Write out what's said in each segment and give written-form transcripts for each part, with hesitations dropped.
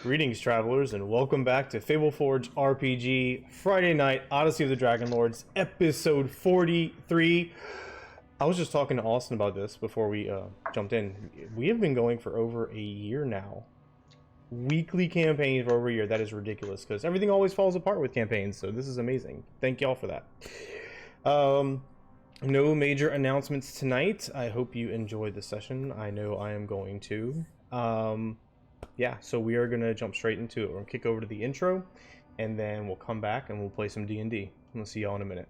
Greetings, travelers, and welcome back to FableForge RPG Friday Night Odyssey of the Dragonlords, episode 43. I was just talking to Austin about this before we jumped in. We have been going for over a year now. Weekly campaigns for over a year. That is ridiculous because everything always falls apart with campaigns, so this is amazing. Thank y'all for that. No major announcements tonight. I hope you enjoyed the session. I know I am going to. Yeah, so we are going to jump straight into it. We're going to kick over to the intro, and then we'll come back and we'll play some D&D. We'll see y'all in a minute.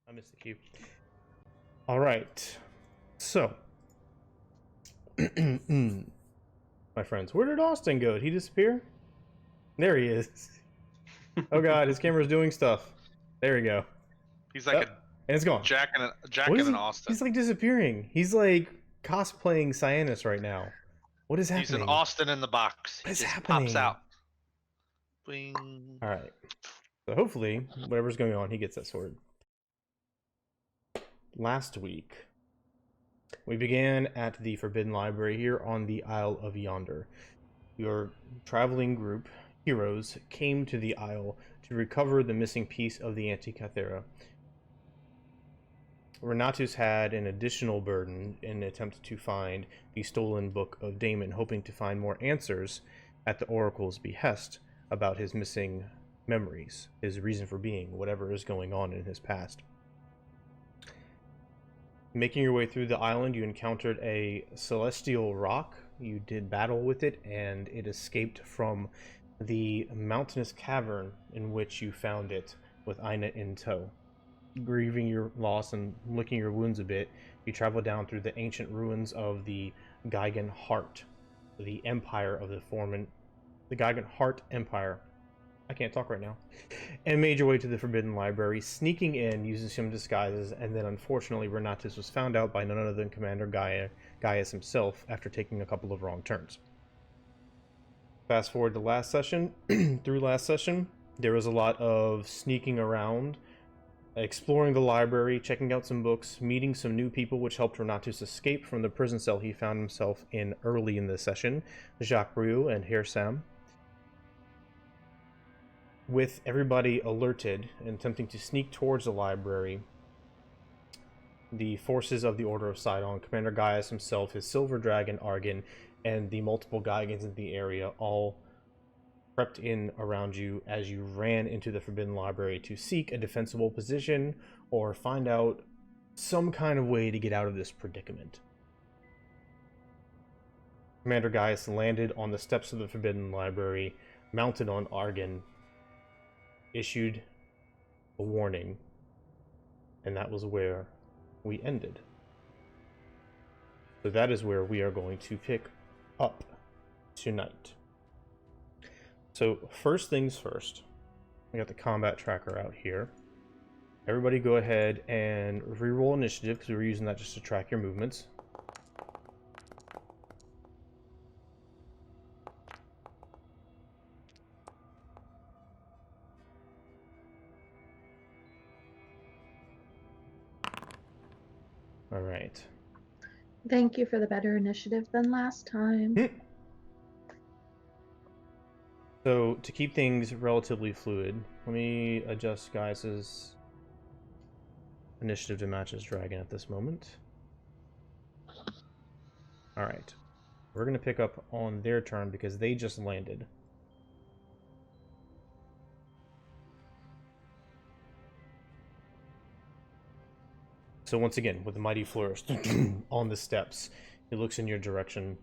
I missed the cue. All right. So, my friends, where did Austin go? Did he disappear? There he is. Oh God, his camera's doing stuff. There we go. He's like and it's gone. Jack and Austin. He's like disappearing. He's like cosplaying Cyanus right now. What is happening? He's an Austin in the box. What is he just happening? Pops out. Bing. All right. So hopefully, whatever's going on, he gets that sword. Last week, we began at the Forbidden Library here on the Isle of Yonder. Your traveling group, heroes, came to the Isle to recover the missing piece of the Antikythera. Renatus had an additional burden in an attempt to find the stolen book of Daemon, hoping to find more answers at the Oracle's behest about his missing memories, his reason for being, whatever is going on in his past. Making your way through the island, you encountered a celestial rock. You did battle with it, and it escaped from the mountainous cavern in which you found it with Aina in tow. Grieving your loss and licking your wounds a bit, you travel down through the ancient ruins of the Geigen Heart, the empire of the Geigen Heart Empire. I can't talk right now. And made your way to the Forbidden Library, sneaking in, using some disguises, and then unfortunately Renatus was found out by none other than Commander Gaius himself after taking a couple of wrong turns. Fast forward to last session. Through last session, there was a lot of sneaking around, exploring the library, checking out some books, meeting some new people, which helped Renatus escape from the prison cell he found himself in early in the session, Jacques Rue and Herr Sam. With everybody alerted and attempting to sneak towards the library, the forces of the Order of Sidon, Commander Gaius himself, his silver dragon Argan, and the multiple Geigens in the area all crept in around you as you ran into the Forbidden Library to seek a defensible position or find out some kind of way to get out of this predicament. Commander Gaius landed on the steps of the Forbidden Library, mounted on Argan, issued a warning, and that was where we ended. So that is where we are going to pick up tonight. So first things first, I got the combat tracker out here. Everybody go ahead and reroll initiative because we're using that just to track your movements. All right. Thank you for the better initiative than last time. So to keep things relatively fluid, let me adjust Gaius's initiative to match his dragon at this moment. Alright. We're going to pick up on their turn because they just landed. So once again, with a mighty flourish on the steps, he looks in your direction.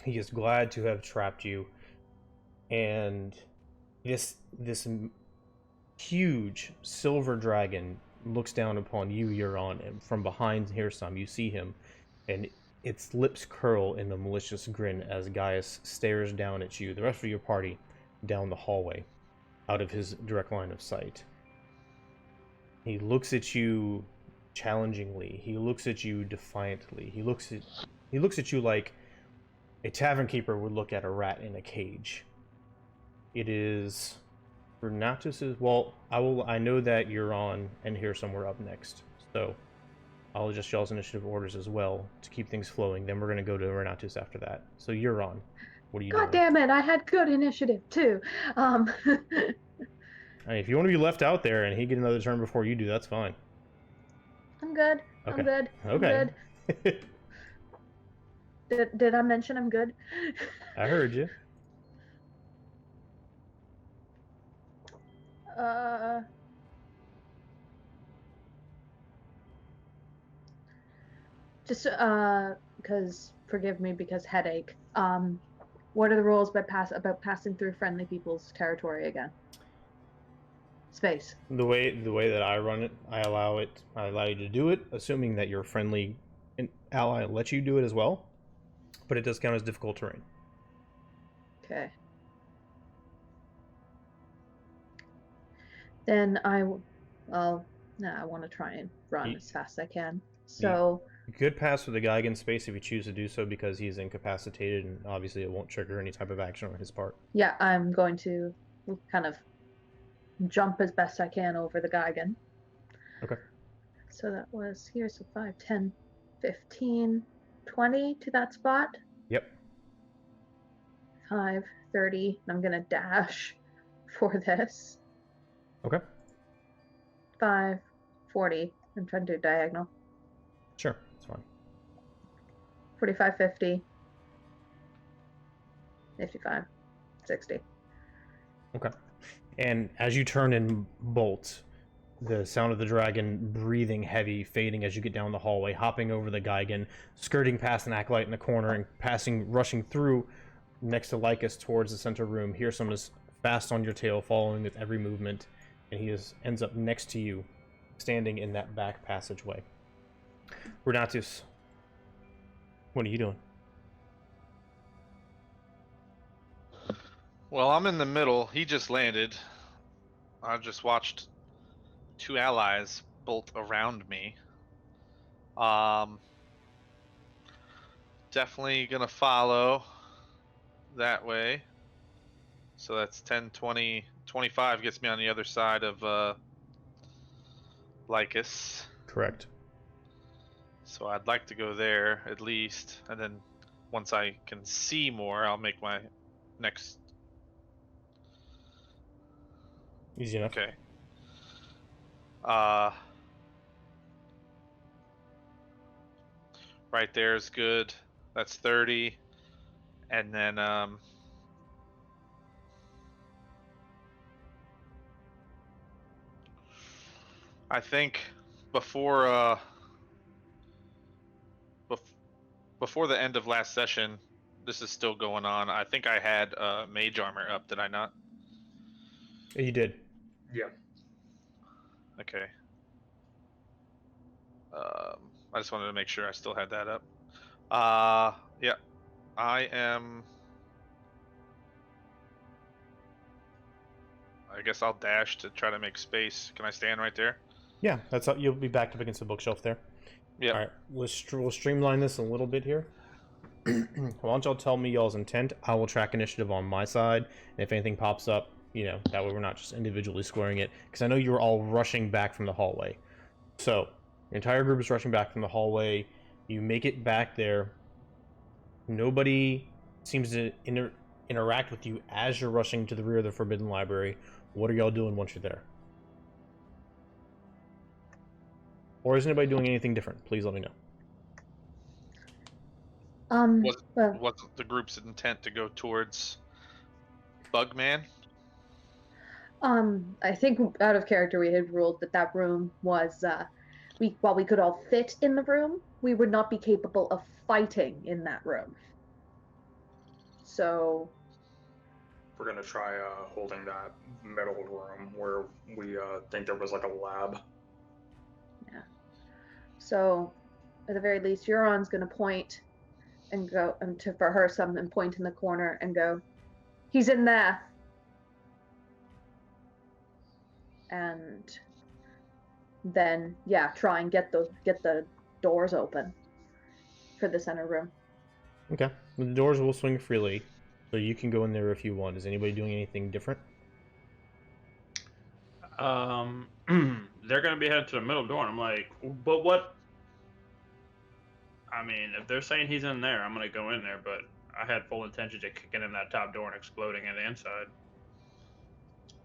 He is glad to have trapped you. And this huge silver dragon looks down upon you, Euron, and from behind Hirsam, you see him, and its lips curl in a malicious grin as Gaius stares down at you, the rest of your party, down the hallway, out of his direct line of sight. He looks at you challengingly. He looks at you defiantly. He looks at you like a tavern keeper would look at a rat in a cage. It is Renatus's. Well, I know that Euron and Hirsam were up next, so I'll adjust y'all's initiative orders as well to keep things flowing. Then we're going to go to Renatus after that. So Euron, what are you doing? God damn it! I had good initiative too. I mean, if you want to be left out there and he get another turn before you do, that's fine. I'm good. Okay. I'm good. Okay. I'm good. Did I mention I'm good? I heard you. Just because, forgive me, because headache. What are the rules about passing through friendly people's territory again? Space. The way that I run it, I allow you to do it, assuming that your friendly ally lets you do it as well. But it does count as difficult terrain. Okay. Then I want to try and run as fast as I can. So you could pass with the guy in space if you choose to do so because he's incapacitated, and obviously it won't trigger any type of action on his part. Yeah, I'm going to kind of jump as best I can over the Geigen. Okay. So that was here, so 5, 10, 15, 20 to that spot. Yep. 5, 30, and I'm going to dash for this. Okay. 5, 40, I'm trying to do diagonal. Sure, that's fine. 45, 50, 55, 60. Okay. And as you turn and bolt, the sound of the dragon breathing heavy, fading as you get down the hallway, hopping over the Geigen, skirting past an acolyte in the corner, and rushing through next to Lycus towards the center room. Hirsam is fast on your tail, following with every movement, and he ends up next to you, standing in that back passageway. Renatus, what are you doing? Well, I'm in the middle. He just landed. I just watched 2 allies bolt around me. Definitely gonna follow that way. So that's 10, 20, 25 gets me on the other side of Lycus. Correct. So I'd like to go there at least, and then once I can see more, I'll make my next. Easy enough. Okay. Right there is good. That's 30. And then I think before before the end of last session, this is still going on. I think I had mage armor up, did I not? You did. Yeah. Okay. I just wanted to make sure I still had that up. Yeah. I am. I guess I'll dash to try to make space. Can I stand right there? Yeah, that's how you'll be backed up against the bookshelf there. Yeah. All right, we'll streamline this a little bit here. Why don't y'all tell me y'all's intent? I will track initiative on my side, and if anything pops up, that way we're not just individually squaring it. Because I know you were all rushing back from the hallway. So, your entire group is rushing back from the hallway. You make it back there. Nobody seems to interact with you as you're rushing to the rear of the Forbidden Library. What are y'all doing once you're there? Or is anybody doing anything different? Please let me know. What's the group's intent to go towards Bugman? I think out of character we had ruled that room was while we could all fit in the room, we would not be capable of fighting in that room. So we're gonna try holding that middle room where we think there was like a lab. Yeah. So at the very least, Euron's gonna point and go to for her something, point in the corner and go, "He's in there." And then try and get the doors open for the center room. Okay. The doors will swing freely, so you can go in there if you want. Is anybody doing anything different? They're gonna be headed to the middle door, and I'm like, but what? I mean, if they're saying he's in there, I'm gonna go in there, but I had full intentions of kicking in that top door and exploding at the inside.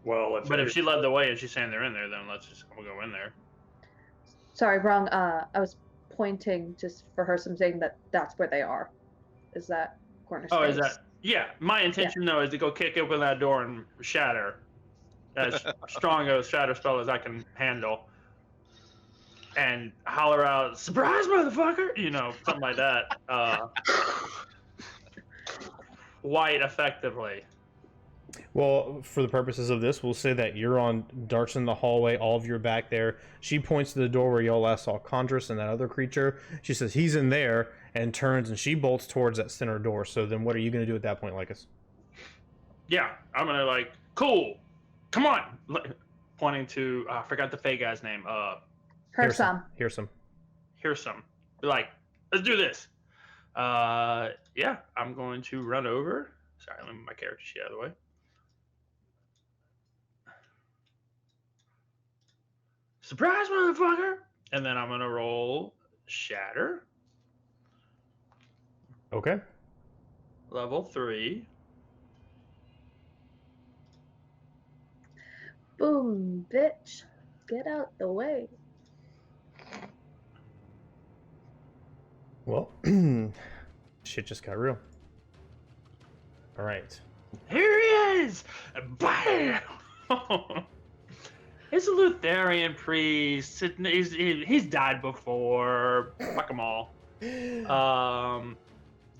Well, if she led the way and she's saying they're in there, then we'll go in there. Sorry, wrong. I was pointing just for her, saying that's where they are. Is that corner space? Oh, is that? Yeah, my intention though is to go kick open that door and shatter as strong a shatter spell as I can handle, and holler out, "Surprise, motherfucker!" You know, something like that. White effectively. Well, for the purposes of this, we'll say that you're on darts in the hallway, all of you are back there. She points to the door where y'all last saw Condrus and that other creature. She says, "He's in there," and turns and she bolts towards that center door. So then what are you going to do at that point, Lycus? Yeah, I'm going to cool, come on. Pointing to, I forgot the Fae guy's name. Here's some. Here's some. Let's do this. Yeah, I'm going to run over. Sorry, let me move my character sheet out of the way. Surprise, motherfucker! And then I'm gonna roll Shatter. Okay. Level 3. Boom, bitch. Get out the way. Well, shit just got real. All right. Here he is! Bam! It's a Lutherian priest. He's died before. Fuck them all. Did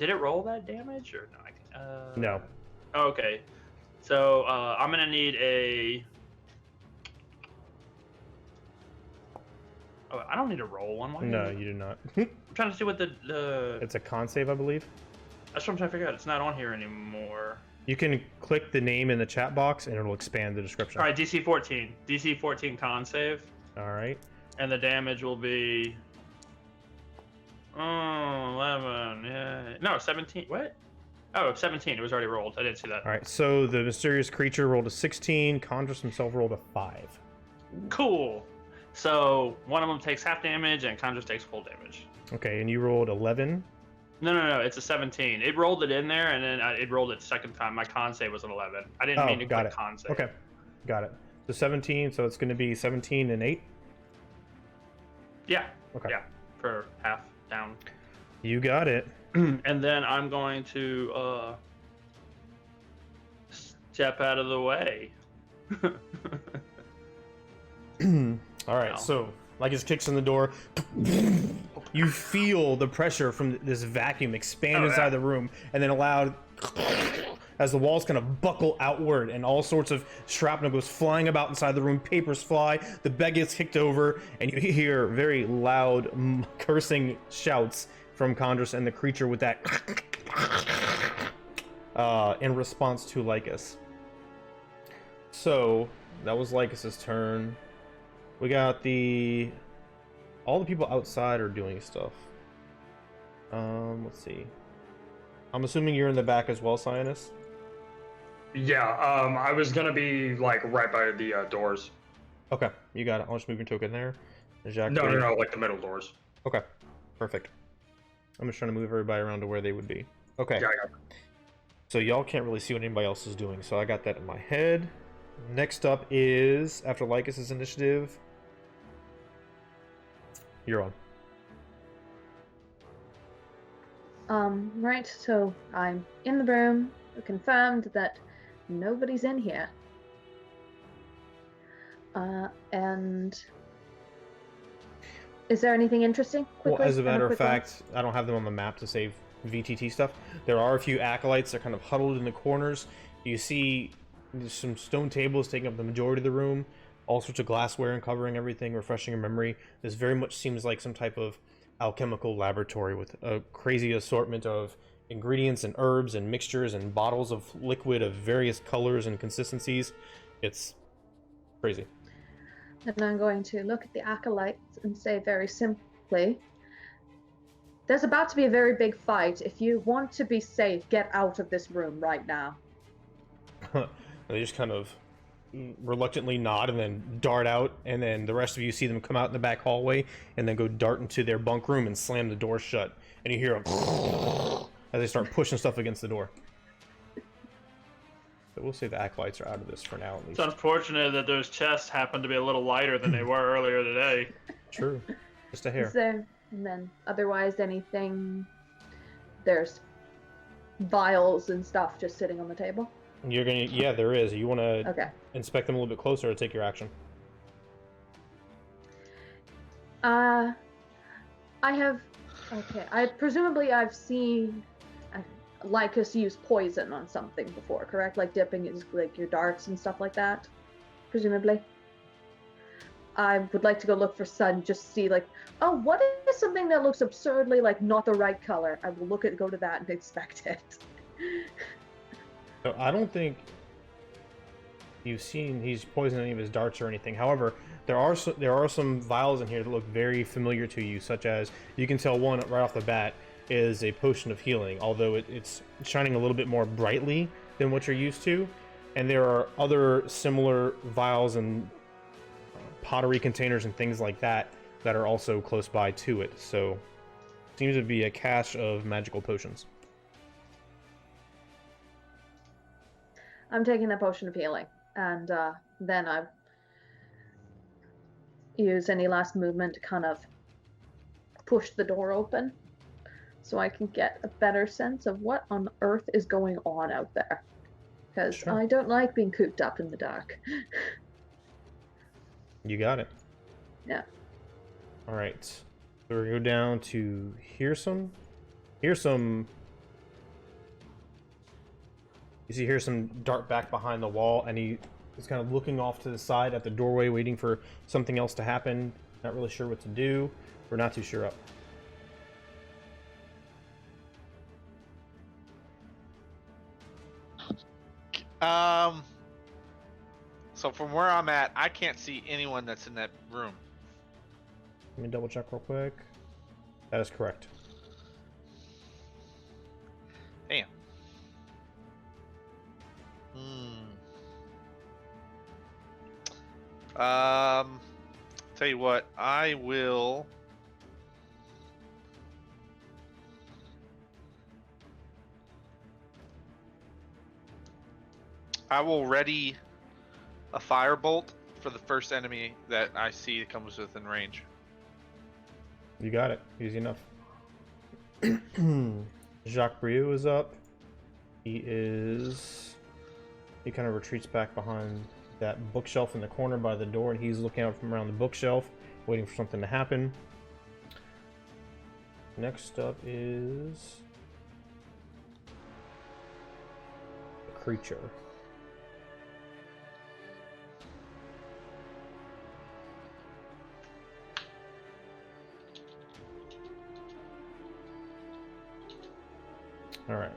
it roll that damage or no? No. Okay. So I'm gonna need a. Oh, I don't need to roll one. Why No, you do not. I'm trying to see what the. It's a con save, I believe. That's what I'm trying to figure out. It's not on here anymore. You can click the name in the chat box and it'll expand the description. All right, DC 14. DC 14 con save. All right. And the damage will be... 11. Yeah. No, 17. What? Oh, 17. It was already rolled. I didn't see that. All right. So the mysterious creature rolled a 16. Condrus himself rolled a 5. Cool. So one of them takes half damage and Condrus takes full damage. Okay, and you rolled 11. No. It's a 17. It rolled it in there, and then it rolled it second time. My con save was an 11. I didn't mean to click con save. Okay, got it. So 17. So it's going to be 17 and 8. Yeah. Okay. Yeah. For half down. You got it. And then I'm going to step out of the way. All right. Wow. So Lycus kicks in the door. You feel the pressure from this vacuum expand inside the room, and then allowed as the walls kind of buckle outward, and all sorts of shrapnel goes flying about inside the room. Papers fly. The bed gets kicked over, and you hear very loud cursing shouts from Condrus and the creature with that in response to Lycus. So that was Lycus's turn. We got all the people outside are doing stuff. Let's see. I'm assuming you're in the back as well, Cyanus? Yeah, I was gonna be right by the doors. Okay, you got it. I'll just move your token there. No, like the middle doors. Okay, perfect. I'm just trying to move everybody around to where they would be. Okay. Yeah, I got it. So y'all can't really see what anybody else is doing, so I got that in my head. Next up is, after Lycus's initiative, You're on. Right, so I'm in the room, confirmed that nobody's in here. And is there anything interesting? Quickly, Well, as a matter of quick glance? fact, I don't have them on the map to save VTT stuff. There are a few acolytes that are kind of huddled in the corners. You see some stone tables taking up the majority of the room, all sorts of glassware and covering everything, refreshing your memory. This very much seems like some type of alchemical laboratory with a crazy assortment of ingredients and herbs and mixtures and bottles of liquid of various colors and consistencies. It's crazy. And I'm going to look at the acolytes and say very simply, there's about to be a very big fight. If you want to be safe, get out of this room right now. They just kind of reluctantly nod and then dart out, and then the rest of you see them come out in the back hallway and then go dart into their bunk room and slam the door shut, and you hear them as they start pushing stuff against the door. So we'll say the acolytes are out of this for now, at least. It's unfortunate that those chests happen to be a little lighter than they were earlier today. True. Just a hair. Is there, and then otherwise anything, there's vials and stuff just sitting on the table? You're gonna, yeah, there is. You want to Okay. inspect them a little bit closer to take your action. I have, okay, presumably I've seen Lycus use poison on something before, correct? Like dipping his, like your darts and stuff like that, presumably. I would like to go look for sun, just see like, oh, what is something that looks absurdly like not the right color? I will go to that and inspect it. So I don't think you've seen he's poisoned any of his darts or anything. However, there are some vials in here that look very familiar to you, such as you can tell one right off the bat is a potion of healing, although it's shining a little bit more brightly than what you're used to. And there are other similar vials and pottery containers and things like that that are also close by to it. So it seems to be a cache of magical potions. I'm taking a potion of healing, and then I use any last movement to kind of push the door open so I can get a better sense of what on earth is going on out there. Because Sure. I don't like being cooped up in the dark. You got it. Yeah. All right. So we're gonna go down to Hearsome. Hearsome. You see Hearsome dart back behind the wall, and he is kind of looking off to the side at the doorway, waiting for something else to happen. Not really sure what to do. We're not too sure up. So from where I'm at, I can't see anyone that's in that room. Let me double check real quick. That is correct. Damn. Tell you what, I will. I will ready a firebolt for the first enemy that I see that comes within range. You got it. Easy enough. Jacques Brieux is up. He kind of retreats back behind that bookshelf in the corner by the door, and he's looking out from around the bookshelf, waiting for something to happen. Next up is a creature. All right.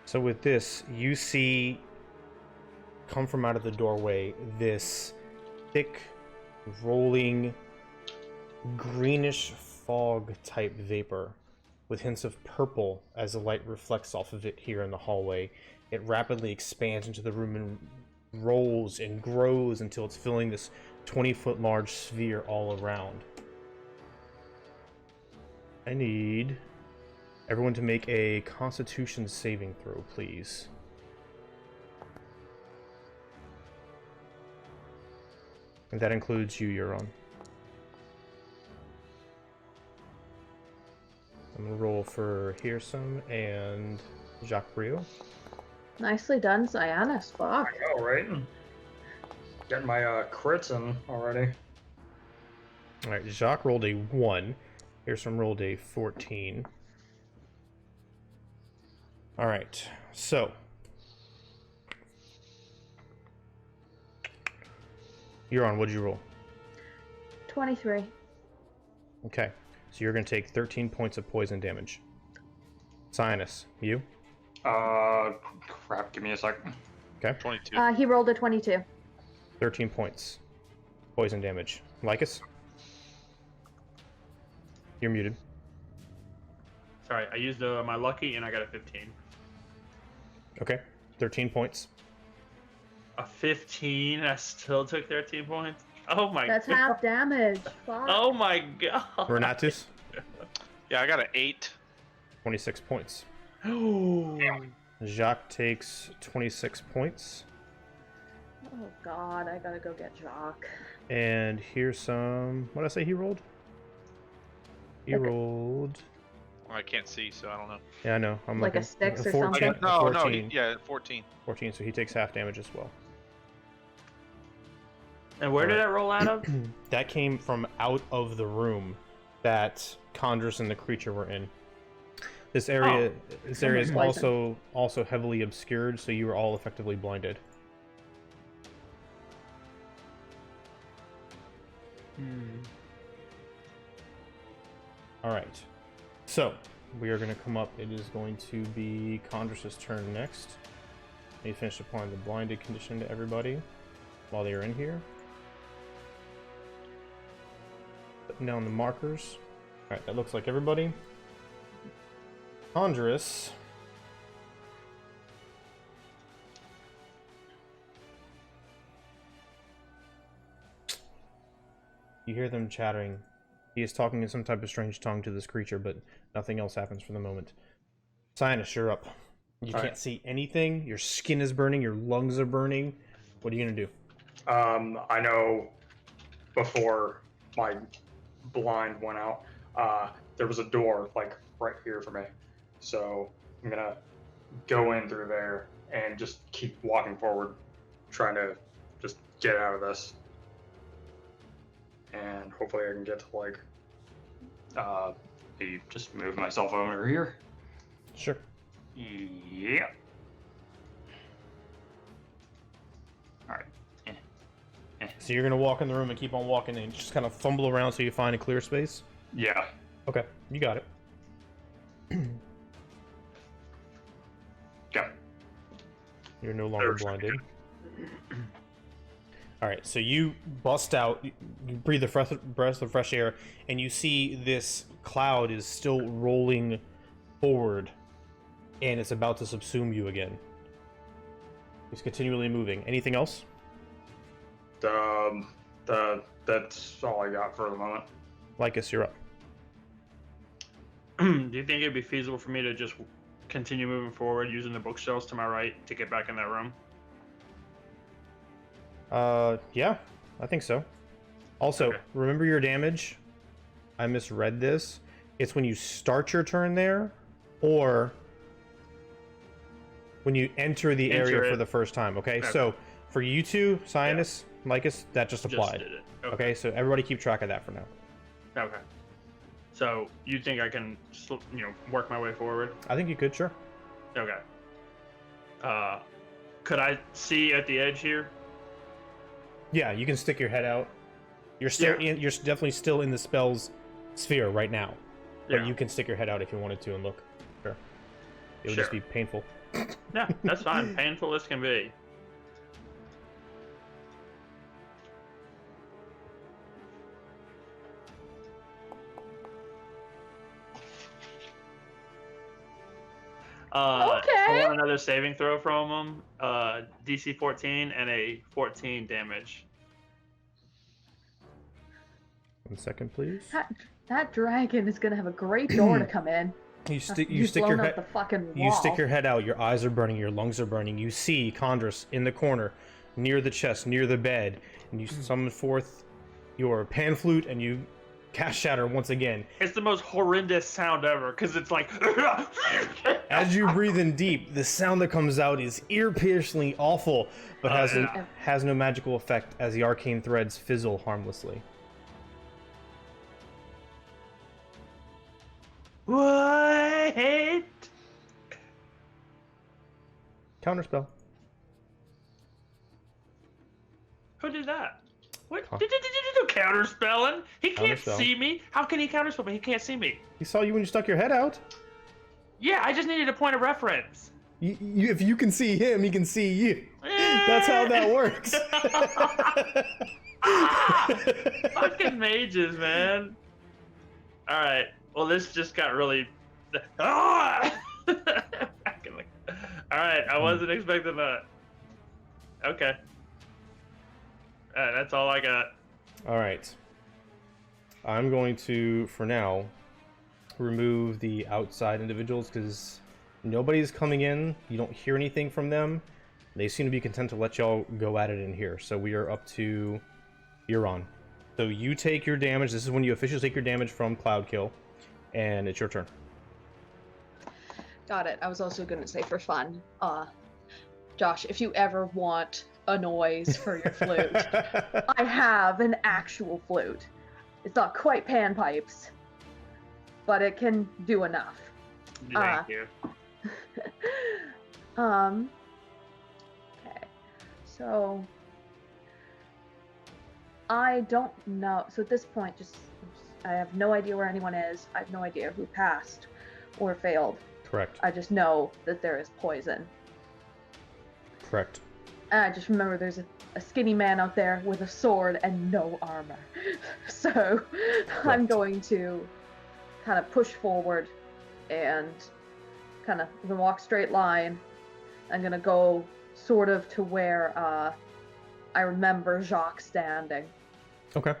So with this, you see come from out of the doorway this thick, rolling, greenish fog type vapor with hints of purple as the light reflects off of it here in the hallway. It rapidly expands into the room and rolls and grows until it's filling this 20-foot large sphere all around. I need everyone to make a Constitution saving throw, please. And that includes you, Euron. I'm gonna roll for Hearsome and Jacques Brio. Nicely done, Cyanus. Fuck. I know, right? Getting my crits in already. Alright, Jacques rolled a 1. Hearsome rolled a 14. Alright, so. Euron, what'd you roll? 23. Okay, so you're going to take 13 points of poison damage. Cyanus, you? Crap, give me a second. Okay, 22. He rolled a 22. 13 points. Poison damage. Lycus? You're muted. Sorry, I used my lucky and I got a 15. Okay, 13 points. A 15, and I still took 13 points. Oh my That's god. half damage. Fuck. Oh my god. Renatus? Yeah, I got an 8. 26 points. Oh. Jacques takes 26 points. Oh god, I gotta go get Jacques. And here's some... What did I say he rolled? He Okay. rolled... Well, I can't see, so I don't know. Yeah, I know. I'm Like a looking. 6 or 14, something? No, 14, yeah, 14. 14, so he takes half damage as well. And where did that roll out of? That came from out of the room that Condrus and the creature were in. This area, is Poison. also heavily obscured, so you were all effectively blinded. All right, so we are going to come up. It is going to be Condrus's turn next. He finished applying the blinded condition to everybody while they are in here. Putting down the markers. All right, that looks like everybody. Condrus. You hear them chattering. He is talking in some type of strange tongue to this creature, but nothing else happens for the moment. Cyanus, you're up. You can't see anything. Your skin is burning. Your lungs are burning. What are you going to do? I know before my blind went out, there was a door like right here for me. So I'm gonna go in through there and just keep walking forward, trying to just get out of this. And hopefully I can get to like maybe just move myself over here. Sure. Yeah. Alright. So you're going to walk in the room and keep on walking and just kind of fumble around so you find a clear space? Yeah. Okay, you got it. Go. You're no longer blinded. Alright, so you bust out, you breathe a breath of fresh air, and you see this cloud is still rolling forward, and it's about to subsume you again. It's continually moving. Anything else? That's all I got for the moment. Lycus, you're up. Do you think it'd be feasible for me to just continue moving forward using the bookshelves to my right to get back in that room? Yeah, I think so. Also, Okay. remember your damage? I misread this. It's when you start your turn there, or when you enter the area for the first time, okay? So, for you two, Cyanus, Lycus, that just applied. Just did it. Okay, so everybody keep track of that for now. Okay. So you think I can, work my way forward? I think you could, sure. Okay. Could I see at the edge here? Yeah, you can stick your head out. You're still you're definitely still in the spell's sphere right now. But Yeah. you can stick your head out if you wanted to and look. Sure. It would just be painful. Yeah, that's fine. Painful as can be. I Okay. want another saving throw from him. DC 14 and a 14 damage. 1 second, please. That dragon is gonna have a great door to come in. You stick You've your blown up head. the fucking wall. You stick your head out. Your eyes are burning. Your lungs are burning. You see Condrus in the corner, near the chest, near the bed, and you summon forth your pan flute and you cast Shatter once again. It's the most horrendous sound ever, because it's like... As you breathe in deep, the sound that comes out is ear-piercingly awful, but has no magical effect as the arcane threads fizzle harmlessly. What? Counterspell. Who did that? What? Did you do counterspelling? He can't Counterspell. see me. How can he counterspell me? He can't see me. He saw you when you stuck your head out. Yeah, I just needed a point of reference. If you can see him, he can see you. That's how that works. Fucking mages, man. All right. Well, this just got really. Ah! All right. I wasn't expecting that. Okay. That's all I got. All right. I'm going to, for now, remove the outside individuals because nobody's coming in. You don't hear anything from them. They seem to be content to let y'all go at it in here. So we are up to Euron. So you take your damage. This is when you officially take your damage from Cloud Kill, and it's your turn. Got it. I was also going to say for fun, Josh, if you ever want a noise for your flute, I have an actual flute. It's not quite panpipes, but it can do enough. Thank you. Okay. So I don't know. So at this point, I have no idea where anyone is. I have no idea who passed or failed. Correct. I just know that there is poison. Correct. And I just remember there's a skinny man out there with a sword and no armor. So I'm going to kind of push forward and kind of walk straight line. I'm going to go sort of to where I remember Jacques standing. Okay.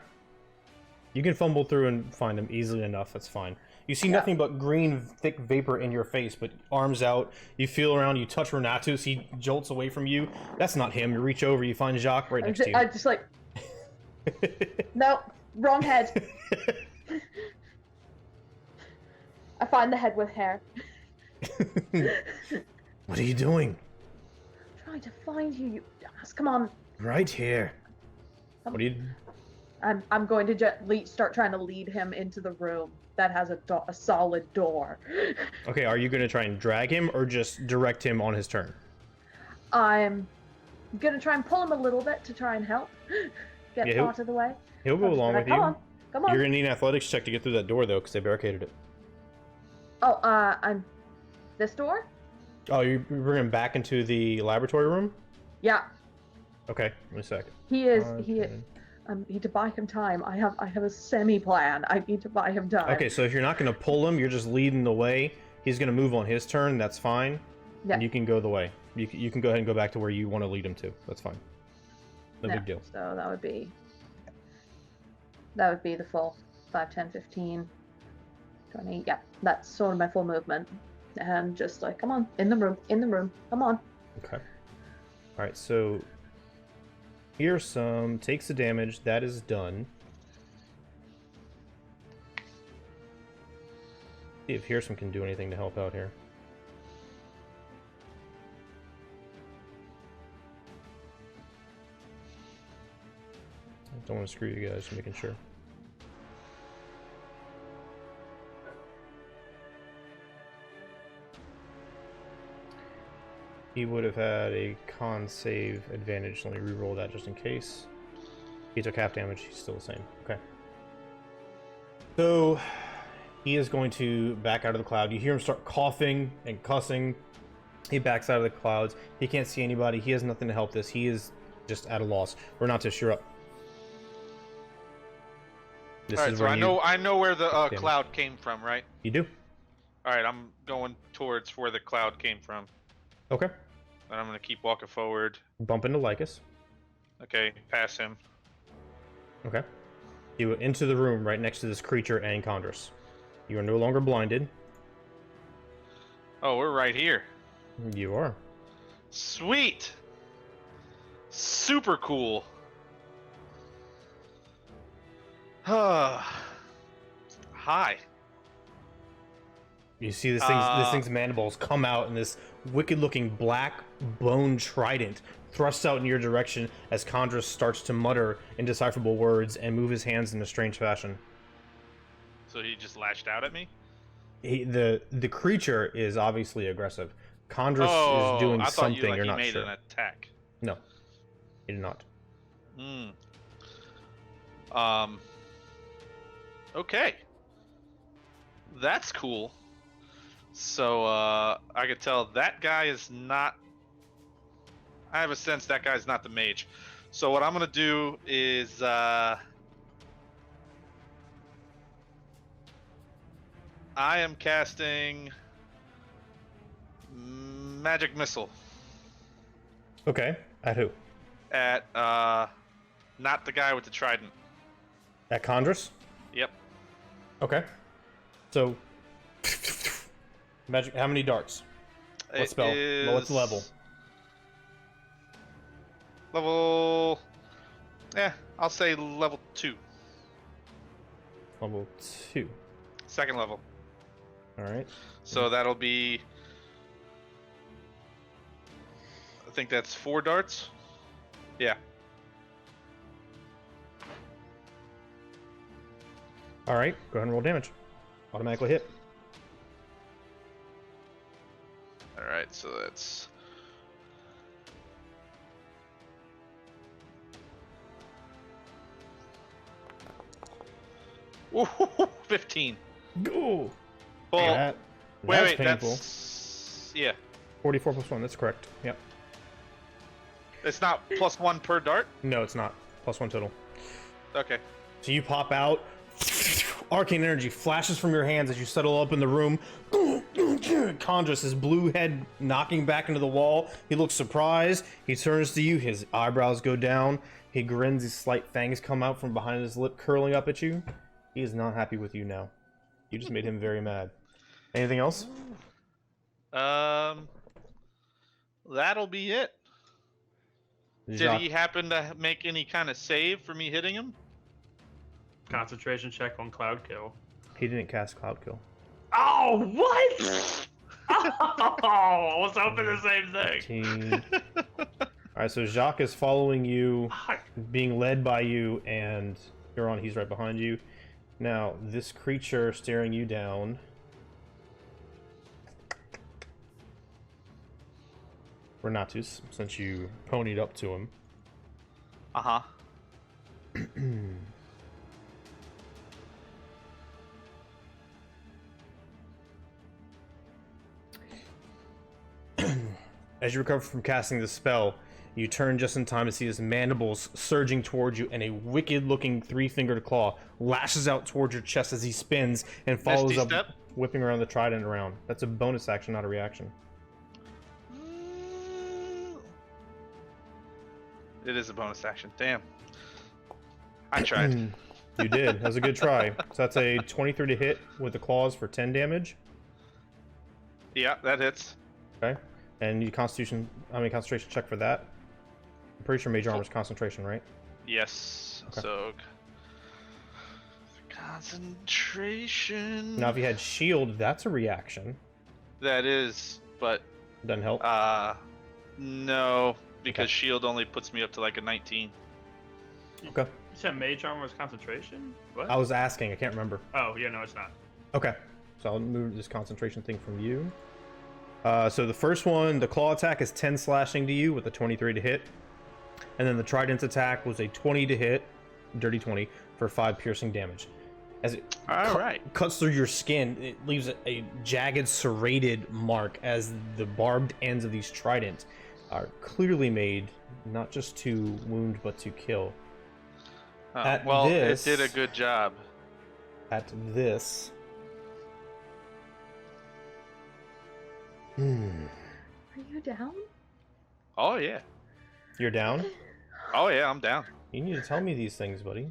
You can fumble through and find him easily enough. That's fine. You see nothing but green, thick vapor in your face, but arms out. You feel around. You touch Renatus. He jolts away from you. That's not him. You reach over. You find Jacques right next to you. I just like... Nope. Wrong head. I find the head with hair. What are you doing? I'm trying to find you, you dumbass. Come on. Right here. What are you... I'm going to start trying to lead him into the room that has a solid door. Okay, are you going to try and drag him or just direct him on his turn? I'm going to try and pull him a little bit to try and help get out of the way. He'll go along with you. Come on. You're going to need an athletics check to get through that door, though, because they barricaded it. Oh, I'm... This door? Oh, you bring him back into the laboratory room? Yeah. Okay, in a sec. I need to buy him time. I have a semi-plan. I need to buy him time. Okay, so if you're not going to pull him, you're just leading the way. He's going to move on his turn. That's fine. Yeah. And you can go the way. You can go ahead and go back to where you want to lead him to. That's fine. No big deal. So that would be the full 5, 10, 15, 20. Yeah, that's sort of my full movement. And just like, come on, in the room, come on. Okay. All right, so here's some, takes the damage, that is done. See if Hearsome can do anything to help out here. I don't want to screw you guys, just making sure. He would have had a con save advantage. Let me re-roll that just in case. He took half damage. He's still the same. Okay. So he is going to back out of the cloud. You hear him start coughing and cussing. He backs out of the clouds. He can't see anybody. He has nothing to help this. He is just at a loss. Renatus, you're up. All right, so I know where the cloud came from, right? You do. All right, I'm going towards where the cloud came from. Okay. And I'm going to keep walking forward. Bump into Lycus. Okay, pass him. Okay. You went into the room right next to this creature and Chondrus. You are no longer blinded. Oh, we're right here. You are. Sweet! Super cool. Hi. You see this thing's mandibles come out, and this wicked-looking black bone trident thrusts out in your direction as Condra starts to mutter indecipherable words and move his hands in a strange fashion. So he just lashed out at me? The creature is obviously aggressive. Condra is doing I thought something you, you're not made sure. an attack. No, he did not. Okay. That's cool. So, I could tell that guy is not... I have a sense that guy's not the mage. So what I'm going to do is, I am casting Magic Missile. Okay, at who? At, not the guy with the trident. At Condrus? Yep. Okay. So, magic. How many darts? What spell? What's the level? Level... I'll say level 2. Level 2. Second level. Alright. So that'll be... I think that's 4 darts? Yeah. Alright, go ahead and roll damage. Automatically hit. Alright, so that's... Ooh, 15. Go! Well, wait, painful. that's... Yeah. 44 plus 1, that's correct. Yep. It's not +1 per dart? No, it's not. Plus 1 total. Okay. So you pop out. Arcane energy flashes from your hands as you settle up in the room. Condrus, his blue head knocking back into the wall. He looks surprised. He turns to you. His eyebrows go down. He grins. His slight fangs come out from behind his lip, curling up at you. He is not happy with you now. You just made him very mad. Anything else? That'll be it. Did he happen to make any kind of save for me hitting him? Concentration check on Cloud Kill. He didn't cast Cloud Kill. Oh, what? Oh, I was hoping the same thing. Alright, so Jacques is following you, being led by you, and you're on. He's right behind you. Now, this creature staring you down. Renatus, since you ponied up to him. Uh-huh. As you recover from casting the spell, you turn just in time to see his mandibles surging towards you, and a wicked-looking three-fingered claw lashes out towards your chest as he spins and follows Misty up, step? whipping around the trident around. That's a bonus action, not a reaction. It is a bonus action. Damn. I tried. You did. That was a good try. So that's a 23 to hit with the claws for 10 damage. Yeah, that hits. Okay. And you concentration check for that. I'm pretty sure mage armor's concentration, right? Yes. Okay. So concentration. Now if you had shield, that's a reaction. That is, but Doesn't help. no, because Okay. shield only puts me up to like a 19. Okay. You said mage armor was concentration? What? I was asking, I can't remember. Oh, yeah, no, it's not. Okay. So I'll move this concentration thing from you. So the first one, the claw attack is 10 slashing to you with a 23 to hit. And then the trident's attack was a 20 to hit, dirty 20, for 5 piercing damage. As it cuts through your skin, it leaves a jagged, serrated mark as the barbed ends of these tridents are clearly made not just to wound, but to kill. Well, it did a good job. At this... Are you down? Oh, yeah. You're down? Oh, yeah, I'm down. You need to tell me these things, buddy.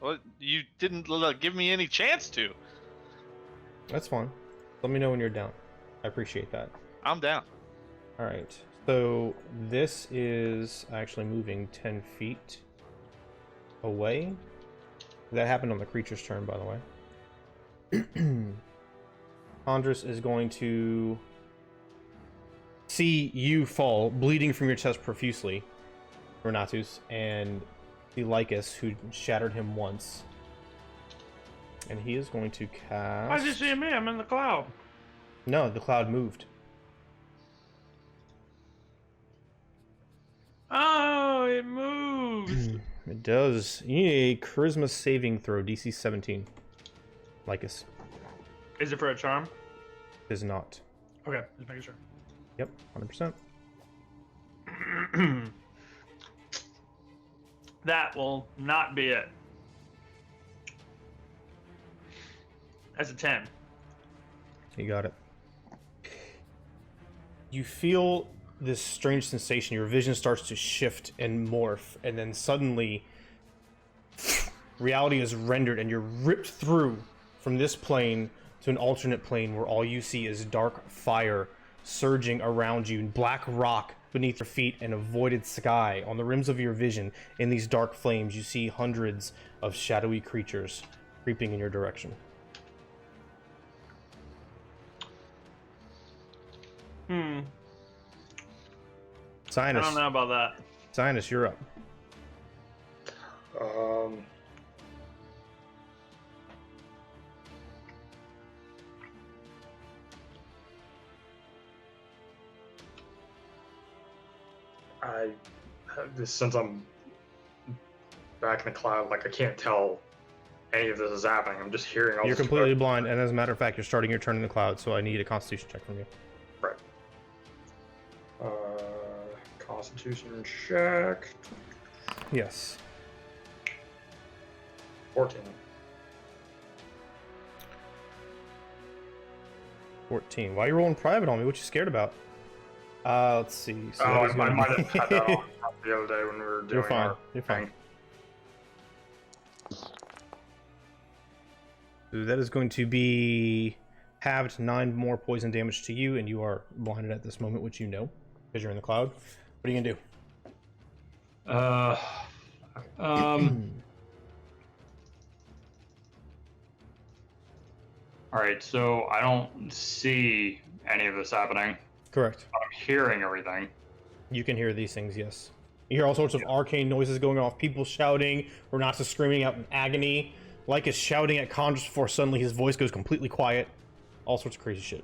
Well, you didn't give me any chance to. That's fine. Let me know when you're down. I appreciate that. I'm down. Alright. So this is actually moving 10 feet away. That happened on the creature's turn, by the way. Andres is going to see you fall, bleeding from your chest profusely, Renatus, and the Lycus, who shattered him once. And he is going to cast... How'd you see me? I'm in the cloud. No, the cloud moved. Oh, it moves. It does. You need a charisma saving throw, DC 17. Lycus. Is it for a charm? It is not. Okay, just making sure. Yep, 100%. That will not be it. That's a 10. You got it. You feel this strange sensation. Your vision starts to shift and morph, and then suddenly reality is rendered and you're ripped through from this plane to an alternate plane where all you see is dark fire surging around you, black rock beneath your feet, and a voided sky. On the rims of your vision, in these dark flames, you see hundreds of shadowy creatures creeping in your direction. I Sinus. don't know about that. Sinus, you're up. Since I'm back in the cloud, like I can't tell any of this is happening. I'm just hearing all You're this completely blind, and as a matter of fact, you're starting your turn in the cloud, so I need a Constitution check from you. Right. Constitution check. Yes. 14. 14. Why are you rolling private on me? What you scared about? Let's see. So I that is might gonna have be- had that on the other day when we were doing You're fine. our You're fine. thing. So that is going to be halved 9 more poison damage to you, and you are blinded at this moment, which you know, because you're in the cloud. What are you gonna do? All right, so I don't see any of this happening. Correct. I'm hearing everything. You can hear these things, yes. You hear all sorts of arcane noises going off, people shouting, Renata screaming out in agony, Lycus shouting at Condors before suddenly his voice goes completely quiet. All sorts of crazy shit.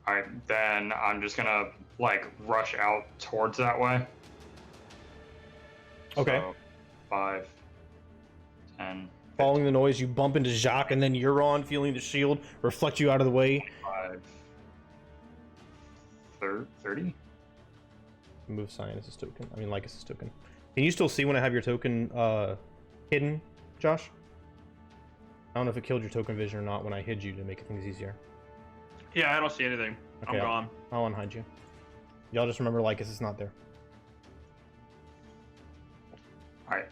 All right, then I'm just gonna like rush out towards that way. Okay. So, 5, 10, Following the noise, you bump into Jacques, and then Euron, feeling the shield reflect you out of the way. 5, 30. Move Sinus' token. I mean, Lycus' token. Can you still see when I have your token hidden, Josh? I don't know if it killed your token vision or not when I hid you to make things easier. Yeah, I don't see anything. Okay, I'm gone. I'll unhide you. Y'all just remember Lycus is not there. All right.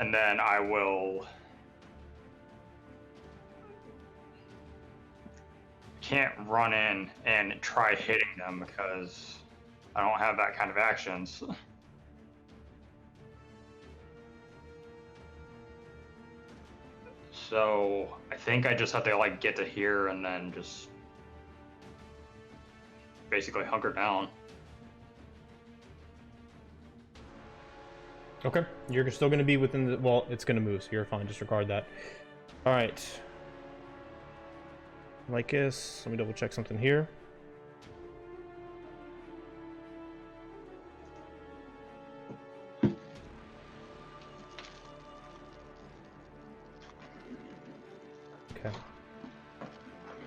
And then I will. Can't run in and try hitting them because I don't have that kind of actions. So I think I just have to like get to here and then just basically hunker down. Okay, you're still going to be within the... Well, it's going to move, so you're fine. Disregard that. All right. Lycus, let me double check something here. Okay.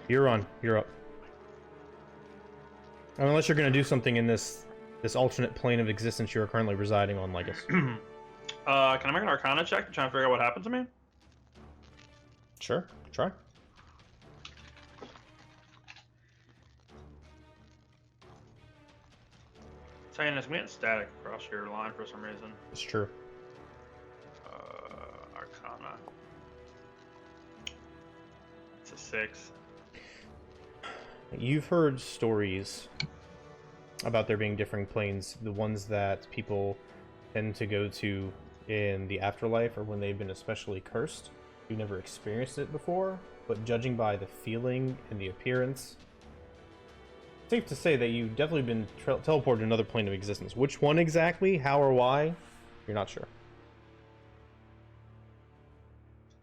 You're on. You're up. Unless you're going to do something in this alternate plane of existence you're currently residing on, Lycus. Can I make an Arcana check to try and figure out what happened to me? Sure, try. Saying it's getting static across your line for some reason. It's true. Arcana. It's a 6. You've heard stories about there being differing planes. The ones that people tend to go to in the afterlife or when they've been especially cursed. You've never experienced it before, but judging by the feeling and the appearance, safe to say that you've definitely been teleported to another plane of existence. Which one exactly, how or why, you're not sure.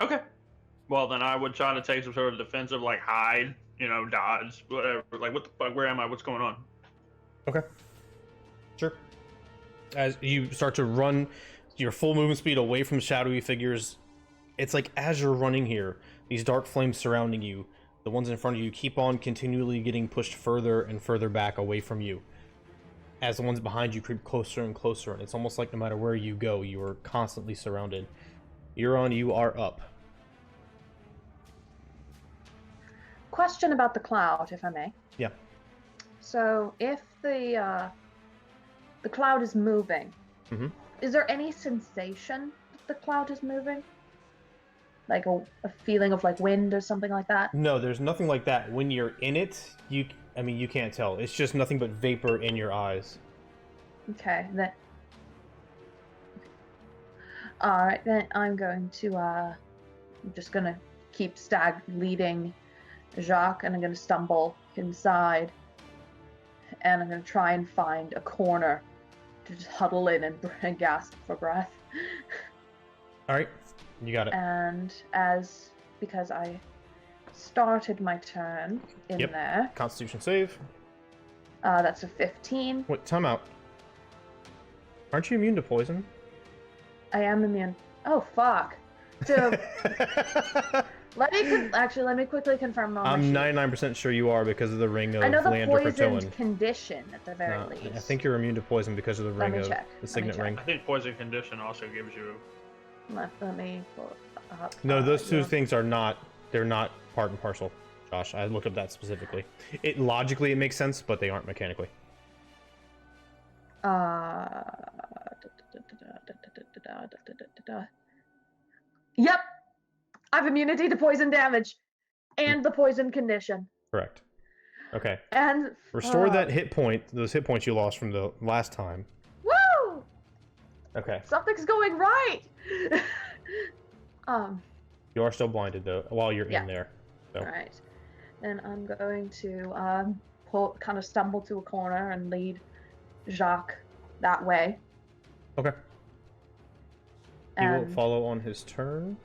Okay. Well, then I would try to take some sort of defensive, like hide, dodge, whatever. Like, what the fuck? Where am I? What's going on? Okay. Sure. As you start to run your full movement speed away from shadowy figures, it's like as you're running here, these dark flames surrounding you, the ones in front of you keep on continually getting pushed further and further back away from you. As the ones behind you creep closer and closer, and it's almost like no matter where you go, you are constantly surrounded. Euron, you are up. Question about the cloud, if I may. Yeah. So, if the cloud is moving, is there any sensation that the cloud is moving? Like a feeling of like wind or something like that? No, there's nothing like that. When you're in it, you can't tell. It's just nothing but vapor in your eyes. Okay, then. Alright, then I'm going to, I'm just gonna keep Stag leading Jacques, and I'm gonna stumble inside, and I'm gonna try and find a corner to just huddle in and gasp for breath. Alright, you got it. And because I started my turn in there. Constitution save. That's a 15. Wait, time out. Aren't you immune to poison? I am immune. Oh, fuck. So, let me quickly confirm on I'm my sheet. 99% sure you are because of the ring of I know the Leander poisoned Fertoin. condition at the very least. I think you're immune to poison because of the ring me of check. the Let me signet check. ring. I think poison condition also gives you. Let me pull it up. No, those two things are not. They're not part and parcel. Josh, I looked up that specifically. It logically it makes sense, but they aren't mechanically. Yep, I have immunity to poison damage and the poison condition. Correct. Okay. And Restore that hit point. Those hit points you lost from the last time. woo! Okay. Something's going right. You are still blinded though while you're in there. So. All right. Then I'm going to kind of stumble to a corner and lead Jacques that way. Okay. He will And follow on his turn.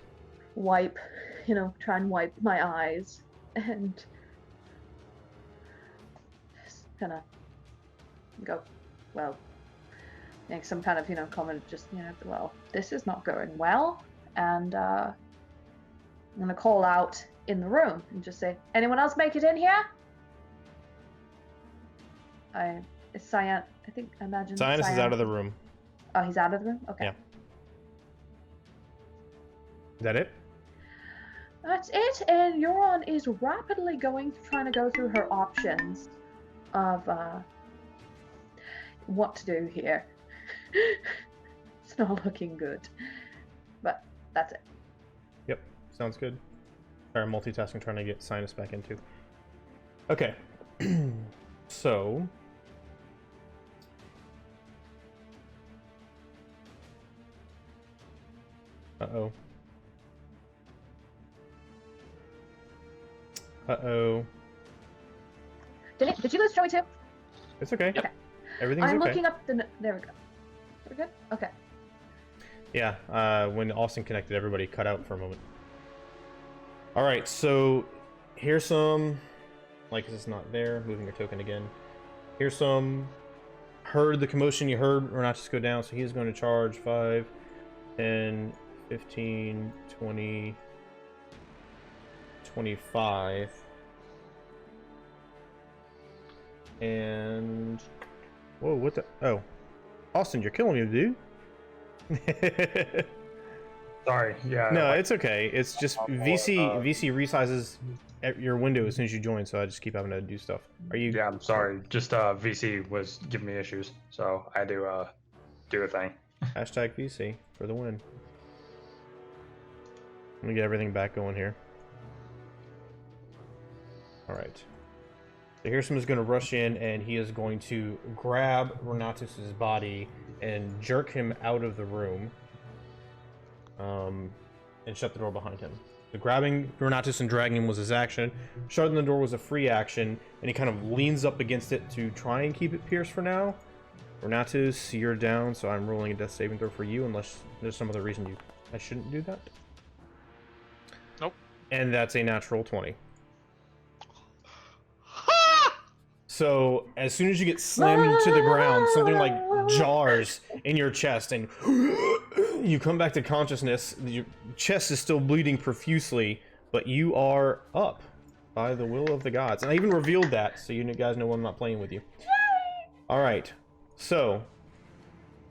try and wipe my eyes and just kind of go, well, make some kind of, comment, just, well, this is not going well. And I'm going to call out in the room and just say, anyone else make it in here? It's Cyan. I imagine Cyanus is out of the room. Oh, he's out of the room? Okay. Yeah. Is that it? That's it, and Euron is rapidly trying to go through her options of what to do here. It's not looking good, but that's it. Yep, sounds good. Or multitasking, trying to get Sinus back into. Okay, so uh-oh. Uh-oh. Did you lose Joey too? It's okay. Okay. Everything's I'm okay. looking up the... There we go. We're good? Okay. Yeah, when Austin connected, everybody cut out for a moment. Alright, so here's some... Like, this is not there. Moving your token again. Here's some... Heard the commotion you heard, or not just go down, so he's going to charge 5, 10, 15, 20... 25 and whoa, what the Austin, you're killing me, dude. Sorry, yeah. No, it's okay. It's just VC resizes your window as soon as you join, so I just keep having to do stuff. Are you? Yeah, I'm sorry. Just VC was giving me issues, so I had to do a thing. Hashtag VC for the win. Let me get everything back going here. All right. So Hirschman is going to rush in, and he is going to grab Renatus's body and jerk him out of the room, and shut the door behind him. The grabbing Renatus and dragging him was his action. Shutting the door was a free action, and he kind of leans up against it to try and keep it pierced for now. Renatus, you're down, so I'm rolling a death saving throw for you, unless there's some other reason I shouldn't do that. Nope. And that's a natural 20. So, as soon as you get slammed into the ground, something like jars in your chest, and you come back to consciousness. Your chest is still bleeding profusely, but you are up by the will of the gods. And I even revealed that, so you guys know I'm not playing with you. Alright, so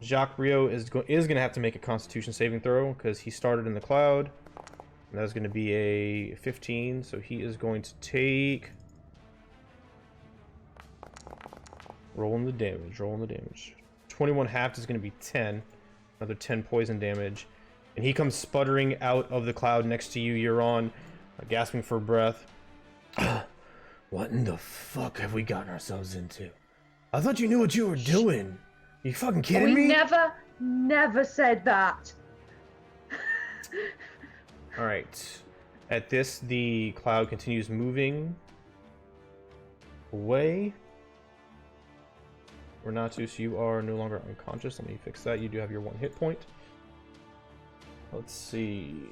Jacques Rio is going to have to make a Constitution saving throw, because he started in the cloud. And that's going to be a 15, so he is going to take... Rolling the damage. 21 halved is going to be 10. Another 10 poison damage. And he comes sputtering out of the cloud next to you. You're on, gasping for breath. What in the fuck have we gotten ourselves into? I thought you knew what you were doing. Are you fucking kidding me? We never said that. Alright. At this, the cloud continues moving away. Renatus, you are no longer unconscious. Let me fix that. You do have your 1 hit point. Let's see.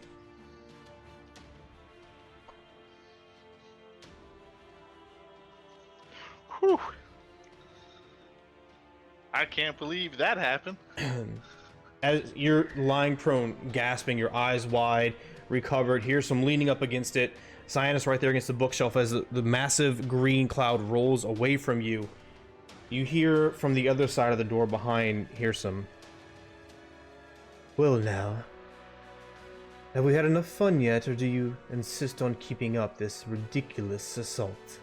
Whew. I can't believe that happened. As you're lying prone, gasping, your eyes wide, recovered, here's some leaning up against it. Cyanus right there against the bookshelf as the massive green cloud rolls away from you. You hear from the other side of the door behind Hirschman. Well now, have we had enough fun yet, or do you insist on keeping up this ridiculous assault?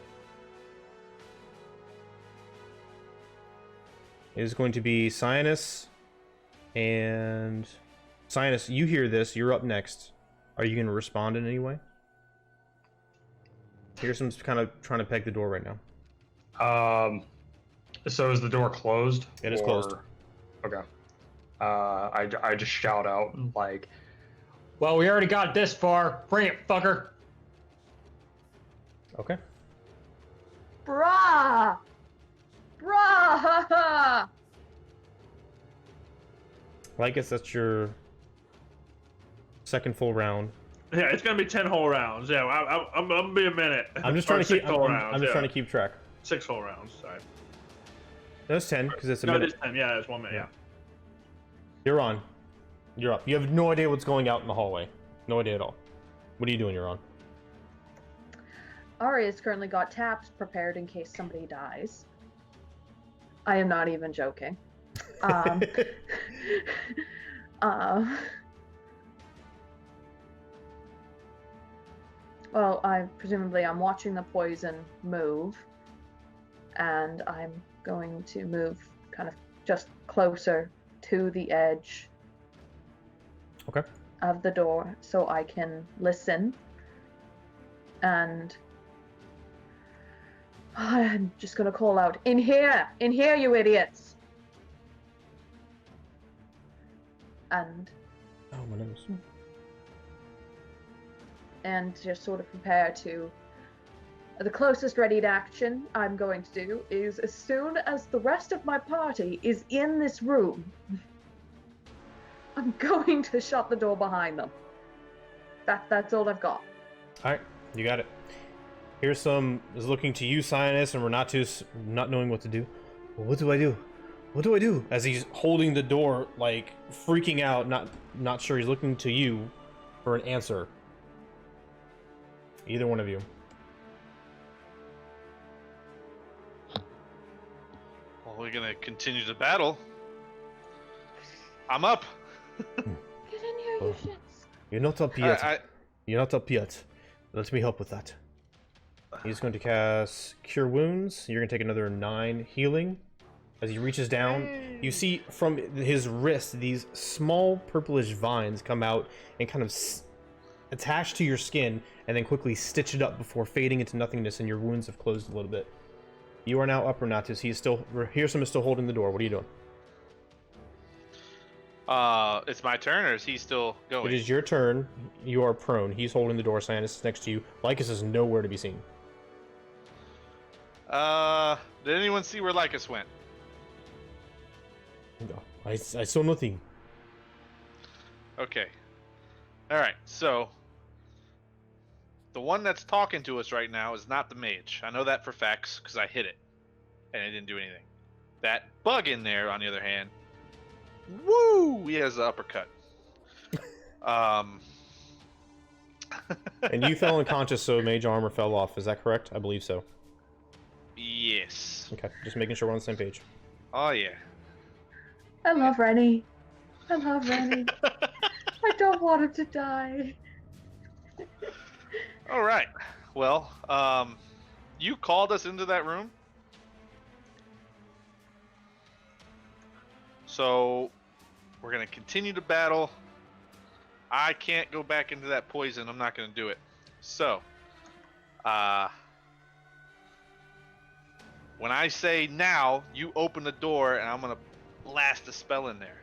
It is going to be Cyanus, and Cyanus, you hear this, you're up next. Are you going to respond in any way? Hirschman's kind of trying to peg the door right now. So is the door closed? It is closed. Okay. I just shout out like, well, we already got this far. Bring it, fucker. Okay. Bruh! Well, I guess that's your second full round. Yeah, it's gonna be 10 whole rounds. Yeah, I'm gonna be a minute. I'm just trying to keep. rounds, I'm just trying to keep track. 6 whole rounds. Sorry. That's 10 because it's a No, it minute. is 10. Yeah, it's 1 minute. Yeah. You're on. You're up. You have no idea what's going out in the hallway. No idea at all. What are you doing? You're on. Aria's currently got taps prepared in case somebody dies. I am not even joking. Well, I'm watching the poison move, and I'm going to move kind of just closer to the edge Okay. of the door so I can listen. And I'm just gonna call out, in here, you idiots. And Oh my nose. just sort of prepare to the closest ready to action I'm going to do is as soon as the rest of my party is in this room, I'm going to shut the door behind them. That's all I've got. All right, you got it. Here's some is looking to you, Cyanus, and Renatus, not knowing what to do. Well, what do I do? What do I do? As he's holding the door, like freaking out, not sure. He's looking to you for an answer. Either one of you. Well, we're gonna continue the battle. I'm up. Get in here, you shits. You're not up yet. You're not up yet. Let me help with that. He's going to cast Cure Wounds. You're going to take another 9 healing. As he reaches down, you see from his wrist these small purplish vines come out and kind of attach to your skin and then quickly stitch it up before fading into nothingness, and your wounds have closed a little bit. You are now up, Renatus. Hearsum is still holding the door. What are you doing? It's my turn, or is he still going? It is your turn. You are prone. He's holding the door. Cyanus is next to you. Lycus is nowhere to be seen. Did anyone see where Lycus went? No, I saw nothing. Okay. Alright, so the one that's talking to us right now is not the mage. I know that for facts, because I hit it. And it didn't do anything. That bug in there, on the other hand, woo! He has an uppercut. And you fell unconscious, so mage armor fell off. Is that correct? I believe so. Yes. Okay, just making sure we're on the same page. Oh, yeah. I love Rennie. I love Rennie. I don't want him to die. All right. Well, you called us into that room. So we're going to continue to battle. I can't go back into that poison. I'm not going to do it. So, when I say now, you open the door and I'm going to blast a spell in there.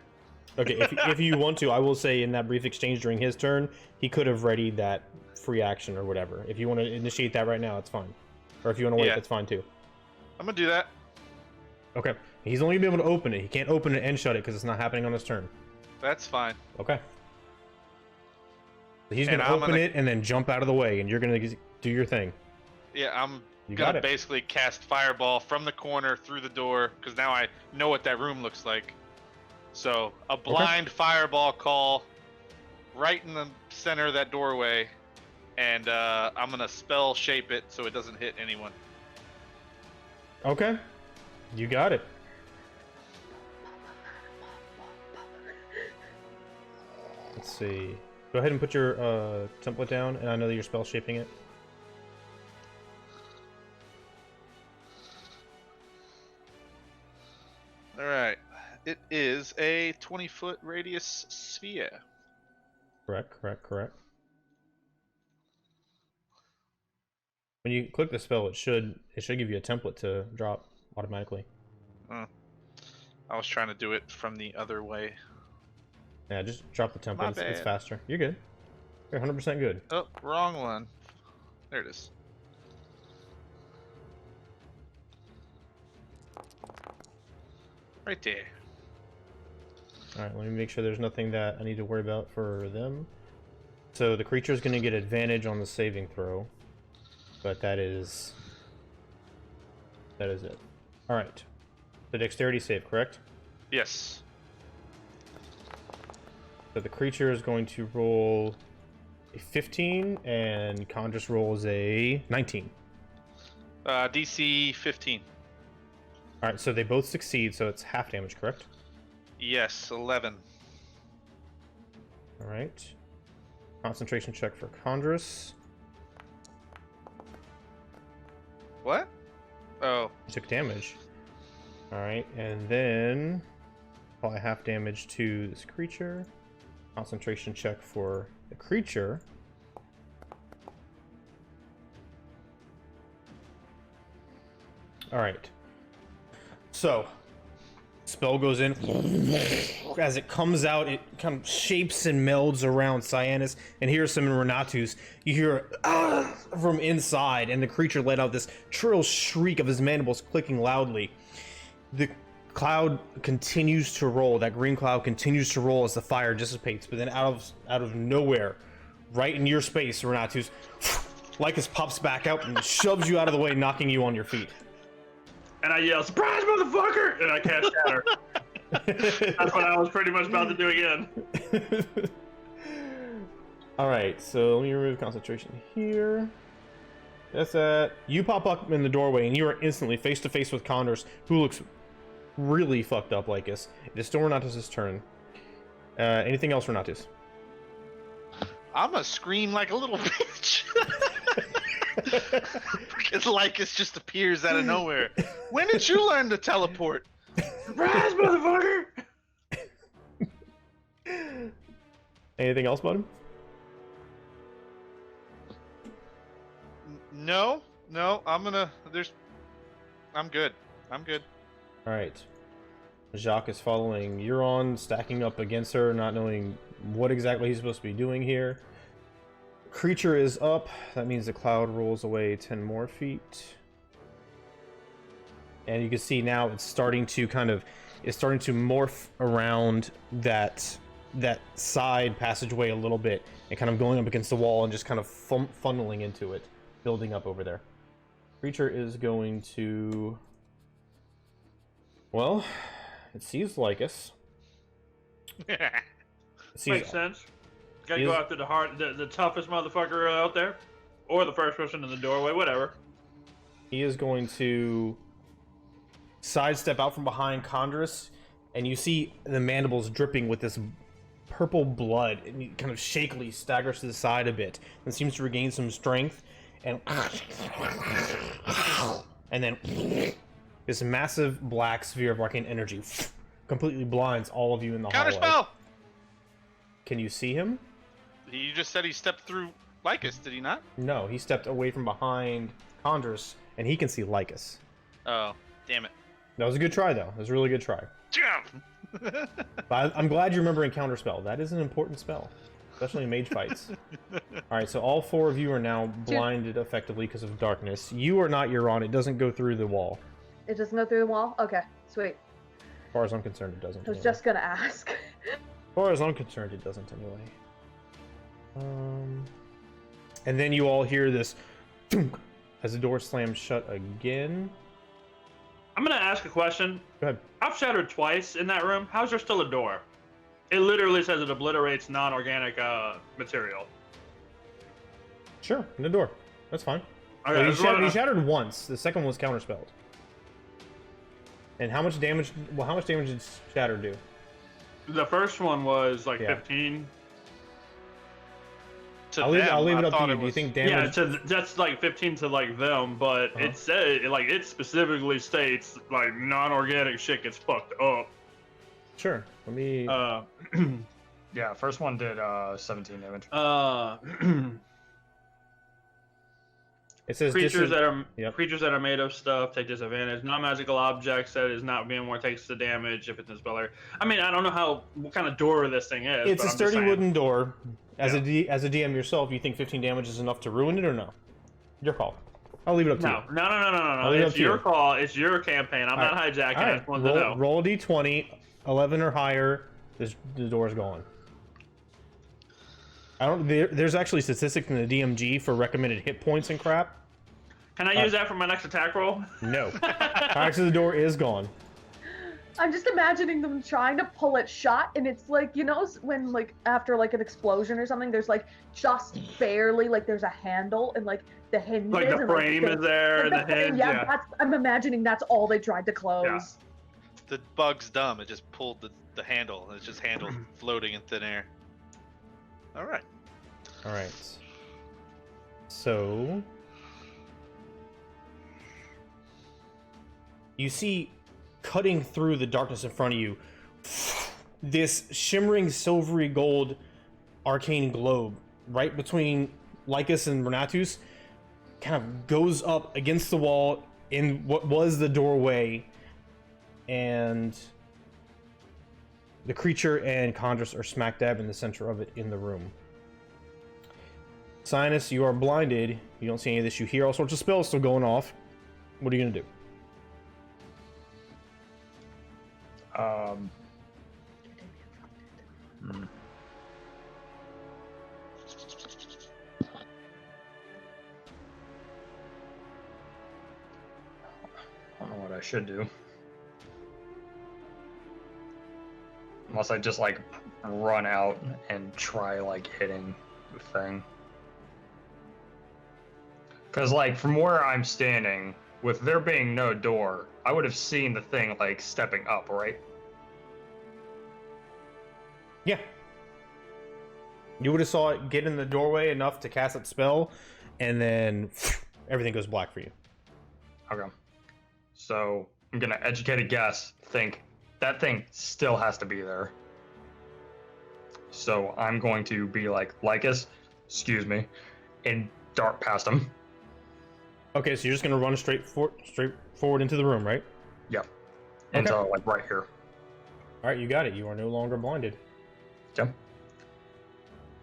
Okay, if you want to, I will say in that brief exchange during his turn, he could have readied that free action or whatever. If you want to initiate that right now, it's fine. Or if you want to wait, Yeah. that's fine too. I'm going to do that. Okay, he's only going to be able to open it. He can't open it and shut it because it's not happening on his turn. That's fine. Okay. So he's going to open it and then jump out of the way, and you're going to do your thing. Yeah, I'm You going got to it. basically cast Fireball from the corner through the door, because now I know what that room looks like. So, a blind Fireball call right in the center of that doorway, and I'm going to spell shape it so it doesn't hit anyone. Okay. You got it. Let's see. Go ahead and put your template down, and I know that you're spell shaping it. Alright. It is a 20-foot radius sphere. Correct. When you click the spell, it should give you a template to drop automatically. I was trying to do it from the other way. Yeah, just drop the template. My It's bad. faster. You're good. You're 100% good. Oh, wrong one. There it is. Right there. Alright, let me make sure there's nothing that I need to worry about for them. So the creature's going to get advantage on the saving throw. But that is it. Alright. The dexterity save, correct? Yes. So the creature is going to roll a 15, and Conjur's rolls a 19. DC 15. Alright, so they both succeed, so it's half damage, correct? Yes, 11. Alright. Concentration check for Condrus. What? Oh. You took damage. Alright, and then apply half damage to this creature. Concentration check for the creature. Alright. So, spell goes in. As it comes out, it kind of shapes and melds around Cyanus, and here's some in Renatus. You hear from inside, and the creature let out this shrill shriek of his mandibles clicking loudly. The cloud continues to roll. That green cloud continues to roll as the fire dissipates, but then out of nowhere, right in your space, Renatus, Lycus pops back out and shoves you out of the way, knocking you on your feet. And I yell, "Surprise, motherfucker!" And I cast Shatter. That's what I was pretty much about to do again. Alright, so let me remove concentration here. That's that. You pop up in the doorway, and you are instantly face to face with Condors, who looks really fucked up, Lycus. It is still Renatus' turn. Anything else, Renatus? I'm gonna scream like a little bitch. Because Lycus just appears out of nowhere. When did you learn to teleport? Surprise, motherfucker! Anything else, bud? No, I'm gonna. There's I'm good. All right. Jacques is following Euron, stacking up against her, not knowing what exactly he's supposed to be doing here. Creature is up. That means the cloud rolls away 10 more feet. And you can see now it's starting to morph around that side passageway a little bit and kind of going up against the wall and just kind of funneling into it, building up over there. Creature is going to... Well, it sees Lycus. Makes sense. Gotta go after the toughest motherfucker out there, or the first person in the doorway, whatever. He is going to sidestep out from behind Condorus, and you see the mandibles dripping with this purple blood, and he kind of shakily staggers to the side a bit, and seems to regain some strength, and then this massive black sphere of arcane energy completely blinds all of you in the hallway. Counterspell! Can you see him? You just said he stepped through Lycus, did he not? No, he stepped away from behind Condorus, and he can see Lycus. Oh, damn it. That was a good try, though. It was a really good try. But I'm glad you remember Counterspell. That is an important spell, especially in mage fights. Alright, so all 4 of you are now blinded effectively because of darkness. You are not Euron. It doesn't go through the wall. It doesn't go through the wall? Okay, sweet. As far as I'm concerned, it doesn't. I was anyway. just gonna ask. As far as I'm concerned, it doesn't anyway. And then you all hear this thunk as the door slams shut again. I'm gonna ask a question. Go ahead. I've shattered twice in that room. How's there still a door? It literally says it obliterates non-organic material. Sure, in the door. That's fine. Okay, He shattered once. The second one was counterspelled. And how much damage? Well, how much damage did Shatter do? The first one was like 15. To I'll leave it I up to thought you. it Do you was- think damage? Yeah, that's like 15 to like them, but it said it specifically states like non-organic shit gets fucked up. Sure. Let me. Yeah, first one did 17 damage. It says creatures that are Yep. creatures that are made of stuff take disadvantage. Non-magical objects that is not being more takes the damage if it's a speller. I mean, I don't know what kind of door this thing is. It's but a I'm just sturdy saying. wooden door. As a DM yourself, you think 15 damage is enough to ruin it or no? Your call. I'll leave it up to you. No. leave it up It's to your you. call. It's your campaign. I'm not hijacking. I just want to know. Roll a d20, 11 or higher. The door's gone. There's actually statistics in the DMG for recommended hit points and crap. Can I use that for my next attack roll? No. Actually, the door is gone. I'm just imagining them trying to pull it shut, and it's like, you know, when like after like an explosion or something, there's like just barely like there's a handle and like the hinge Like the frame is there, the hinge. Yeah. I'm imagining that's all they tried to close. The bug's dumb. It just pulled the handle. It's just handle floating in thin air. All right. All right. So you see, cutting through the darkness in front of you, this shimmering silvery gold arcane globe right between Lycus and Renatus kind of goes up against the wall in what was the doorway, and the creature and Condrus are smack dab in the center of it in the room. Sinus, you are blinded. You don't see any of this. You hear all sorts of spells still going off. What are you gonna do? I don't know what I should do. Unless I just like run out and try like hitting the thing. Because like from where I'm standing, with there being no door, I would have seen the thing like stepping up, right? Yeah. You would have saw it get in the doorway enough to cast that spell, and then everything goes black for you. Okay. So I'm gonna educated guess, think that thing still has to be there. So I'm going to be like, Lycus, excuse me, and dart past him. Okay, so you're just gonna run straight forward into the room, right? Yep. Okay. Into like right here. All right, you got it. You are no longer blinded. Yep.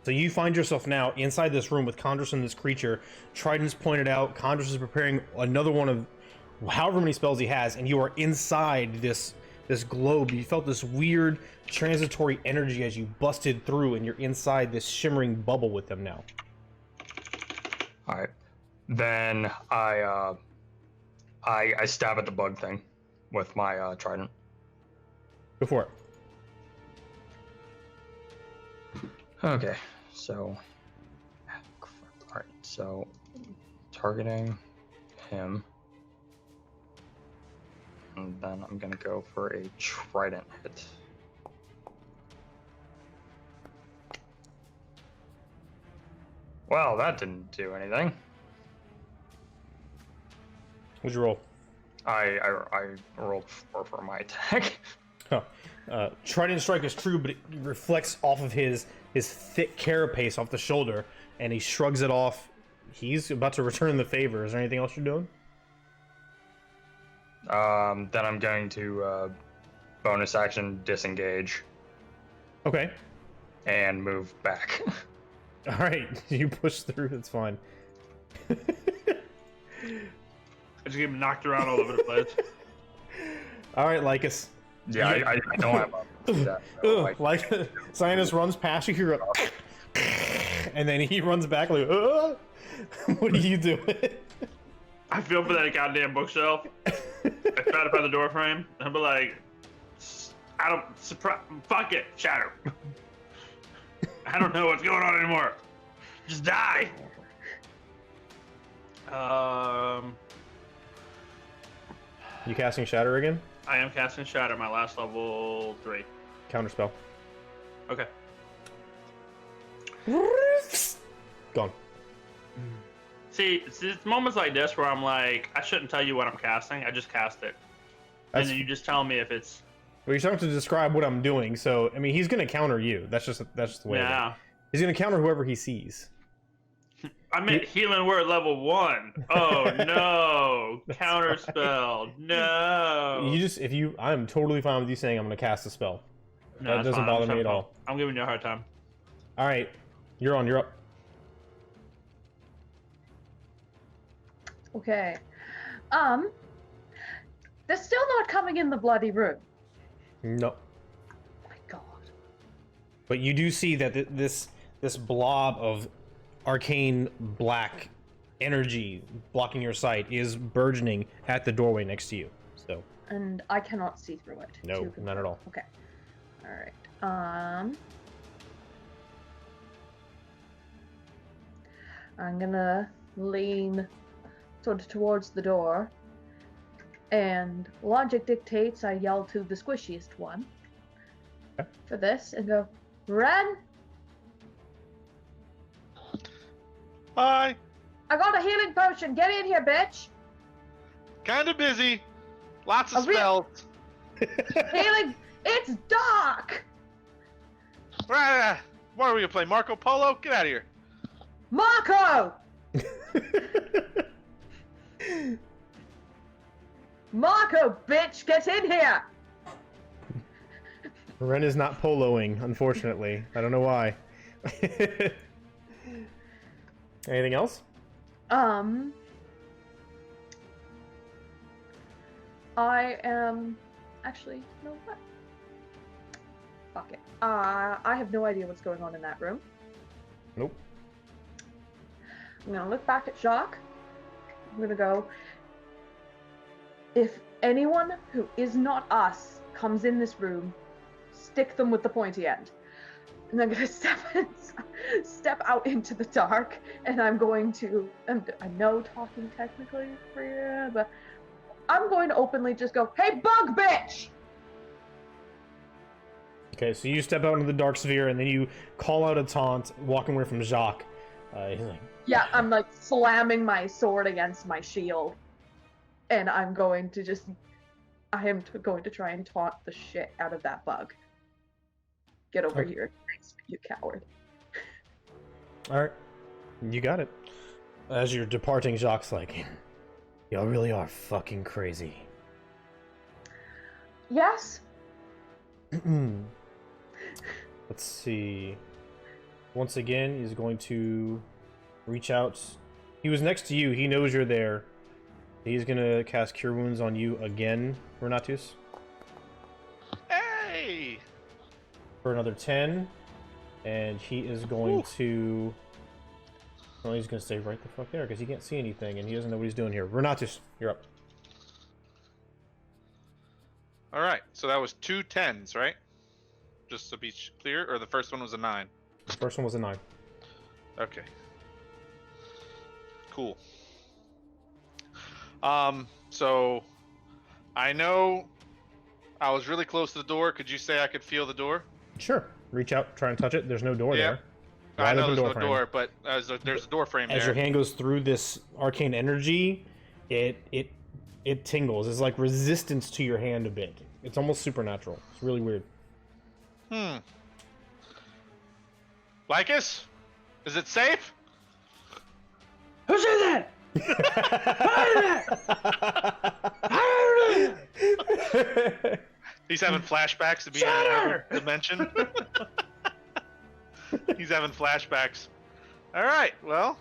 So you find yourself now inside this room with Condrus and this creature. Trident's pointed out. Condrus is preparing another one of however many spells he has, and you are inside this globe. You felt this weird transitory energy as you busted through, and you're inside this shimmering bubble with them now. All right. Then I stab at the bug thing with my trident. Go for it. Okay, so all right, so targeting him, and then I'm gonna go for a trident hit. Well, that didn't do anything. What'd you roll? I rolled 4 for my attack. Huh. Trident strike is true, but it reflects off of his thick carapace off the shoulder, and he shrugs it off. He's about to return the favor. Is there anything else you're doing? Then I'm going to bonus action disengage Okay. and move back. All right. You push through. That's fine. I just get knocked around all over the place. All right, Lycus. Yeah, I don't have that. So Like Cyanus runs past you, hear a and then he runs back like, what are you doing? I feel for that goddamn bookshelf. I try to find the door frame. I'll be like, I don't fuck it, shatter. I don't know what's going on anymore. Just die. You casting Shatter again? I am casting Shatter, my last level 3. Counterspell. Okay. Gone. See, it's moments like this where I'm like, I shouldn't tell you what I'm casting. I just cast it. That's, And then you just tell me if it's... well, you're starting to describe what I'm doing, so I mean, he's gonna counter you. That's just the way. Yeah. It is. He's gonna counter whoever he sees. I meant healing word level 1. Oh no! Counter spell. No. You just I'm totally fine with you saying I'm gonna cast a spell. No, That that's doesn't fine. bother I'm me so at fine. all. I'm giving you a hard time. All right, you're up. Okay. They're still not coming in the bloody room. No, My God. but you do see that this blob of arcane black energy blocking your sight is burgeoning at the doorway next to you. So And I cannot see through it. no, to not at all. Okay. All right. I'm gonna lean sort of towards the door, and logic dictates I yell to the squishiest one for this and go, Ren, Hi. I got a healing potion. Get in here, bitch. Kinda busy. Lots of A real- spells. Healing. It's dark. Right. What are we gonna play? Marco Polo? Get out of here. Marco. Marco, bitch, get in here. Ren is not poloing, unfortunately. I don't know why. Anything else? I am actually, no, what? Fuck it. I have no idea what's going on in that room. Nope. I'm gonna look back at Jacques. I'm gonna go, if anyone who is not us comes in this room, stick them with the pointy end. And I'm gonna step out into the dark, and I'm going to, I know talking technically for you, but I'm going to openly just go, hey, bug bitch! Okay, so you step out into the dark sphere, and then you call out a taunt, walking away from Jacques. He's like, Yeah, I'm like slamming my sword against my shield, and I'm going to just, going to try and taunt the shit out of that bug. Get over Okay. here, you coward. all right, you got it. As you're departing, Jacques' like, Y'all really are fucking crazy. Yes. Let's see. Once again, he's going to reach out. He was next to you. He knows you're there. He's going to cast Cure Wounds on you again, Renatus. Hey! For another 10. And he is going to... Well, he's going to stay right the fuck there because he can't see anything and he doesn't know what he's doing here. Renatus, you're up. All right, so that was 2 10s, right? Just to be clear, or the first one was a 9? The first one was a 9. Okay. Cool. So I know I was really close to the door. Could you say I could feel the door? Sure. Reach out, try and touch it. There's no door there. I know open there's no frame. door, but there's a door frame As there. your hand goes through this arcane energy, it tingles. It's like resistance to your hand a bit. It's almost supernatural. It's really weird. Lycus? Is it safe? Who said that? He's having flashbacks to be in another dimension. He's having flashbacks. All right, well,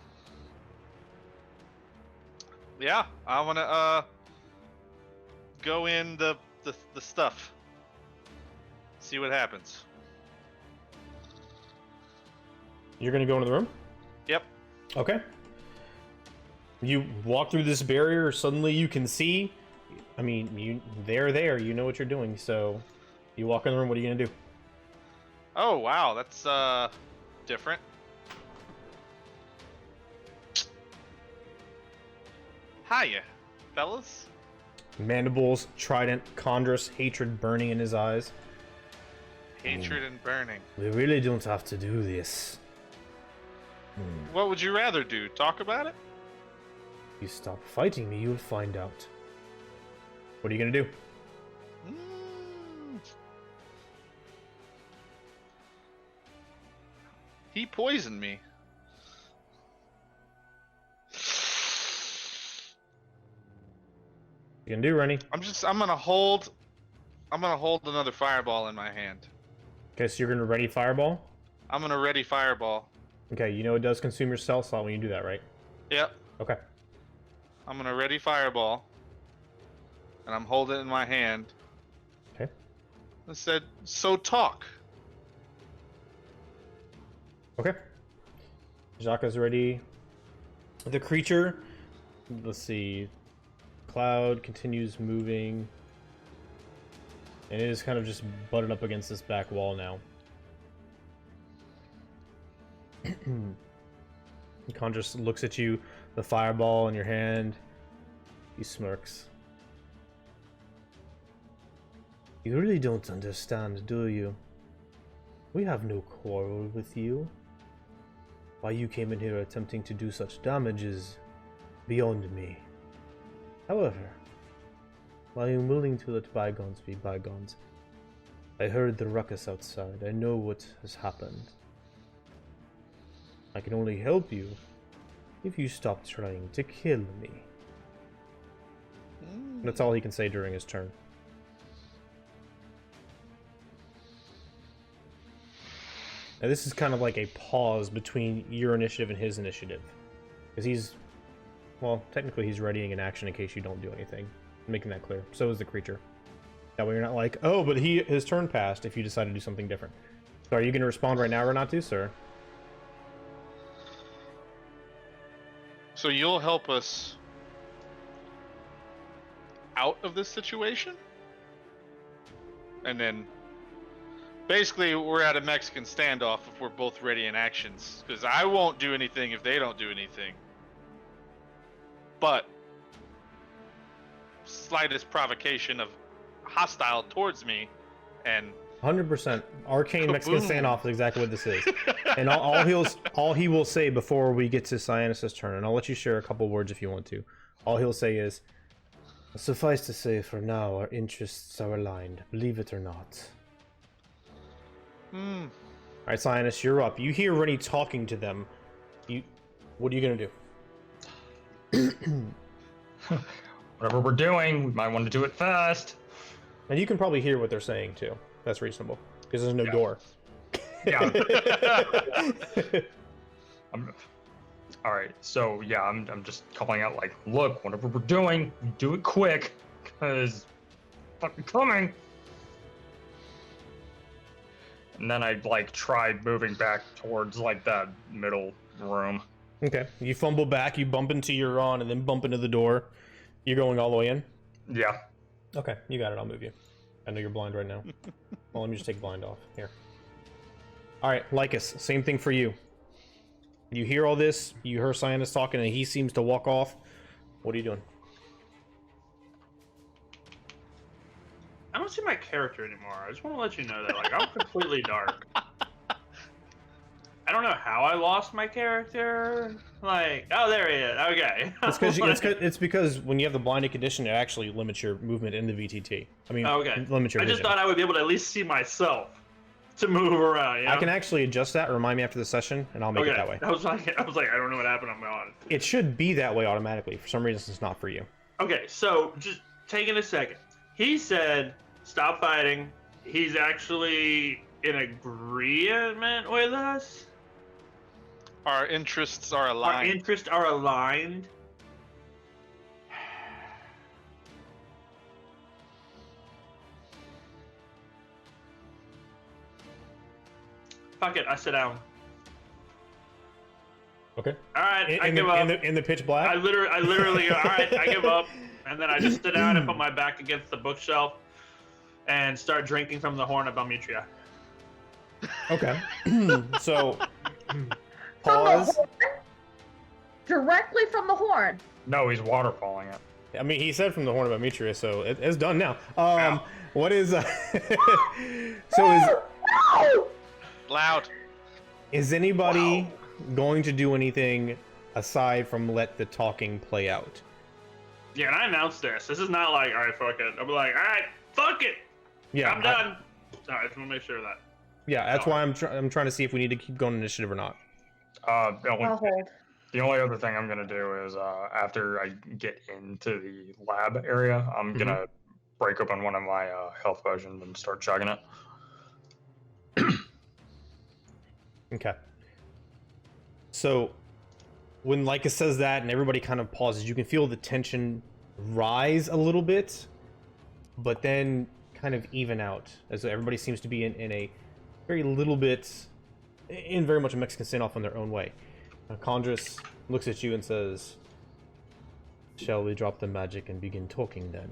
yeah, I want to go in the stuff. See what happens. You're gonna go into the room? Yep. Okay. You walk through this barrier, suddenly you can see. I mean, they're there, you know what you're doing, so you walk in the room, what are you gonna do? Oh wow, that's different. Hiya, fellas. Mandibles, trident, Chondrus, hatred burning in his eyes. Hatred and burning. We really don't have to do this. What would you rather do? Talk about it? You stop fighting me, you'll find out. What are you gonna do? He poisoned me. You gonna do, Rennie? I'm gonna hold another fireball in my hand. Okay, so you're gonna ready fireball? I'm gonna ready fireball. Okay, you know it does consume your spell slot when you do that, right? Yep. Okay. I'm gonna ready fireball. And I'm holding it in my hand. Okay. I said, so talk. Okay. Jacques is ready. The creature, let's see, cloud continues moving. And it is kind of just butted up against this back wall now. Conjus looks at you, the fireball in your hand. He smirks. You really don't understand, do you? We have no quarrel with you. Why you came in here attempting to do such damage is beyond me. However, I am willing to let bygones be bygones. I heard the ruckus outside. I know what has happened. I can only help you if you stop trying to kill me. That's all he can say during his turn. Now this is kind of like a pause between your initiative and his initiative. Because he's... Well, technically he's readying an action in case you don't do anything. I'm making that clear. So is the creature. That way you're not like, oh, but his turn passed if you decide to do something different. So are you going to respond right now, Renatus, or...? So you'll help us out of this situation? And then basically we're at a Mexican standoff if we're both ready in actions. Because I won't do anything if they don't do anything. But slightest provocation of hostile towards me and 100%. Arcane Mexican Kaboom. standoff is exactly what this is. And all he will say before we get to Cyanus' turn, and I'll let you share a couple words if you want to. All he'll say is, suffice to say, for now, our interests are aligned, believe it or not. Alright, Cyanus, you're up. You hear Rennie talking to them. What are you gonna do? Whatever we're doing, we might want to do it fast. And you can probably hear what they're saying too. That's reasonable because there's no door. Yeah. All right, so yeah, I'm just calling out like, look, whatever we're doing, do it quick, cause fucking coming. And then I like tried moving back towards like that middle room. Okay. You fumble back, you bump into your on, and then bump into the door. You're going all the way in? Yeah. Okay, you got it. I'll move you. I know you're blind right now. Well, let me just take blind off. Here. Alright, Lycus, same thing for you. You hear all this, you hear Cyanus talking, and he seems to walk off. What are you doing? I don't see my character anymore. I just want to let you know that, like, I'm completely dark. I don't know how I lost my character. Like, oh, there he is. Okay. It's because when you have the blinded condition, it actually limits your movement in the VTT. I mean, okay. Limits your I just vision. thought I would be able to at least see myself to move around. You know? I can actually adjust that. Remind me after the session, and I'll make it that way. I was like, I don't know what happened. I'm gone. It should be that way automatically. For some reason, it's not for you. Okay, so just taking a second. He said, "Stop fighting." He's actually in agreement with us. Our interests are aligned. Our interests are aligned. Fuck it, I sit down. Okay. All right, I give up. In the pitch black? I literally go, all right, I give up. And then I just sit down and put my back against the bookshelf and start drinking from the horn of Balmetria. Okay. So, From the pause. horn? Directly from the horn. No, he's waterfalling it. I mean, he said from the horn of Demetrius, so it's done now. Wow. What is... so No! Loud. is anybody going to do anything aside from let the talking play out? Yeah, and I announced this. This is not like, all right, fuck it. I'll be like, all right, fuck it. Yeah, I'm done. Sorry, I just want to make sure of that. Yeah, that's why I'm trying to see if we need to keep going initiative or not. I'll hold. The only other thing I'm gonna do is after I get into the lab area, I'm gonna break open one of my health potions and start chugging it. Okay. So, when Lycus says that and everybody kind of pauses, you can feel the tension rise a little bit, but then kind of even out, as everybody seems to be in a very little bit, in very much a Mexican standoff in their own way. Condrus looks at you and says, "Shall we drop the magic and begin talking then?"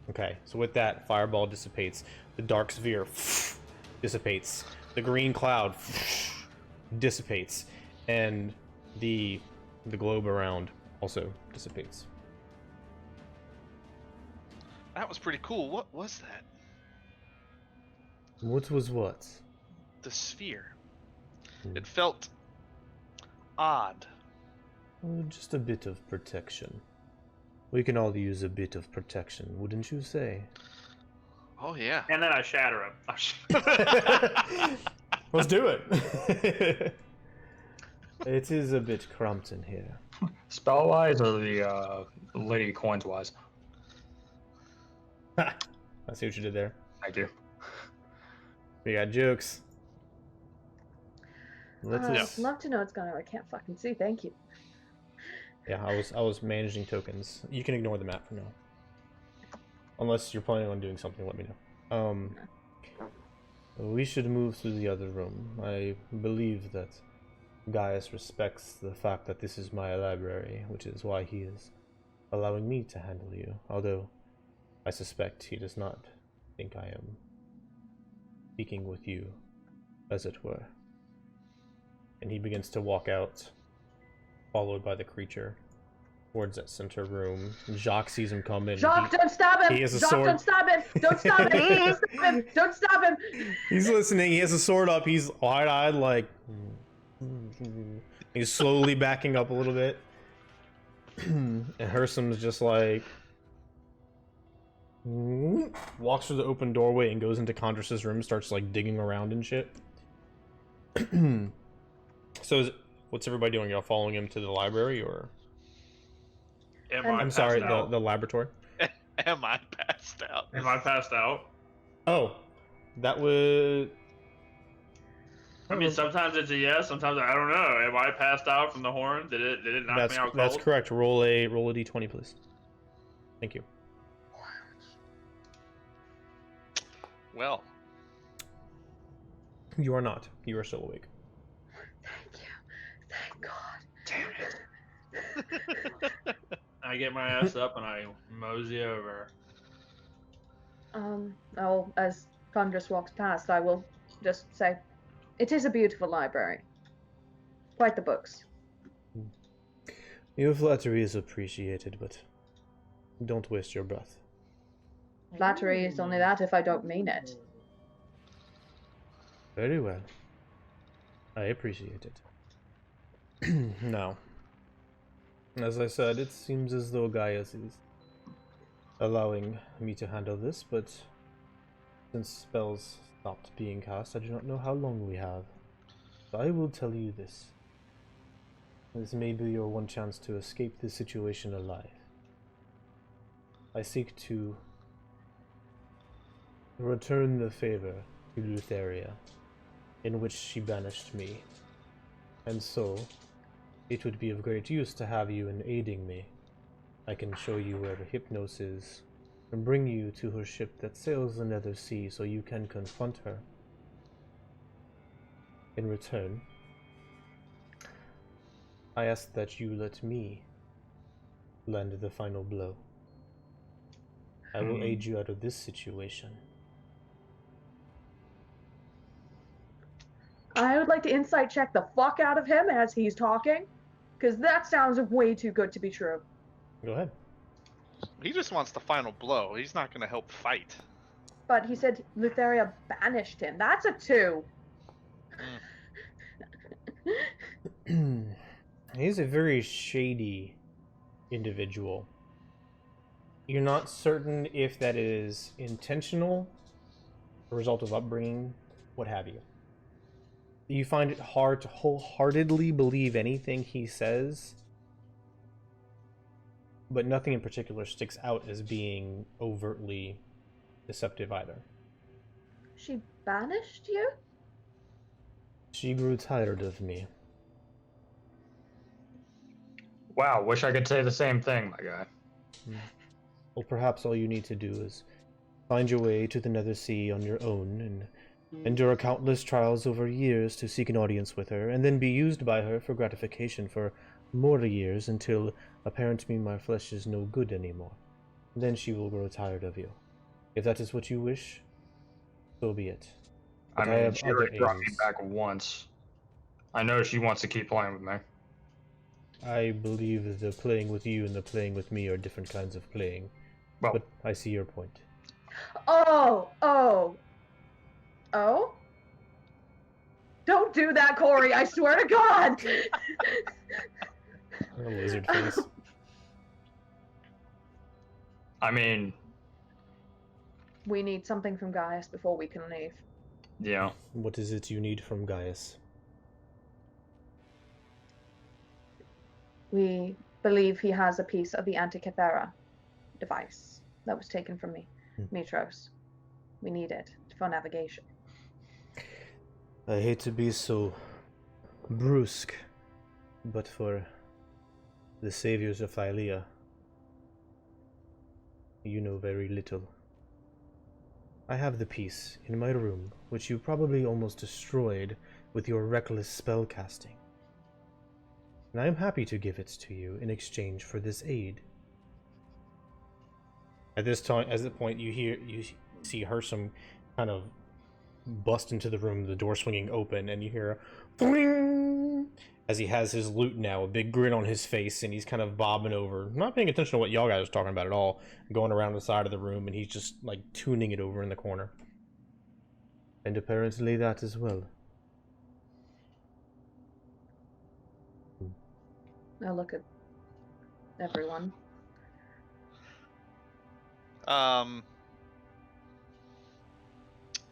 Okay, so with that, Fireball dissipates. The Dark Sphere dissipates. The Green Cloud dissipates. And the globe around also dissipates. That was pretty cool. What was that? What was what? The sphere. It felt odd. Oh, just a bit of protection. We can all use a bit of protection, wouldn't you say? Oh yeah. And then I shatter him. Let's do it. It is a bit cramped in here. Spell wise or the lady coins wise? I see what you did there. Thank you. We got jokes. I'd love to know what's going on. I can't fucking see. Thank you. Yeah, I was managing tokens. You can ignore the map for now. Unless you're planning on doing something, let me know. We should move to the other room. I believe that Gaius respects the fact that this is my library, which is why he is allowing me to handle you. Although, I suspect he does not think I am speaking with you, as it were. And he begins to walk out, followed by the creature, towards that center room. Jacques sees him come in. Jacques, don't stop him! he has a Jacques, sword. don't stop him! Don't stop him! Don't stop him! Don't stop him! He's listening. He has a sword up. He's wide-eyed, like... He's slowly backing up a little bit. And Hersam's just like... walks through the open doorway and goes into Condrus's room, starts like digging around and shit. So what's everybody doing? Y'all following him to the library, or Am I'm I I'm passed sorry, out? the laboratory? Am I passed out? Am I passed out? Oh, that would. I mean, sometimes it's a yes, sometimes I don't know. Am I passed out from the horn? Did it knock me out cold? That's correct. Roll a d20, please. Thank you. Well, You are not. You are still awake. Thank you. Thank God. damn it. I get my ass up and I mosey over. As Con just walks past, I will just say, it is a beautiful library. Quite the books. Your flattery is appreciated, but don't waste your breath. Flattery is only that if I don't mean it. Very well. I appreciate it. Now, as I said, it seems as though Gaius is allowing me to handle this, but since spells stopped being cast, I do not know how long we have. So I will tell you this. This may be your one chance to escape this situation alive. I seek to return the favor to Lutheria, in which she banished me, and so it would be of great use to have you in aiding me. I can show you where the Hypnos is, and bring you to her ship that sails the Nether Sea so you can confront her. In return, I ask that you let me land the final blow. I will aid you out of this situation. I would like to insight check the fuck out of him as he's talking, because that sounds way too good to be true. Go ahead. He just wants the final blow. He's not going to help fight. But he said Lutheria banished him. That's a 2. He's a very shady individual. You're not certain if that is intentional, a result of upbringing, what have you. You find it hard to wholeheartedly believe anything he says, but nothing in particular sticks out as being overtly deceptive either. She banished you? She grew tired of me. Wow, wish I could say the same thing, my guy. Well, perhaps all you need to do is find your way to the Nether Sea on your own and endure countless trials over years to seek an audience with her, and then be used by her for gratification for more years until apparently my flesh is no good anymore. Then she will grow tired of you. If that is what you wish, so be it. But I mean, have she already other brought me aims. back once. I know she wants to keep playing with me. I believe the playing with you and the playing with me are different kinds of playing. Well, But I see your point. Oh! Don't do that, Corey, I swear to God! A lizard face. I mean, We need something from Gaius before we can leave. yeah. What is it you need from Gaius? We believe he has a piece of the Antikythera device that was taken from me. Mitros. We need it for navigation. I hate to be so brusque, but for the saviors of Phylea, you know very little. I have the piece in my room, which you probably almost destroyed with your reckless spell casting. And I am happy to give it to you in exchange for this aid. At this point, you see Hersom kind of bust into the room, the door swinging open, and you hear "Boing!" as he has his loot now, a big grin on his face, and he's kind of bobbing over, not paying attention to what y'all guys are talking about at all, going around the side of the room, and he's just like tuning it over in the corner. And apparently that as well. Now look at everyone.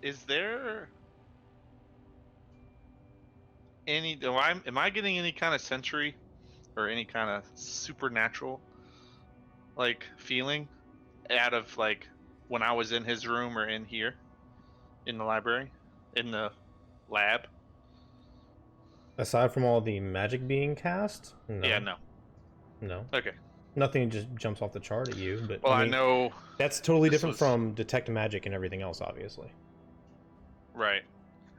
Is there any? Am I getting any kind of sensory or any kind of supernatural like feeling out of like when I was in his room or in here in the library, in the lab? Aside from all the magic being cast, no. Yeah, no. No. Okay. Nothing just jumps off the chart at you, but Well, I I mean, know. that's totally this different was- from detect magic and everything else, obviously. Right.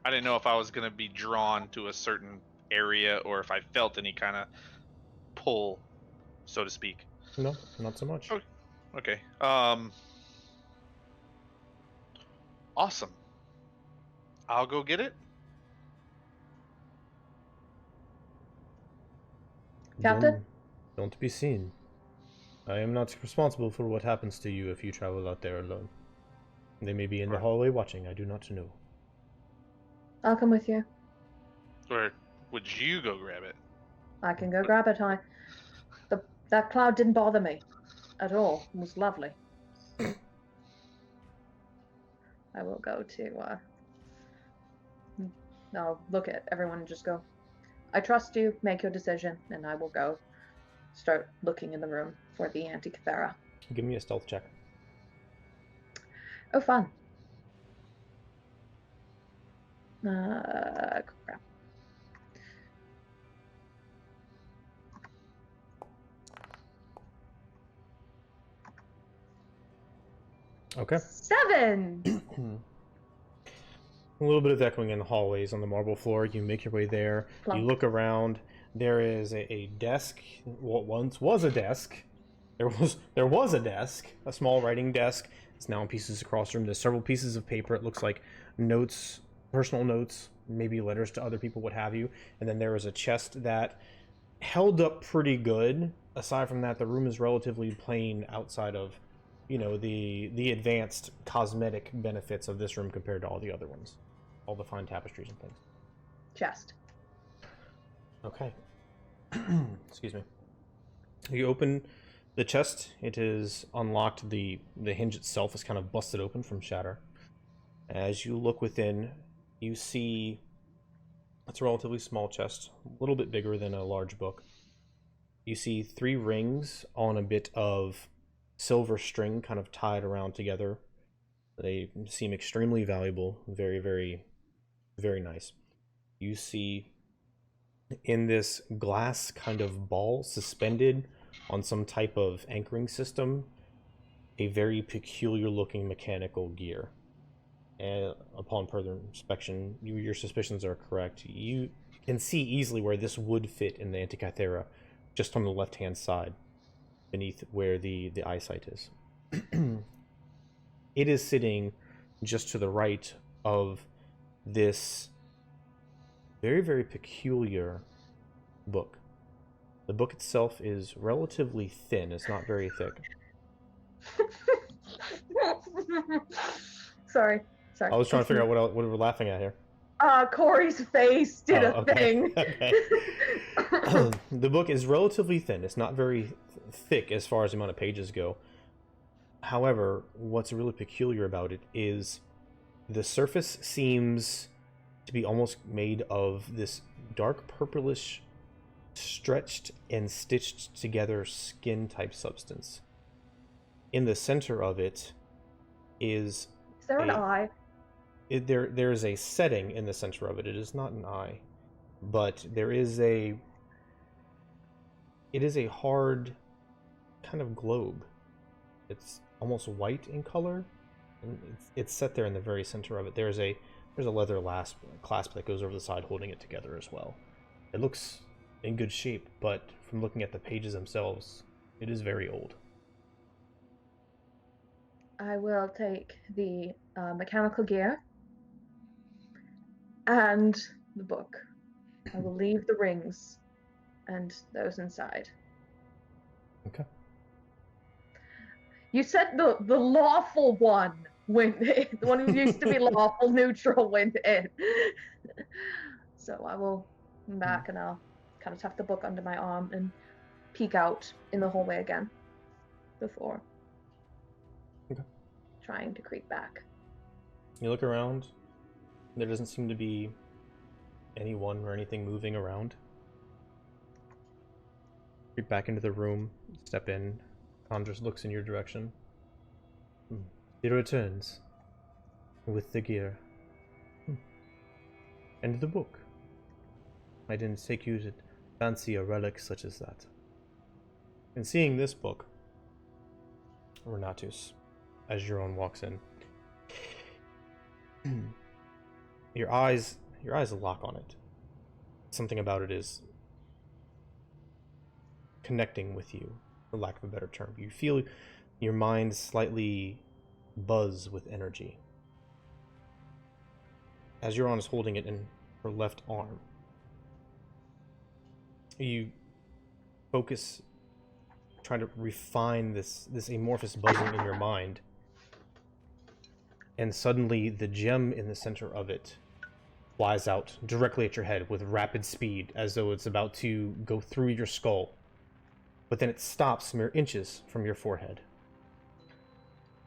I didn't know if I was gonna be drawn to a certain area or if I felt any kind of pull, so to speak. No, not so much. Oh. Okay. Awesome. I'll go get it. Captain? Don't be seen. I am not responsible for what happens to you if you travel out there alone. They may be in the Right. hallway watching, I do not know. I'll come with you. Or would you go grab it? I can go grab it. That cloud didn't bother me at all. It was lovely. I will go to, I'll look at everyone and just go, I trust you, make your decision, and I will go start looking in the room for the Antikythera. Give me a stealth check. Oh, fun. Crap. Okay. 7! A little bit of echoing in the hallways on the marble floor. You make your way there. Plunk. You look around. There is a desk. What once was a desk. There was a desk, a small writing desk. It's now in pieces across the room. There's several pieces of paper. It looks like notes, personal notes, maybe letters to other people, what have you. And then there is a chest that held up pretty good. Aside from that, the room is relatively plain outside of, you know, the advanced cosmetic benefits of this room compared to all the other ones. All the fine tapestries and things. Chest. Okay. Excuse me. You open the chest. It is unlocked. The hinge itself is kind of busted open from shatter. As you look within, you see it's a relatively small chest, a little bit bigger than a large book. You see 3 rings on a bit of silver string kind of tied around together. They seem extremely valuable, very, very, very nice. You see in this glass kind of ball suspended on some type of anchoring system, a very peculiar looking mechanical gear. And upon further inspection, your suspicions are correct. You can see easily where this would fit in the Antikythera, just on the left hand side, beneath where the eyesight is. It is sitting just to the right of this very, very peculiar book. The book itself is relatively thin. It's not very thick. Sorry. I was trying to figure out what we're laughing at here. Corey's face did a thing. Okay. The book is relatively thin. It's not very thick as far as the amount of pages go. However, what's really peculiar about it is the surface seems to be almost made of this dark purplish, stretched and stitched together skin type substance. In the center of it is there an eye? There is a setting in the center of it. It is not an eye, but it is a hard kind of globe. It's almost white in color, and it's set there in the very center of it. There's a leather clasp that goes over the side holding it together as well. It looks in good shape, but from looking at the pages themselves, it is very old. I will take the mechanical gear and the book. I will leave the rings and those inside. Okay. You said the lawful one went in. The one who used to be lawful neutral went in. So I will come back and I'll kind of tuck the book under my arm and peek out in the hallway again before trying to creep back. You look around. There doesn't seem to be anyone or anything moving around. Creep back into the room, step in. Andres looks in your direction. He returns with the gear. And the book. I didn't take you to fancy a relic such as that. And seeing this book, Renatus, as Euron walks in, your eyes lock on it. Something about it is connecting with you, for lack of a better term. You feel your mind slightly buzz with energy. As Euron is holding it in her left arm, you focus, trying to refine this amorphous buzzing in your mind, and suddenly the gem in the center of it flies out directly at your head with rapid speed, as though it's about to go through your skull. But then it stops mere inches from your forehead.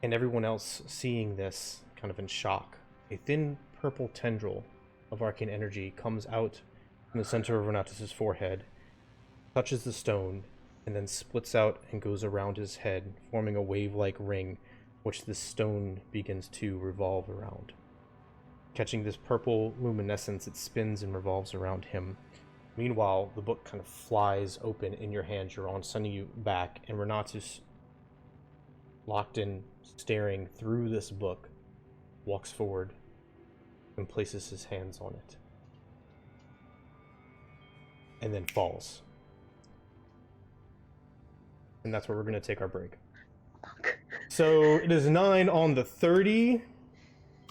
And everyone else seeing this, kind of in shock, a thin purple tendril of arcane energy comes out from the center of Renatus' forehead, touches the stone, and then splits out and goes around his head, forming a wave-like ring, which the stone begins to revolve around. Catching this purple luminescence, it spins and revolves around him. Meanwhile, the book kind of flies open in your hands, Euron, sending you back, and Renatus, locked in, staring through this book, walks forward and places his hands on it. And then falls. And that's where we're going to take our break. So it is 9 on the 30.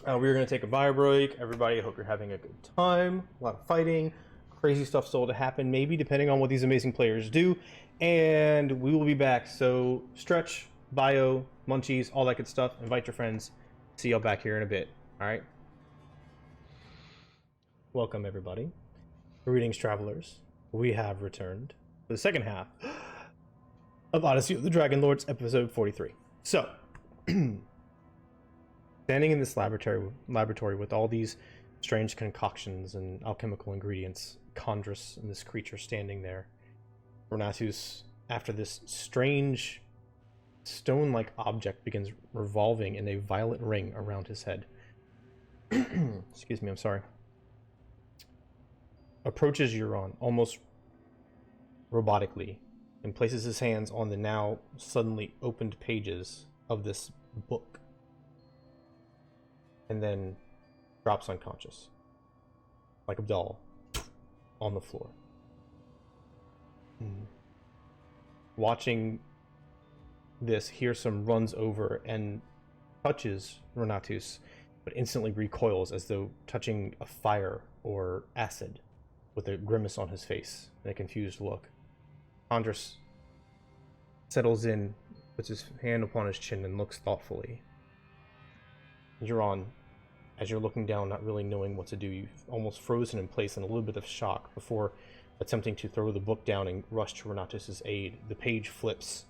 We're going to take a bio break. Everybody, I hope you're having a good time. A lot of fighting. Crazy stuff still to happen, maybe, depending on what these amazing players do. And we will be back. So stretch, bio, munchies, all that good stuff. Invite your friends. See y'all back here in a bit. All right? Welcome, everybody. Greetings, travelers. We have returned for the second half of Odyssey of the Dragonlords, episode 43. So, standing in this laboratory with all these strange concoctions and alchemical ingredients, Chondrus and this creature standing there, Renatus, after this strange stone-like object begins revolving in a violet ring around his head. Excuse me, I'm sorry. Approaches Euron almost robotically and places his hands on the now suddenly opened pages of this book, and then drops unconscious, like a doll, on the floor. Watching this, Hearsome runs over and touches Renatus, but instantly recoils as though touching a fire or acid, with a grimace on his face and a confused look. Andres settles in, puts his hand upon his chin, and looks thoughtfully. Euron, as you're looking down, not really knowing what to do, you've almost frozen in place in a little bit of shock before attempting to throw the book down and rush to Renatus' aid. The page flips,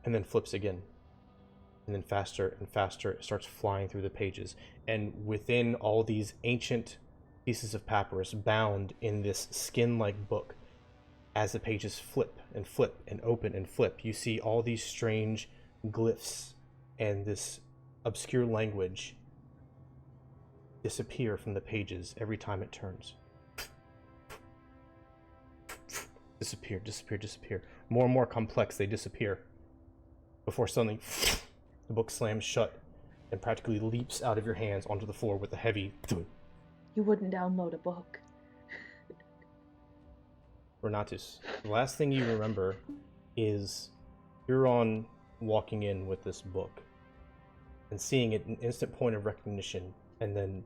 and then flips again. And then faster and faster, it starts flying through the pages. And within all these ancient pieces of papyrus bound in this skin-like book, as the pages flip and open and flip, you see all these strange glyphs and this obscure language disappear from the pages every time it turns. Disappear. More and more complex, they disappear. Before suddenly, the book slams shut and practically leaps out of your hands onto the floor with a heavy thud. You wouldn't download a book. Renatus, the last thing you remember is Euron walking in with this book and seeing it, an instant point of recognition, and then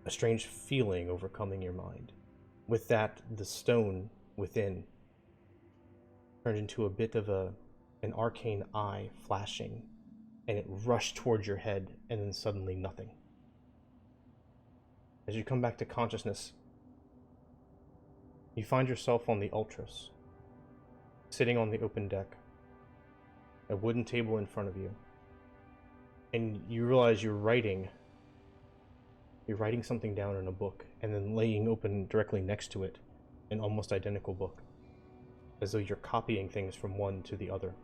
a strange feeling overcoming your mind. With that, the stone within turned into a bit of an arcane eye flashing, and it rushed towards your head, and then suddenly nothing. As you come back to consciousness, you find yourself on the Ultras, sitting on the open deck, a wooden table in front of you, and you realize you're writing You're writing something down in a book, and then laying open directly next to it an almost identical book, as though you're copying things from one to the other.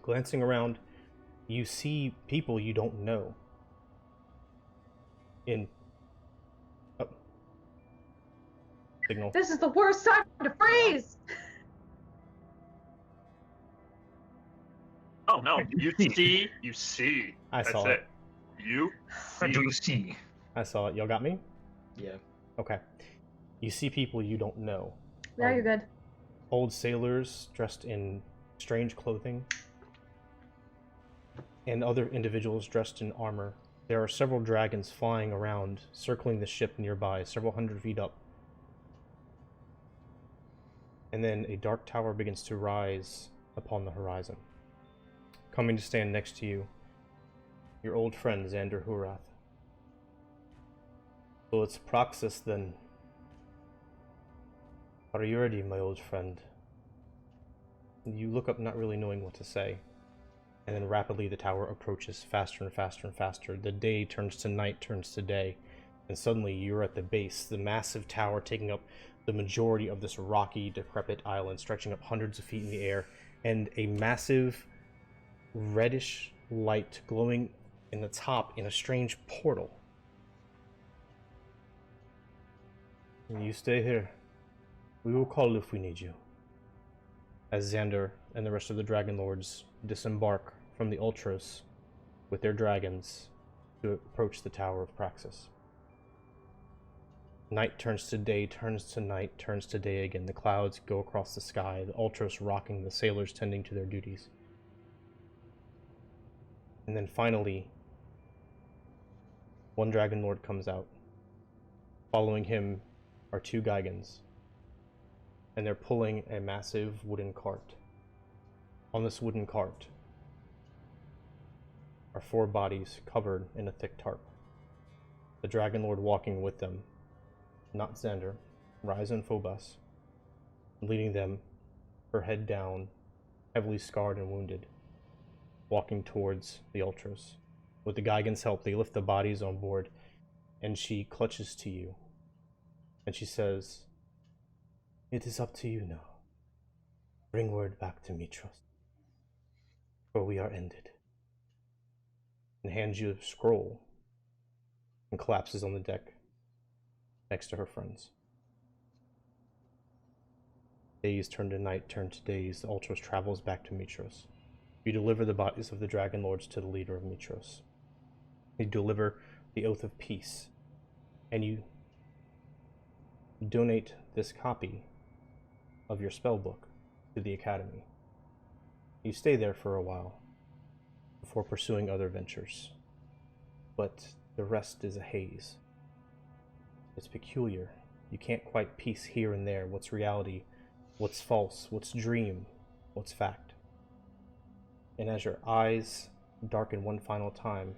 Glancing around, you see people you don't know. Signal. This is the worst time to freeze! Oh no, you see. I That's saw it. You What do see. you see? I saw it. Y'all got me? Yeah. Okay. You see people you don't know. Now you're good. Old sailors dressed in strange clothing, and other individuals dressed in armor. There are several dragons flying around, circling the ship nearby, several hundred feet up. And then a dark tower begins to rise upon the horizon. Coming to stand next to you, your old friend Xander Hurath. So it's Praxis then. Are you ready, my old friend? You look up, not really knowing what to say. And then rapidly the tower approaches faster and faster and faster. The day turns to night, turns to day. And suddenly you're at the base, the massive tower taking up the majority of this rocky, decrepit island, stretching up hundreds of feet in the air. And a massive reddish light glowing in the top in a strange portal. You stay here. We will call if we need you. As Xander and the rest of the Dragonlords disembark from the Ultros with their dragons to approach the Tower of Praxis. Night turns to day, turns to night, turns to day again. The clouds go across the sky, the Ultros rocking, the sailors tending to their duties. And then finally, one Dragonlord comes out. Following him are two Gigans, and they're pulling a massive wooden cart. On this wooden cart are four bodies covered in a thick tarp. The Dragonlord walking with them, not Xander, Ryza and Phobos, leading them, her head down, heavily scarred and wounded, walking towards the Ultros. With the Gigan's help, they lift the bodies on board, and she clutches to you, and she says, "It is up to you now. Bring word back to Mitros, for we are ended." And hands you a scroll, and collapses on the deck next to her friends. Days turn to night, turn to days. The Ultros travels back to Mitros. You deliver the bodies of the Dragonlords to the leader of Mitros. You deliver the Oath of Peace, and you donate this copy of your spellbook to the Academy. You stay there for a while before pursuing other ventures, but the rest is a haze. It's peculiar. You can't quite piece here and there what's reality, what's false, what's dream, what's fact. And as your eyes darken one final time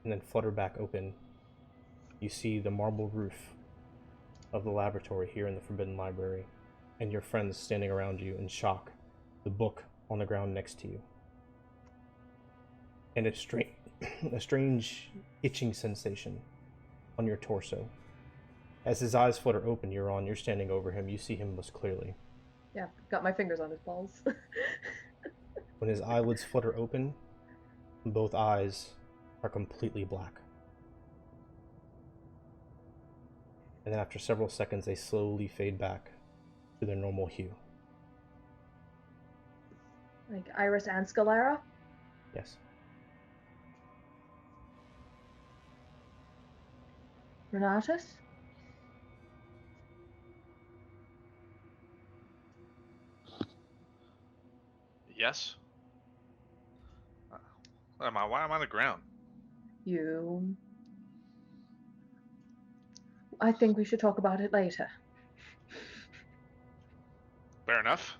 and then flutter back open, you see the marble roof of the laboratory here in the Forbidden Library, and your friends standing around you in shock, the book on the ground next to you. And a strange itching sensation on your torso. As his eyes flutter open, you're standing over him, you see him most clearly. Yeah, got my fingers on his balls. When his eyelids flutter open, both eyes are completely black. And then after several seconds, they slowly fade back to their normal hue. Like Iris and Scalera? Yes. Renatus? Yes. Why am I on the ground? You... I think we should talk about it later. Fair enough.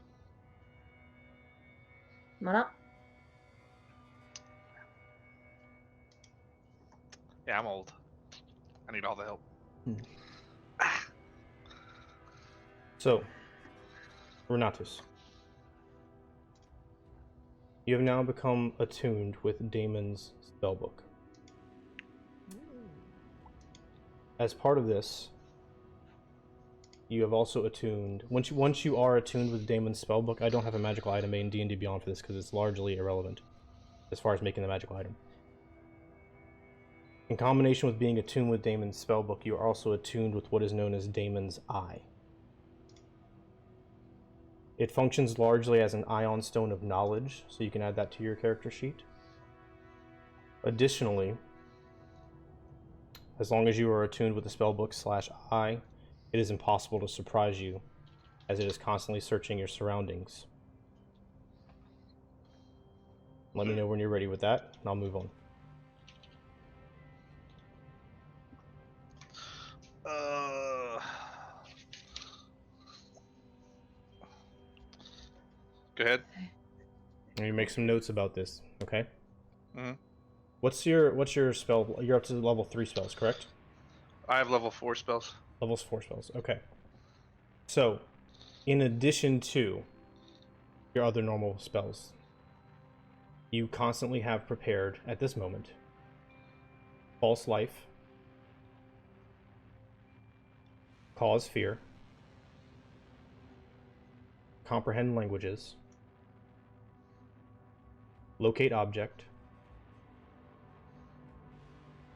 Come on up. Yeah, I'm old. I need all the help. So, Renatus, you have now become attuned with Daemon's spellbook. As part of this, you have also attuned. Once you are attuned with Daemon's spellbook, I don't have a magical item made in D&D Beyond for this because it's largely irrelevant as far as making the magical item. In combination with being attuned with Daemon's spellbook, you are also attuned with what is known as Daemon's Eye. It functions largely as an ion stone of knowledge, so you can add that to your character sheet. Additionally, as long as you are attuned with the spellbook/eye, it is impossible to surprise you, as it is constantly searching your surroundings. Let me know when you're ready with that, and I'll move on. Go ahead. And you make some notes about this, okay? Mhm. What's your spell? You're up to level 3 spells, correct? I have level 4 spells. Level 4 spells, okay. So, in addition to your other normal spells, you constantly have prepared, at this moment, False Life, Cause Fear, Comprehend Languages, Locate Object,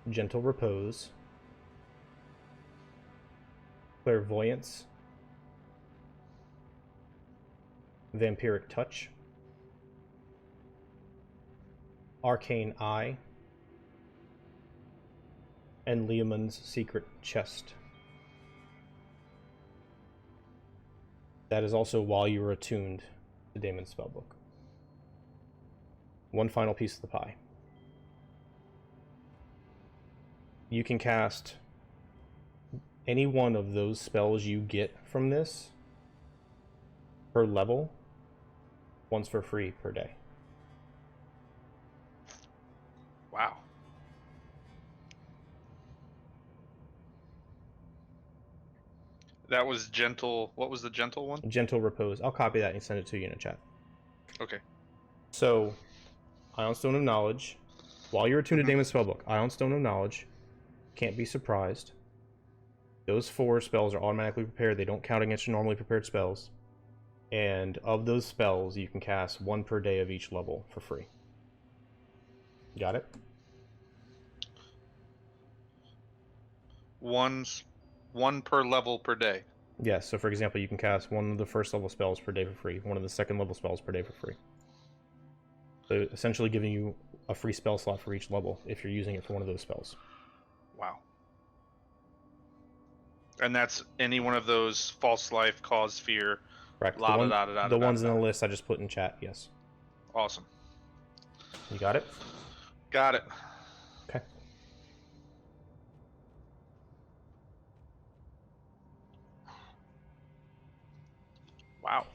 Gentle Repose, Clairvoyance, Vampiric Touch, Arcane Eye, and Leomund's Secret Chest. That is also while you were attuned to Daemon's spellbook. One final piece of the pie. You can cast any one of those spells you get from this per level once for free per day. Wow. That was gentle. What was the gentle one? Gentle Repose. I'll copy that and send it to you in a chat. Okay. So, Ion Stone of Knowledge. While you're attuned to Daemon's spellbook, Ion Stone of Knowledge. Can't be surprised. Those 4 spells are automatically prepared. They don't count against your normally prepared spells. And of those spells, you can cast 1 per day of each level for free. Got it? One per level per day. Yes, so for example, you can cast 1 of the first level spells per day for free, 1 of the second level spells per day for free. So essentially giving you a free spell slot for each level if you're using it for one of those spells. Wow. And that's any one of those false life, cause fear. Correct. The ones in the list I just put in chat, yes. Awesome. You got it? Got it. Okay. Wow.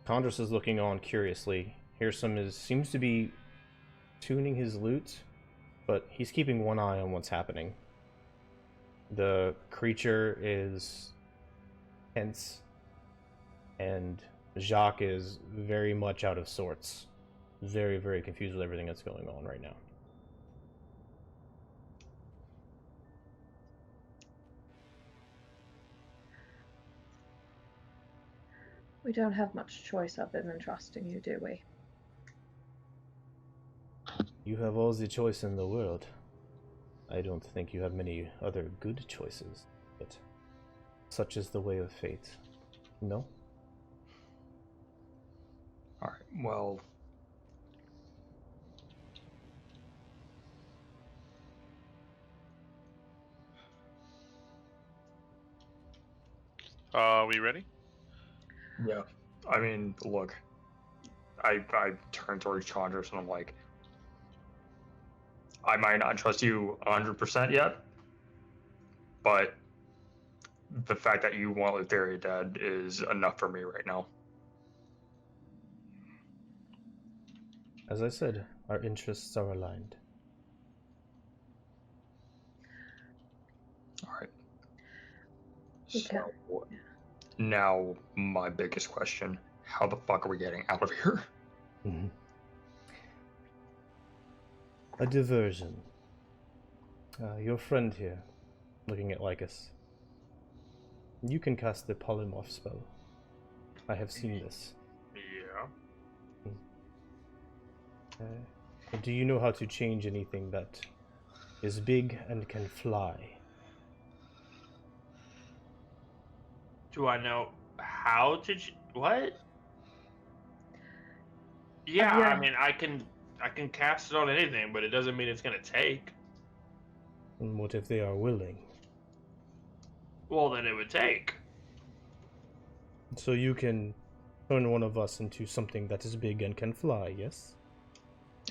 Condrus is looking on curiously. Seems to be tuning his lute, but he's keeping one eye on what's happening. The creature is tense, and Jacques is very much out of sorts. Very, very confused with everything that's going on right now. We don't have much choice other than trusting you, do we? You have all the choice in the world. I don't think you have many other good choices, but such is the way of fate. No? Alright, well. Are we ready? Yeah. I mean, look. I turn towards Chandras and I'm like, I might not trust you 100% yet, but the fact that you want Lutheria dead is enough for me right now. As I said, our interests are aligned. Alright. Okay. So, now my biggest question, how the fuck are we getting out of here? Mm-hmm. A diversion. your friend here, looking at Lycus. You can cast the Polymorph Spell. I have seen this. Yeah. Do you know how to change anything that is big and can fly? Do I know how to? What? Yeah, Yeah. I mean, I can cast it on anything, but it doesn't mean it's gonna take. And what if they are willing? Well, then it would take. So you can turn one of us into something that is big and can fly, yes?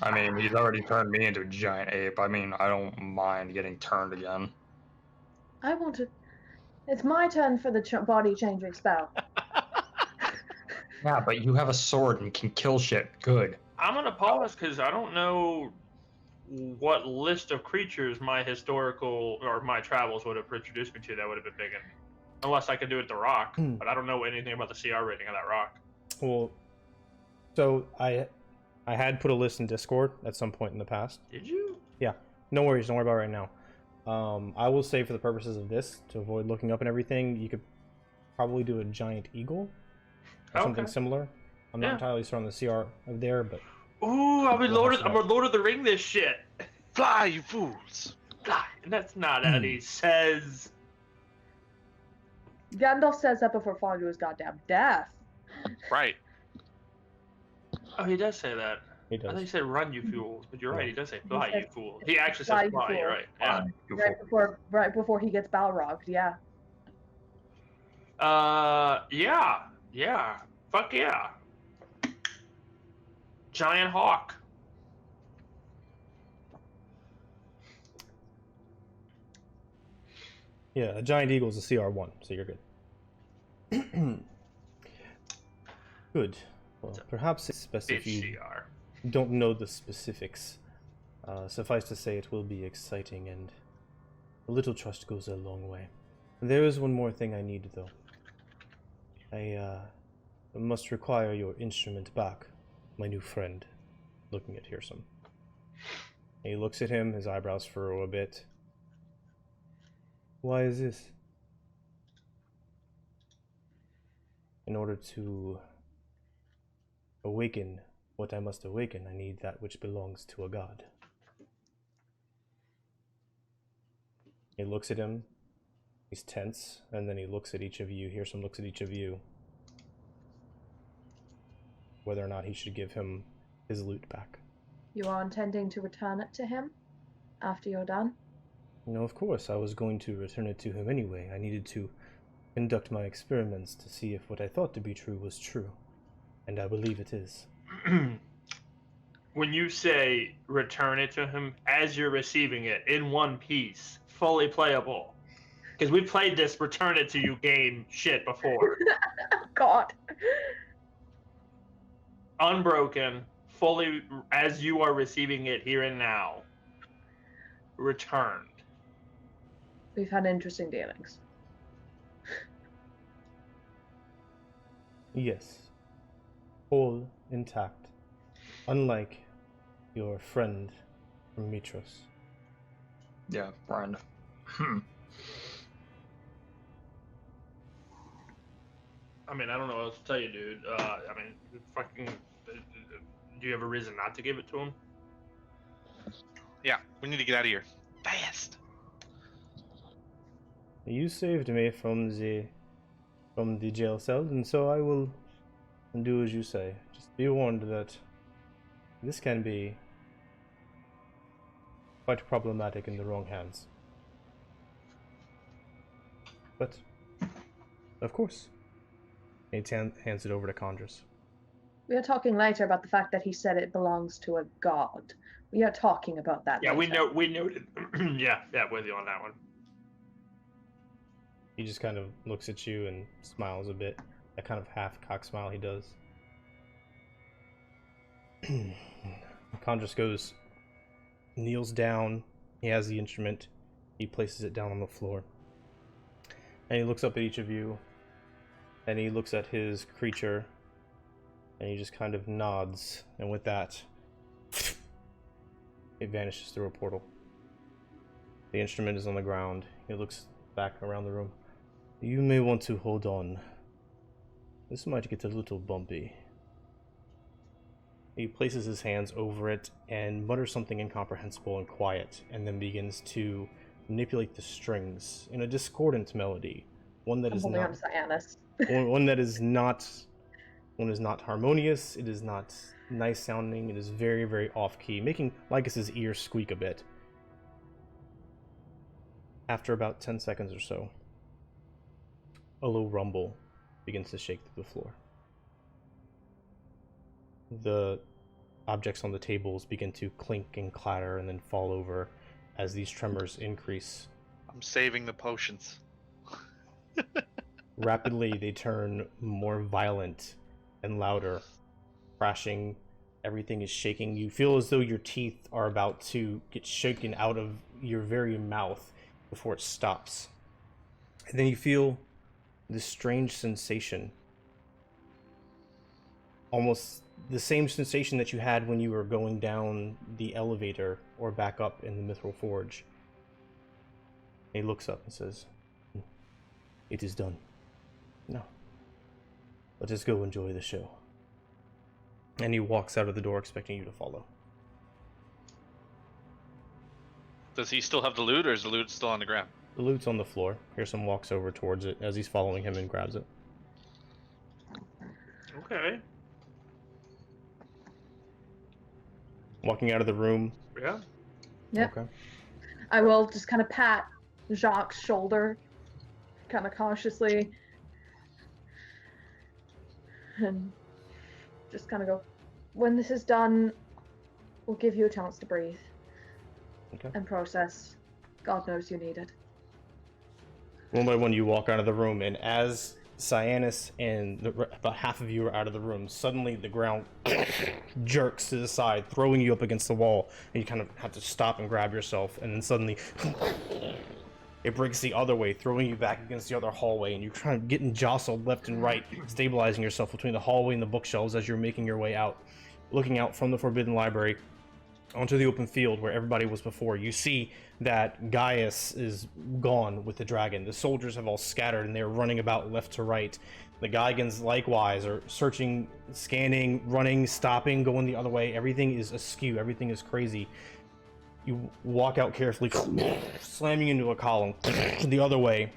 I mean, he's already turned me into a giant ape. I mean, I don't mind getting turned again. I want to. It's my turn for the body changing spell. Yeah, but you have a sword and can kill shit. Good. I'm gonna pause because I don't know what list of creatures my historical or my travels would have introduced me to that would have been big, unless I could do it the rock. But I don't know anything about the CR rating of that rock. Well, so I had put a list in Discord at some point in the past. Did you? Yeah, no worries, don't worry about it right now. I will say for the purposes of this, to avoid looking up and everything, you could probably do a giant eagle or something similar. I'm not entirely sure on the CR of there, but ooh, I'm a Lord of the Ring this shit. Fly, you fools! Fly. And that's not what he says. Gandalf says that before falling to his goddamn death. Right. Oh, he does say that. he I thought he does. said run, you fools, but you're right. He does say fly, says you fools. He actually fly, says you fly. You're fools. right. Yeah. Right before he gets Balrogged, yeah. Yeah. Fuck yeah. Giant hawk. Yeah, a giant eagle is a CR1, so you're good. Good. Well, perhaps it's best if you CR. don't know the specifics. Suffice to say, it will be exciting, and a little trust goes a long way. There is one more thing I need, though. I must require your instrument back, my new friend. Looking at Hearsum. He looks at him, his eyebrows furrow a bit. Why is this? In order to awaken what I must awaken, I need that which belongs to a god. He looks at him. He's tense, and then he looks at each of you. Hearsum looks at each of you. Whether or not he should give him his loot back. You are intending to return it to him after you're done? No, of course, I was going to return it to him anyway. I needed to conduct my experiments to see if what I thought to be true was true. And I believe it is. When you say return it to him as you're receiving it in one piece, fully playable. Because we played this return it to you game shit before. God. Unbroken, fully as you are receiving it here and now. Returned. We've had interesting dealings. Yes. Whole, intact. Unlike your friend from Mitros. Yeah, friend. I mean, I don't know what else to tell you, dude. Fucking. Do you have a reason not to give it to him? Yeah, we need to get out of here. Fast! You saved me from the jail cell, and so I will do as you say. Just be warned that this can be quite problematic in the wrong hands. But, of course. He hands it over to Condrus. We are talking later about the fact that he said it belongs to a god. We are talking about that Yeah, later. we noted. yeah, with you on that one. He just kind of looks at you and smiles a bit. That kind of half-cock smile he does. Condrus goes, kneels down. He has the instrument. He places it down on the floor. And he looks up at each of you. And he looks at his creature. And he just kind of nods. And with that, it vanishes through a portal. The instrument is on the ground. He looks back around the room. You may want to hold on. This might get a little bumpy. He places his hands over it and mutters something incomprehensible and quiet, and then begins to manipulate the strings in a discordant melody. One that I'm is holding not on to Cyanus. one that is not harmonious. It is not nice sounding. It is very, very off key, making Lycus's ears squeak a bit. After about 10 seconds or so, a low rumble begins to shake through the floor. The objects on the tables begin to clink and clatter and then fall over as these tremors increase. I'm saving the potions. Rapidly, they turn more violent and louder, crashing. Everything is shaking. You feel as though your teeth are about to get shaken out of your very mouth before it stops. And then you feel this strange sensation. Almost the same sensation that you had when you were going down the elevator or back up in the Mithril Forge. He looks up and says, "It is done. Now, let us go enjoy the show." And he walks out of the door expecting you to follow. Does he still have the loot, or is the loot still on the ground? The loot's on the floor. Pearson walks over towards it as he's following him and grabs it. Okay. Walking out of the room. Yeah. Yep. Okay. I will just kind of pat Jacques' shoulder, kind of cautiously, and just kind of go, "When this is done, we'll give you a chance to breathe Okay. and process. God knows you need it." One by one, you walk out of the room, and as Cyanus and about half of you are out of the room, suddenly the ground jerks to the side, throwing you up against the wall, and you kind of have to stop and grab yourself, and then suddenly it breaks the other way, throwing you back against the other hallway, and you're kind of getting jostled left and right, stabilizing yourself between the hallway and the bookshelves as you're making your way out. Looking out from the Forbidden Library onto the open field where everybody was before, you see that Gaius is gone with the dragon. The soldiers have all scattered and they're running about left to right. The Gaigans likewise are searching, scanning, running, stopping, going the other way. Everything is askew. Everything is crazy. You walk out carefully, slamming into a column. The other way,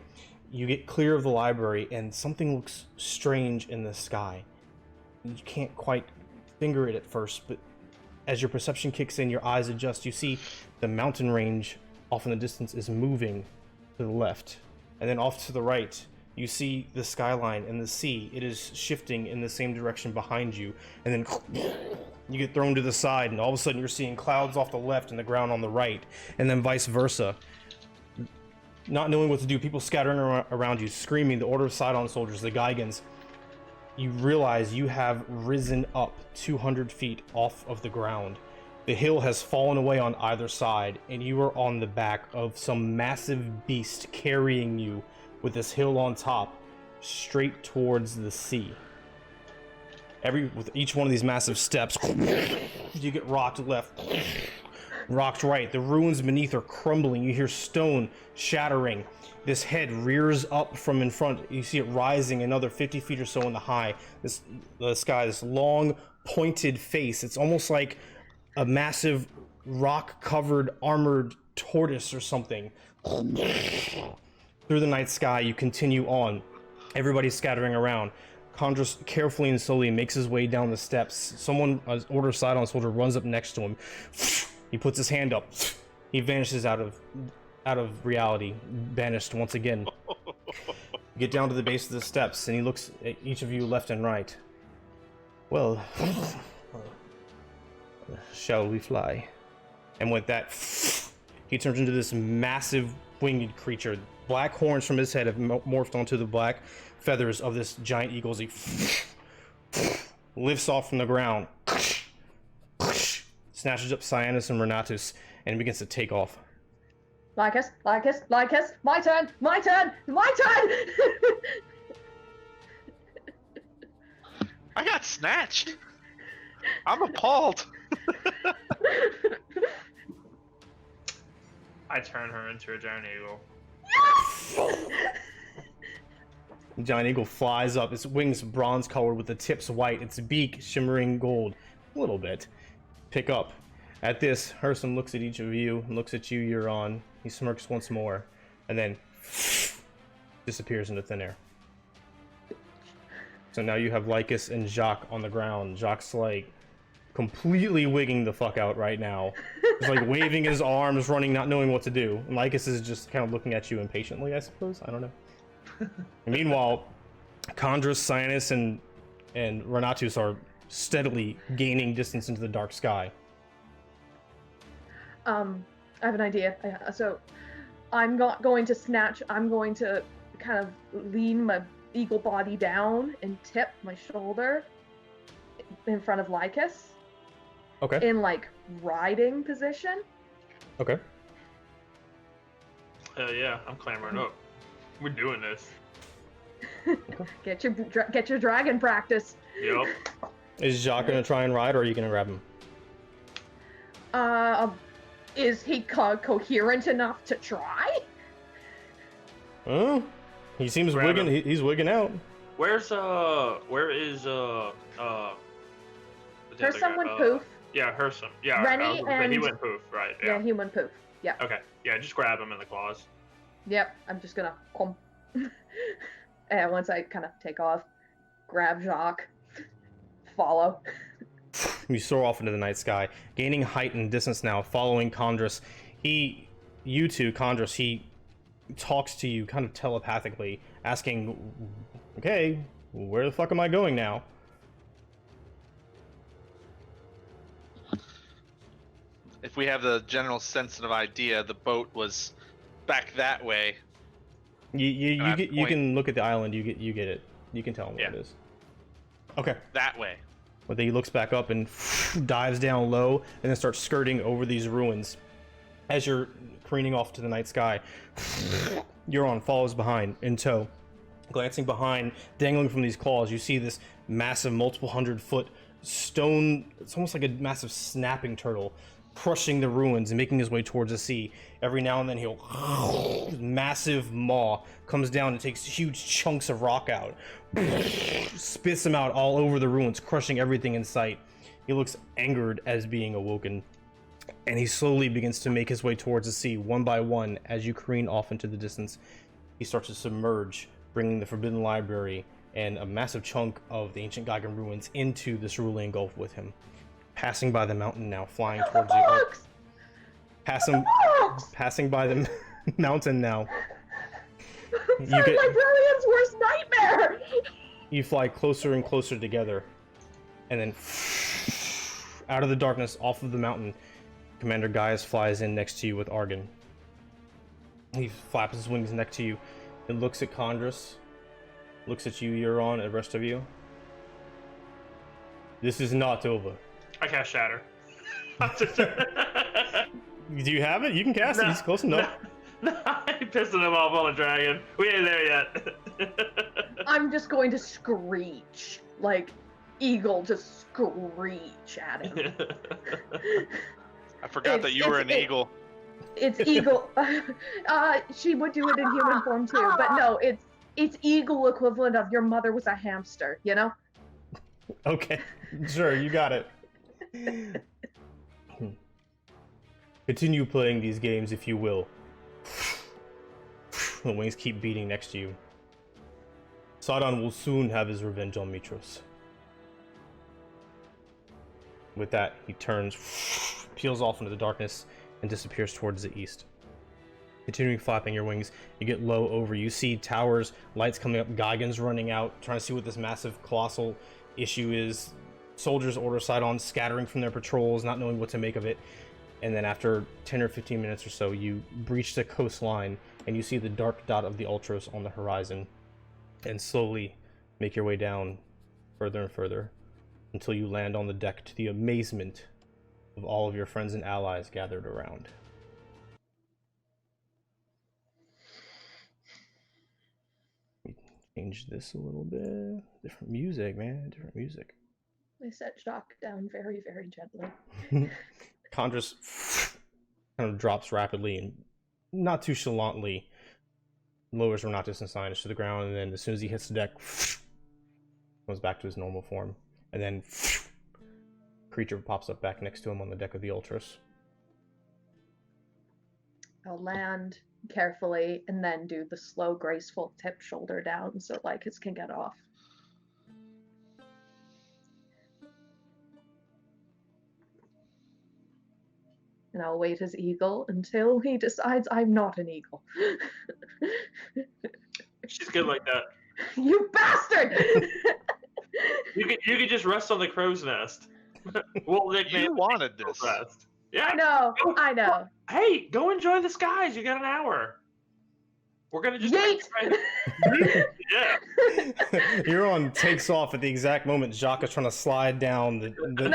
you get clear of the library and something looks strange in the sky. You can't quite finger it at first, but as your perception kicks in, your eyes adjust. You see the mountain range off in the distance is moving to the left. And then off to the right, you see the skyline and the sea. It is shifting in the same direction behind you. And then you get thrown to the side, and all of a sudden you're seeing clouds off the left and the ground on the right. And then vice versa. Not knowing what to do, people scattering around you, screaming, the Order of Sidon soldiers, the Gaigans. You realize you have risen up 200 feet off of the ground. The hill has fallen away on either side, and you are on the back of some massive beast carrying you with this hill on top straight towards the sea. With each one of these massive steps, you get rocked left, rocked right. The ruins beneath are crumbling. You hear stone shattering. This head rears up from in front. You see it rising another 50 feet or so in the high. The sky, this long, pointed face. It's almost like a massive rock-covered armored tortoise or something. Through the night sky, you continue on. Everybody's scattering around. Condrus carefully and slowly makes his way down the steps. Someone, an Order of Sidon soldier, runs up next to him. He puts his hand up. He vanishes out of reality, banished once again. You get down to the base of the steps, and he looks at each of you left and right. "Well, shall we fly?" And with that, he turns into this massive winged creature. Black horns from his head have morphed onto the black feathers of this giant eagle as he lifts off from the ground, snatches up Cyanus and Renatus, and begins to take off. Lycus, my turn! I got snatched. I'm appalled. I turn her into a giant eagle. The giant eagle flies up, its wings bronze colored with the tips white, its beak shimmering gold. A little bit. Pick up. At this, Herson looks at each of you, and looks at you, Euron. He smirks once more, and then disappears into thin air. So now you have Lycus and Jacques on the ground. Jacques like completely wigging the fuck out right now. He's like waving his arms, running, not knowing what to do. And Lycus is just kind of looking at you impatiently, I suppose. I don't know. And meanwhile, Condrus, Cyanus, and Renatus are steadily gaining distance into the dark sky. I have an idea. So I'm going to kind of lean my eagle body down and tip my shoulder in front of Lycus. Okay. In like riding position. Okay. Hell yeah, I'm clambering up. We're doing this. Get your dragon practice. Yep. Is Jacques gonna try and ride, or are you gonna grab him? Is he coherent enough to try? Oh, he seems Grab wigging. him. He's wigging out. Where is the other Herson guy? poof. Yeah, Herson. Yeah, Rennie but he and- went poof, right? Yeah, he went poof. Yeah. Okay. Yeah, just grab him in the claws. Yep. I'm just gonna and once I kind of take off, grab Jacques, follow. You soar off into the night sky, gaining height and distance now, following Condrus. You two, Condrus, he talks to you kind of telepathically, asking, okay, where the fuck am I going now? If we have the general sensitive idea, the boat was back that way. You can look at the island, you get it. You can tell him Yeah. what it is. Okay. That way. But then he looks back up and dives down low and then starts skirting over these ruins. As you're careening off to the night sky, Euron follows behind in tow. Glancing behind, dangling from these claws, you see this massive multiple 100-foot stone, it's almost like a massive snapping turtle, crushing the ruins and making his way towards the sea. Every now and then his massive maw comes down and takes huge chunks of rock out, spits them out all over the ruins, crushing everything in sight. He looks angered as being awoken, and he slowly begins to make his way towards the sea, one by one. As you careen off into the distance, he starts to submerge, bringing the Forbidden Library and a massive chunk of the ancient Geigen ruins into this Cerulean Gulf with him. Passing by the mountain now, flying towards the earth. Passing by the mountain now. It's our librarian's worst nightmare! You fly closer and closer together, and then out of the darkness, off of the mountain, Commander Gaius flies in next to you with Argon. He flaps his wings next to you and looks at Condrus, looks at you, Euron, and the rest of you. This is not over. I cast Shatter. Do you have it? You can cast it. He's close enough. No, I'm pissing him off on a dragon. We ain't there yet. I'm just going to screech. Like, eagle, just screech at him. I forgot that you were an eagle. It's eagle. She would do it in human form too, but no, it's eagle equivalent of your mother was a hamster, you know? Okay, sure, you got it. Continue playing these games if you will. The wings keep beating next to you. Sauron will soon have his revenge on Mitros. With that, he turns, peels off into the darkness, and disappears towards the east. Continuing flapping your wings, you get low over. You see towers, lights coming up, Geigens running out, trying to see what this massive, colossal issue is. Soldiers order Sidon scattering from their patrols, not knowing what to make of it. And then after 10 or 15 minutes or so, you breach the coastline, and you see the dark dot of the Ultros on the horizon, and slowly make your way down further and further until you land on the deck to the amazement of all of your friends and allies gathered around. Change this a little bit. Different music, man. Different music. I set Jacques down very, very gently. Condrus kind of drops rapidly and not too chalantly lowers Renatus and Sinus to the ground, and then as soon as he hits the deck, comes back to his normal form, and then creature pops up back next to him on the deck of the Ultras. I'll land carefully and then do the slow, graceful tip shoulder down so Lycus can get off. And I'll wait as eagle until he decides I'm not an eagle. She's good like that. You bastard! You could just rest on the crow's nest. We'll nickname You wanted this. rest. Yeah. I know. Hey, go enjoy the skies. You got an hour. We're gonna just Yeet! Yeah. Euron takes off at the exact moment Jacques is trying to slide down the eagle's butt.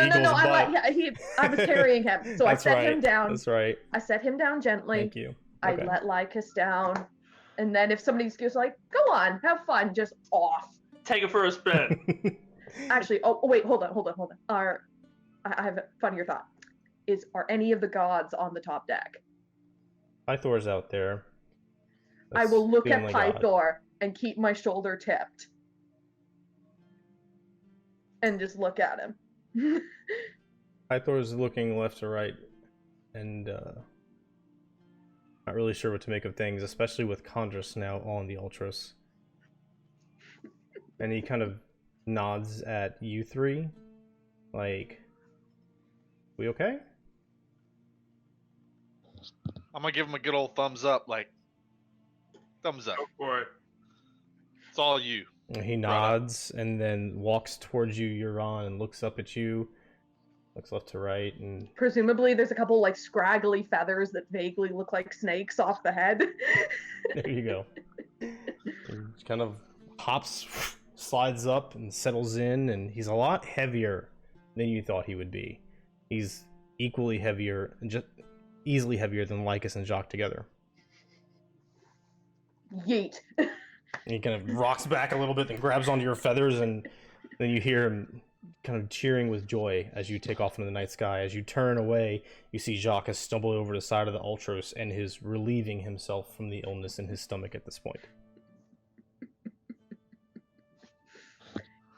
I was carrying him, so I That's set right. him down. That's right. I set him down gently. Thank you. I Okay. let Lycus down, and then if somebody's just like, "Go on, have fun," just off. Take it for a spin. Actually, oh wait, hold on. I have a funnier thought. Are any of the gods on the top deck? Pythor's out there. I That's will look the at only god. Pythor and keep my shoulder tipped, and just look at him. Pythor's looking left to right, and not really sure what to make of things, especially with Condrus now on the Ultras. And he kind of nods at you three, like, we okay? I'm gonna give him a good old thumbs up, like thumbs up. Go for it. It's all you. And he nods and then walks towards you, Euron, and looks up at you, looks left to right, and Presumably, there's a couple like scraggly feathers that vaguely look like snakes off the head. there you go. He kind of hops, slides up, and settles in, and he's a lot heavier than you thought he would be. He's equally heavier, and just easily heavier than Lycus and Jacques together. Yeet. And he kind of rocks back a little bit and grabs onto your feathers, and then you hear him kind of cheering with joy as you take off into the night sky. As you turn away, you see Jacques stumble over the side of the Ultros and is relieving himself from the illness in his stomach at this point.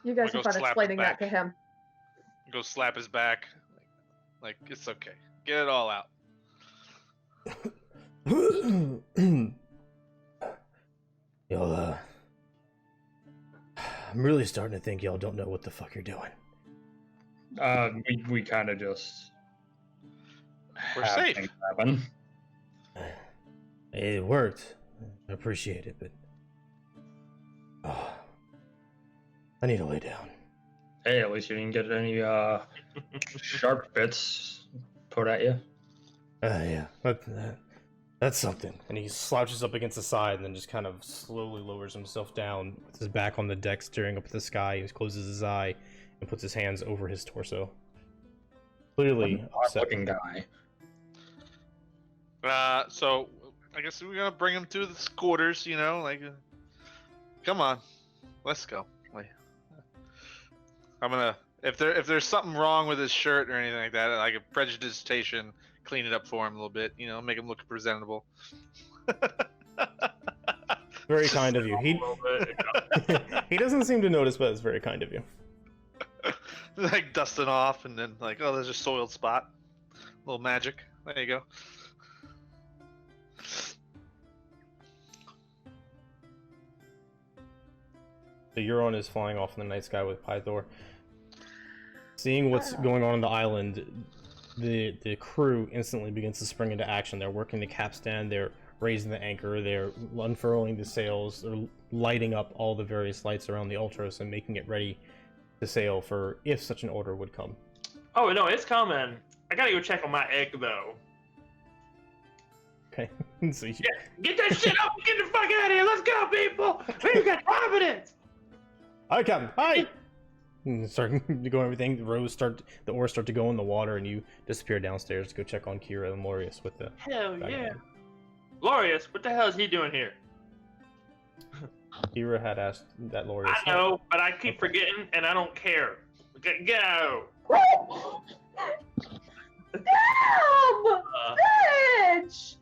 You guys Wanna have go fun slap explaining his that to back? him. Go slap his back. Like it's okay. Get it all out. Y'all, I'm really starting to think y'all don't know what the fuck you're doing. We kind of just We're have safe. things happen. It worked. I appreciate it, but I need to lay down. Hey, at least you didn't get any sharp bits put at you. Yeah, that's something. And he slouches up against the side and then just kind of slowly lowers himself down with his back on the deck, staring up at the sky. He closes his eye and puts his hands over his torso. Clearly upset. Looking guy. So I guess we're gonna bring him to the quarters. You know, like, come on, let's go. Like, I'm gonna if there's something wrong with his shirt or anything like that, like a prejudicitation, clean it up for him a little bit. You know, make him look presentable. Very kind of you. A little bit. He doesn't seem to notice, but it's very kind of you. Like dusting off, and then like, oh, there's a soiled spot. A little magic. There you go. The Euron is flying off in the night sky with Pythor. Seeing what's going on the island, the crew instantly begins to spring into action. They're working the capstan, they're raising the anchor, they're unfurling the sails, they're lighting up all the various lights around the Ultros and making it ready to sail for if such an order would come. Oh no, it's coming. I gotta go check on my egg though. Okay. So you, Get that shit up! Get the fuck out of here! Let's go, people! We've got Providence! hi, Captain. Hi. And start to go everything. The oars start to go in the water, and you disappear downstairs to go check on Kira and Lorius with the. Hell Back yeah. again. Glorious, what the hell is he doing here? Kira had asked that Lorius. I know, but I keep forgetting and I don't care. Go! Damn! Bitch!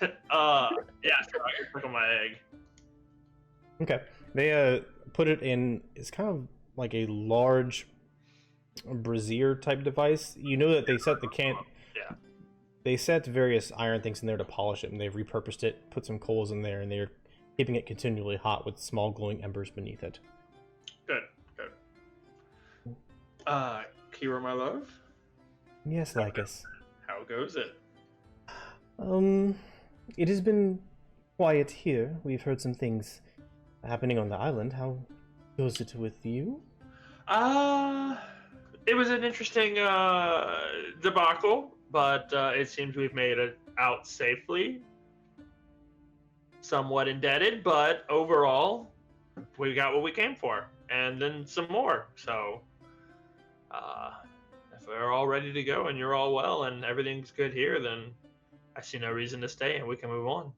Yeah, sure, I can click on my egg. Okay. They put it in. It's kind of like a large brazier type device. You know that they set the can. Yeah. They set various iron things in there to polish it, and they've repurposed it, put some coals in there, and they're keeping it continually hot with small glowing embers beneath it. Good. Kira, my love, Yes, Lycus. how goes it? It has been quiet here. We've heard some things happening on the island. How goes it with you? It was an interesting debacle, but it seems we've made it out safely. Somewhat indebted, but overall, we got what we came for, and then some more. So, if we're all ready to go and you're all well and everything's good here, then I see no reason to stay and we can move on.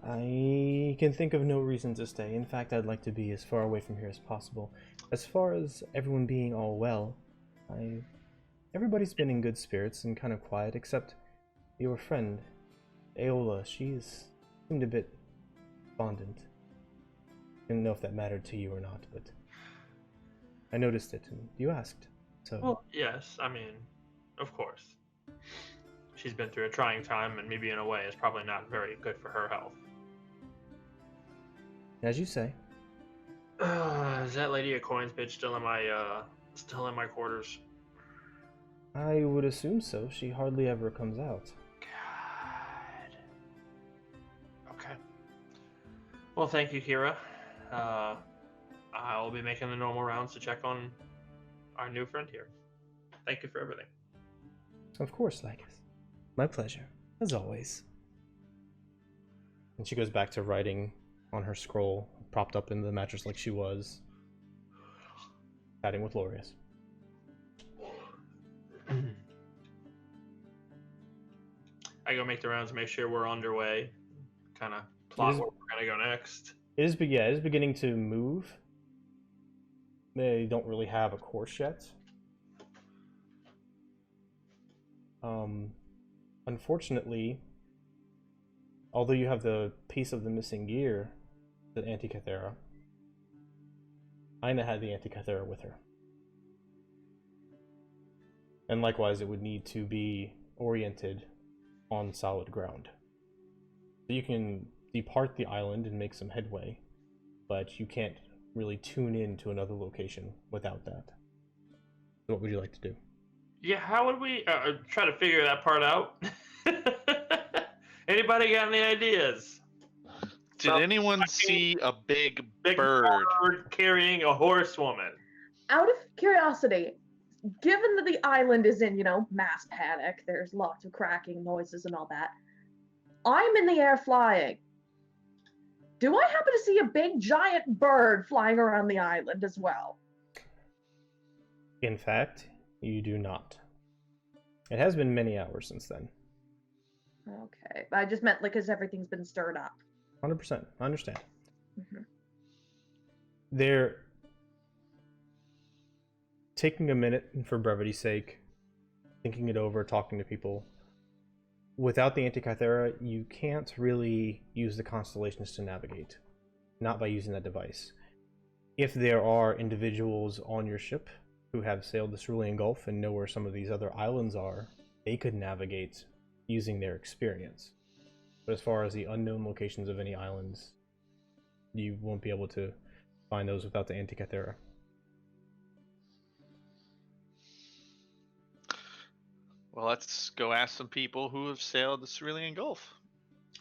I can think of no reason to stay. In fact, I'd like to be as far away from here as possible. As far as everyone being all well, everybody's been in good spirits and kind of quiet, except your friend, Aola. She's seemed a bit despondent. Didn't know if that mattered to you or not, but I noticed it, and you asked. So. Well, yes, I mean, of course. She's been through a trying time, and me being away is probably not very good for her health. As you say. Is that lady at Coins bitch still in my quarters? I would assume so. She hardly ever comes out. God. Okay. Well, thank you, Kira. I'll be making the normal rounds to check on our new friend here. Thank you for everything. Of course, Lycus. My pleasure, as always. And she goes back to writing on her scroll, propped up in the mattress like she was, chatting with Lorius. I go make the rounds, make sure we're underway, kind of plot where we're gonna go next. It is beginning to move. They don't really have a course yet. Unfortunately, although you have the piece of the missing gear, the Antikythera, Aina had the Antikythera with her. And likewise, it would need to be oriented on solid ground. So you can depart the island and make some headway, but you can't really tune in to another location without that. So what would you like to do? Yeah, how would we try to figure that part out? Anybody got any ideas? Did anyone see a big bird carrying a horsewoman? Out of curiosity, given that the island is in, mass panic, there's lots of cracking noises and all that, I'm in the air flying. Do I happen to see a big giant bird flying around the island as well? In fact, you do not. It has been many hours since then. Okay, I just meant like as everything's been stirred up. 100%. I understand. Mm-hmm. They're taking a minute for brevity's sake, thinking it over, talking to people. Without the Antikythera, you can't really use the constellations to navigate. Not by using that device. If there are individuals on your ship who have sailed the Cerulean Gulf and know where some of these other islands are, they could navigate using their experience. But as far as the unknown locations of any islands, you won't be able to find those without the Antikythera. Well, let's go ask some people who have sailed the Cerulean Gulf.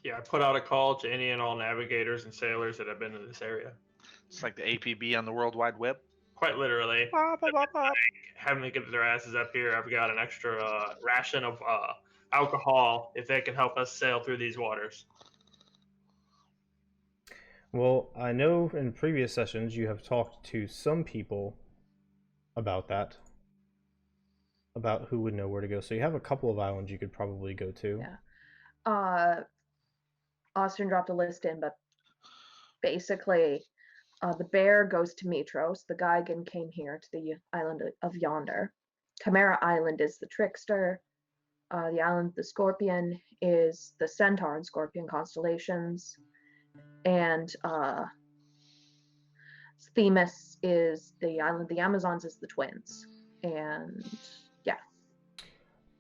Yeah, I put out a call to any and all navigators and sailors that have been in this area. It's like the APB on the World Wide Web. Quite literally. Having to get their asses up here, I've got an extra ration of alcohol if they can help us sail through these waters. Well, I know in previous sessions you have talked to some people about that. About who would know where to go. So you have a couple of islands you could probably go to. Yeah. Austin dropped a list in, but basically the bear goes to Mitros, the Geigen came here to the island of Yonder. Chimera Island is the trickster. The island of the Scorpion is the Centaur and Scorpion constellations, and Themis is the island of the Amazons is the Twins, and yeah.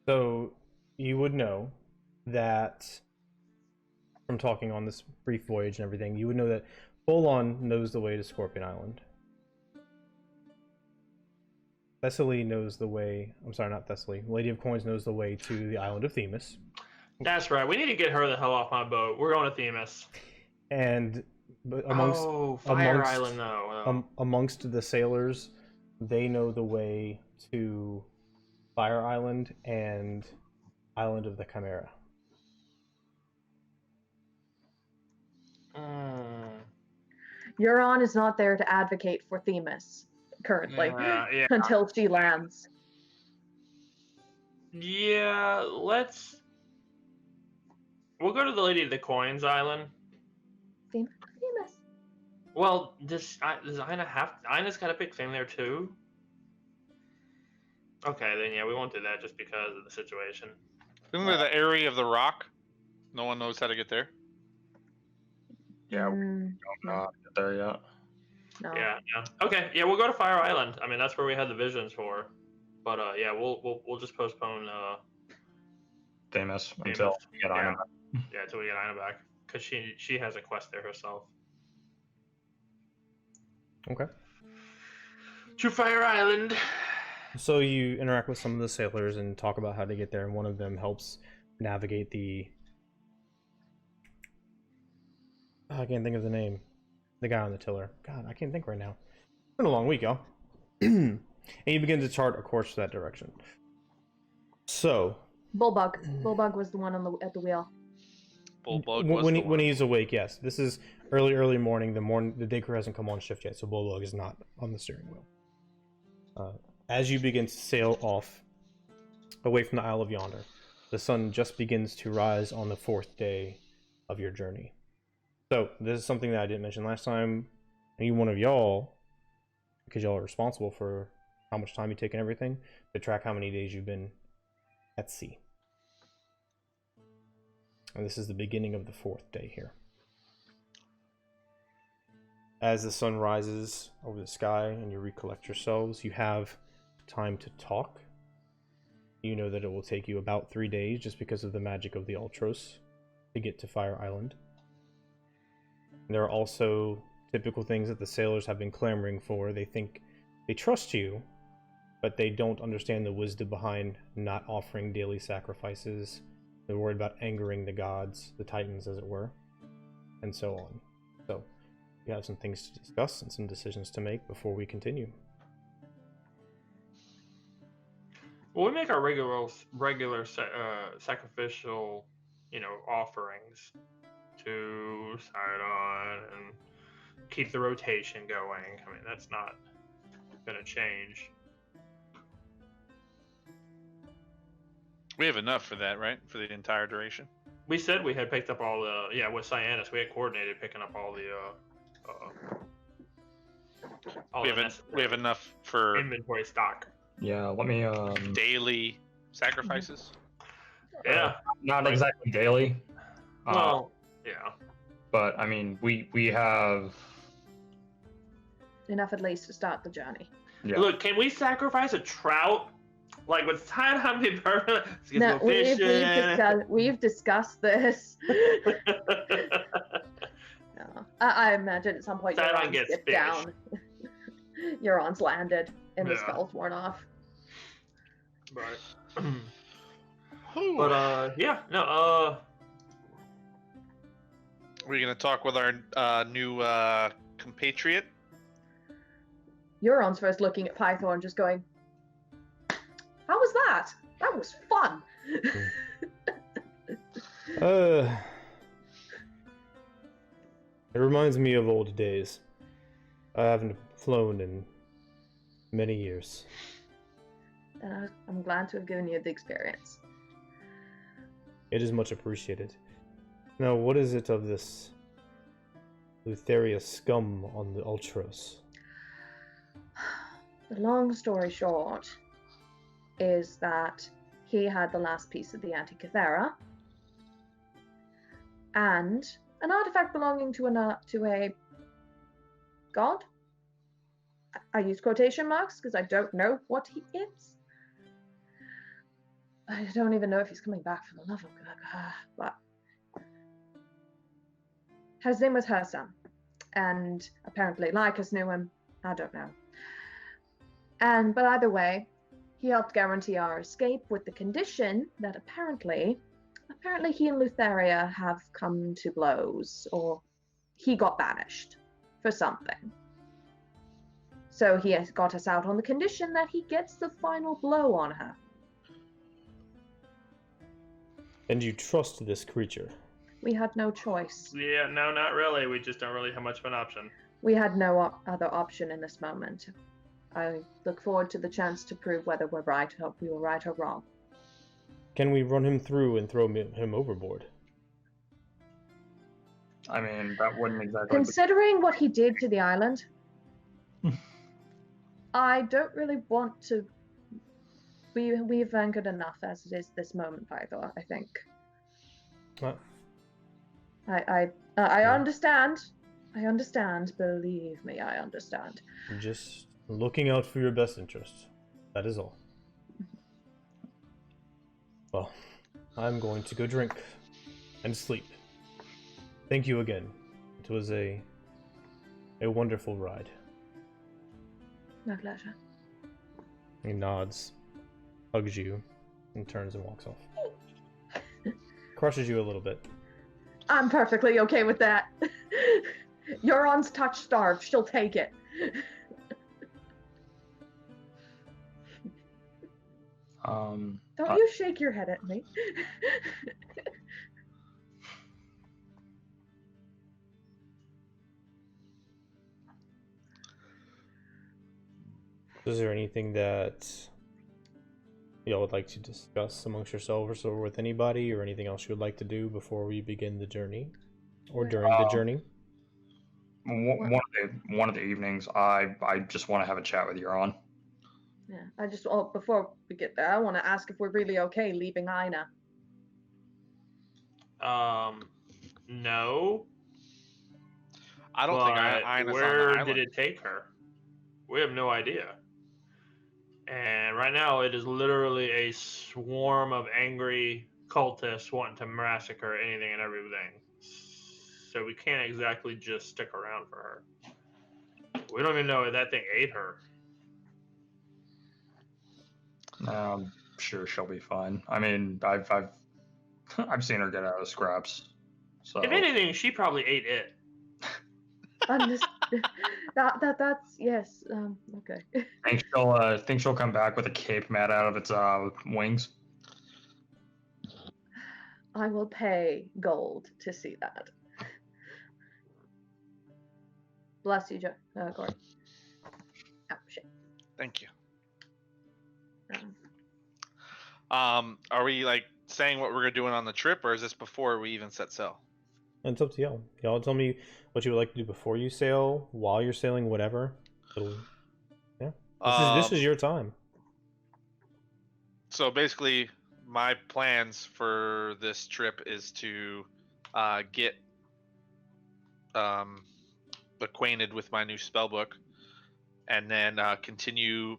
So you would know that from talking on this brief voyage and everything, you would know that Bolon knows the way to Scorpion Island. Thessaly knows the way. I'm sorry, not Thessaly. Lady of Coins knows the way to the island of Themis. That's right. We need to get her the hell off my boat. We're going to Themis. And Fire Island, though. Amongst the sailors, they know the way to Fire Island and Island of the Chimera. Euron is not there to advocate for Themis currently Yeah. until she lands. Yeah, we'll go to the Lady of the Coins Island. Themis. Well, does Ina have... Ina's got a big thing there, too? Okay, then yeah, we won't do that just because of the situation. Remember the area of the rock? No one knows how to get there. Yeah, we don't know how to get there yet. No. Yeah. Okay, yeah, we'll go to Fire Island. I mean, that's where we had the visions for. But yeah, we'll just postpone Famous until we get Ina back. Yeah, until we get Ina back, because she has a quest there herself. Okay. To Fire Island. So you interact with some of the sailors and talk about how to get there, and one of them helps navigate the... I can't think of the name. The guy on the tiller. God, I can't think right now. It's been a long week, y'all. And you begin to chart a course that direction. So... Bullbug was the one at the wheel. Bullbug was when he's awake, yes. This is early morning. The day crew hasn't come on shift yet, so Bullbug is not on the steering wheel. As you begin to sail off away from the Isle of Yonder, the sun just begins to rise on the 4th day of your journey. So this is something that I didn't mention last time. Any one of y'all, because y'all are responsible for how much time you take and everything, to track how many days you've been at sea. And this is the beginning of the 4th day here. As the sun rises over the sky and you recollect yourselves, you have time to talk. You know that it will take you about 3 days just because of the magic of the Ultros to get to Fire Island. And there are also typical things that the sailors have been clamoring for. They think they trust you, but they don't understand the wisdom behind not offering daily sacrifices. They're worried about angering the gods, the titans as it were, and so on. So we have some things to discuss and some decisions to make before we continue. Well, we make our regular sacrificial, offerings to Sidon and keep the rotation going. I mean, that's not going to change. We have enough for that, right? For the entire duration? We said we had picked up all the... with Cyanus, we had coordinated picking up all the... we have enough for... inventory stock. Yeah, let me... daily sacrifices? Yeah. Not exactly daily. Well, yeah. But, I mean, we have... Enough at least to start the journey. Yeah. Look, can we sacrifice a trout? Like, with time on the permanent... No, we've discussed this. No. I imagine at some point Sidon gets dipped fish. down. Euron's landed and the Yeah. spell's worn off. Right. But, We're going to talk with our new compatriot? Euron's first looking at Python just going, how was that? That was fun. It reminds me of old days. I haven't flown in many years. I'm glad to have given you the experience. It is much appreciated. Now, what is it of this Lutheria scum on the Ultros? The long story short is that he had the last piece of the Antikythera and an artifact belonging to a god. I use quotation marks because I don't know what he is. I don't even know if he's coming back, for the love of God. But his name was Hersan, and apparently Lycus knew him. I don't know. But either way, he helped guarantee our escape with the condition that apparently he and Lutheria have come to blows, or he got banished for something. So he has got us out on the condition that he gets the final blow on her. And you trust this creature? We had no choice. Yeah, no, not really. We just don't really have much of an option. We had no other option in this moment. I look forward to the chance to prove whether we were right or wrong. Can we run him through and throw him overboard? I mean, that wouldn't exactly. Considering what he did to the island, I don't really want to. We've anchored enough as it is this moment, Pythor, I think. What? I understand. I understand. Believe me, I understand. Just looking out for your best interests. That is all. Well, I'm going to go drink and sleep. Thank you again. It was a wonderful ride. My pleasure. He nods, hugs you, and turns and walks off. Crushes you a little bit. I'm perfectly okay with that. Euron's touch starved. She'll take it. Don't you shake your head at me. Is there anything that y'all would like to discuss amongst yourselves or with anybody, or anything else you would like to do before we begin the journey, or during the journey? One of the evenings, I just want to have a chat with Euron. Yeah, before we get there, I want to ask if we're really okay leaving Ina. No. I don't think Ina's on the where island. did it take her? We have no idea. And right now, it is literally a swarm of angry cultists wanting to massacre anything and everything. So we can't exactly just stick around for her. We don't even know if that thing ate her. I'm sure she'll be fine. I mean, I've seen her get out of scraps. So If anything, she probably ate it. That's yes. Okay. think she'll come back with a cape made out of its wings. I will pay gold to see that. Bless you, Corey. Oh shit. Thank you. Are we like saying what we're doing on the trip, or is this before we even set sail? It's up to y'all. Y'all tell me what you would like to do before you sail, while you're sailing, whatever. Yeah. This is your time. So basically, my plans for this trip is to get acquainted with my new spellbook, and then continue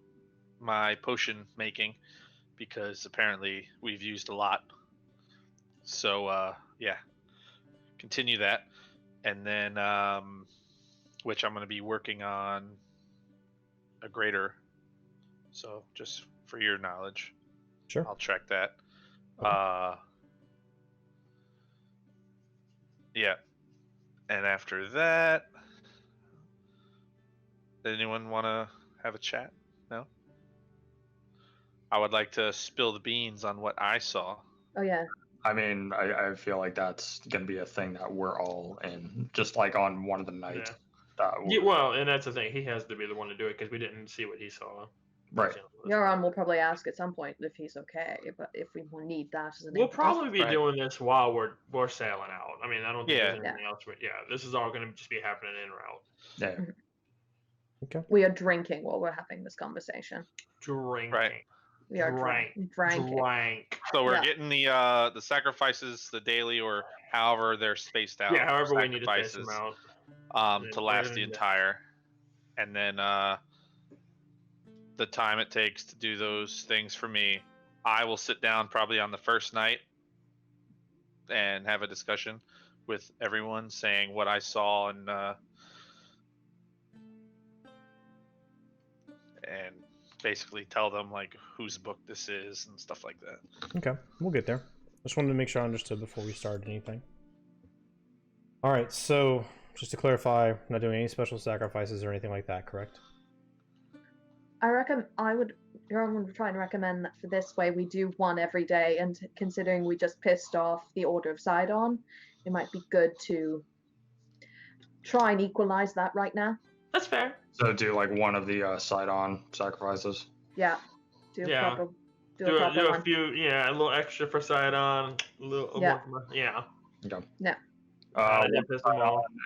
my potion making, because apparently we've used a lot. So yeah, continue that, and then which I'm going to be working on a greater. So just for your knowledge, Sure. I'll check that. Yeah, and after that, did anyone want to have a chat? No? I would like to spill the beans on what I saw. Oh yeah. I mean, I feel like that's going to be a thing that we're all in, just like on one of the nights. Yeah, well, and that's the thing. He has to be the one to do it because we didn't see what he saw. Right. Euron will probably ask at some point if he's okay, but if we need that as an We'll probably be Right. doing this while we're sailing out. I mean, I don't think Yeah. there's anything else. Yeah, this is all going to just be happening en route. Yeah. Okay. we are drinking while we're having this conversation. Drinking. Right. We are drank. So we're Yeah. getting the sacrifices, the daily or however they're spaced out. Yeah, however we need to space sacrifices, them out. to last the entire, and then the time it takes to do those things for me. I will sit down probably on the first night and have a discussion with everyone, saying what I saw and basically tell them like whose book this is and stuff like that. Okay, we'll get there. Just wanted to make sure I understood before we started anything. All right, so just to clarify, not doing any special sacrifices or anything like that, correct? I would try and recommend that for this way we do one every day, and considering we just pissed off the Order of Sidon, it might be good to try and equalize that right now. That's fair. So do like one of the Sidon sacrifices. Yeah. Do a few, a little extra for Sidon, a little more for Okay. No.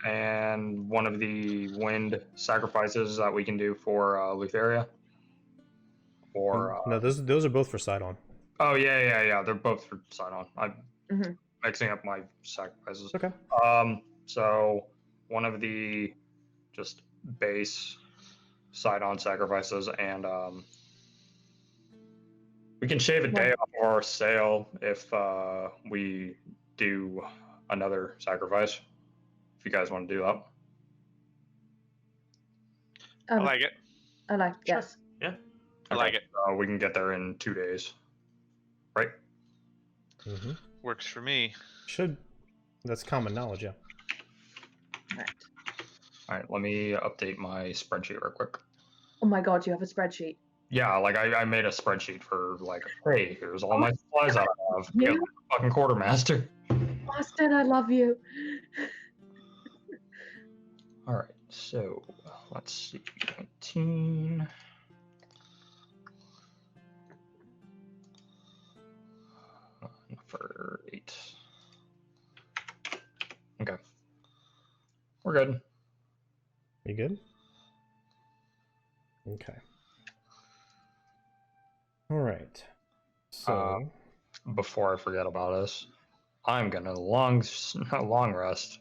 And one of the wind sacrifices that we can do for Lutheria. Or no, those are both for Sidon. Oh yeah. They're both for Sidon. I'm mixing up my sacrifices. Okay. So one of the just base Sidon sacrifices, and we can shave a day off our sale if we do another sacrifice. If you guys want to do that. I like it. Yes. Yeah. I like it. We can get there in 2 days, right? Mm-hmm. Works for me. That's common knowledge, yeah. Right. All right, let me update my spreadsheet real quick. Oh my god, you have a spreadsheet. Yeah, like I made a spreadsheet for like, hey, here's all my supplies I have. You? Get like a fucking quartermaster. Austin, I love you. All right, so let's see, 19. For 8. Okay, we're good. You good? Okay. All right. So before I forget about us, I'm gonna long rest.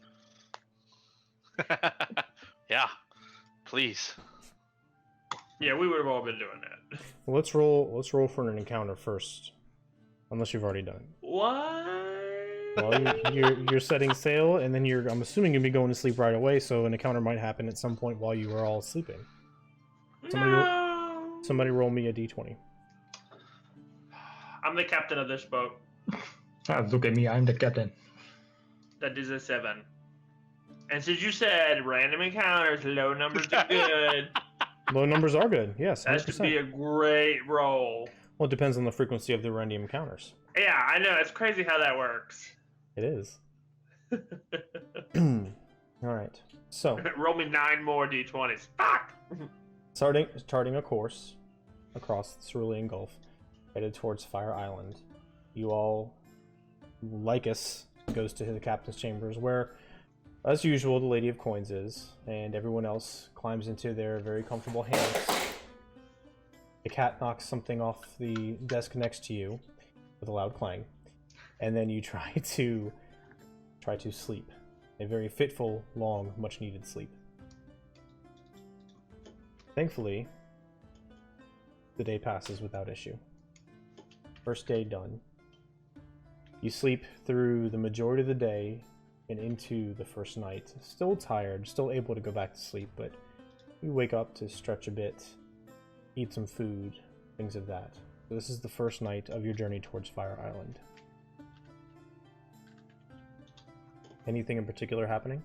Yeah, please. Yeah, we would have all been doing that. let's roll for an encounter first, unless you've already done it. What? Well, you're setting sail, and then I'm assuming you'll be going to sleep right away. So an encounter might happen at some point while you are all sleeping. Somebody roll me a d20. I'm the captain of this boat. Look at me, I'm the captain. That is a 7. And since you said random encounters, low numbers are good. Low numbers are good, yes. 100%. That should be a great roll. Well, it depends on the frequency of the random encounters. Yeah, I know. It's crazy how that works. It is. All right. So roll me 9 more d20s. Fuck. Charting a course across the Cerulean Gulf, headed towards Fire Island. You all, Lycus goes to the captain's chambers, where, as usual, the Lady of Coins is, and everyone else climbs into their very comfortable hammocks. The cat knocks something off the desk next to you with a loud clang, and then you try to sleep. A very fitful, long, much-needed sleep. Thankfully, the day passes without issue. First day done. You sleep through the majority of the day and into the first night. Still tired, still able to go back to sleep, but you wake up to stretch a bit, eat some food, things of that. So this is the first night of your journey towards Fire Island. Anything in particular happening?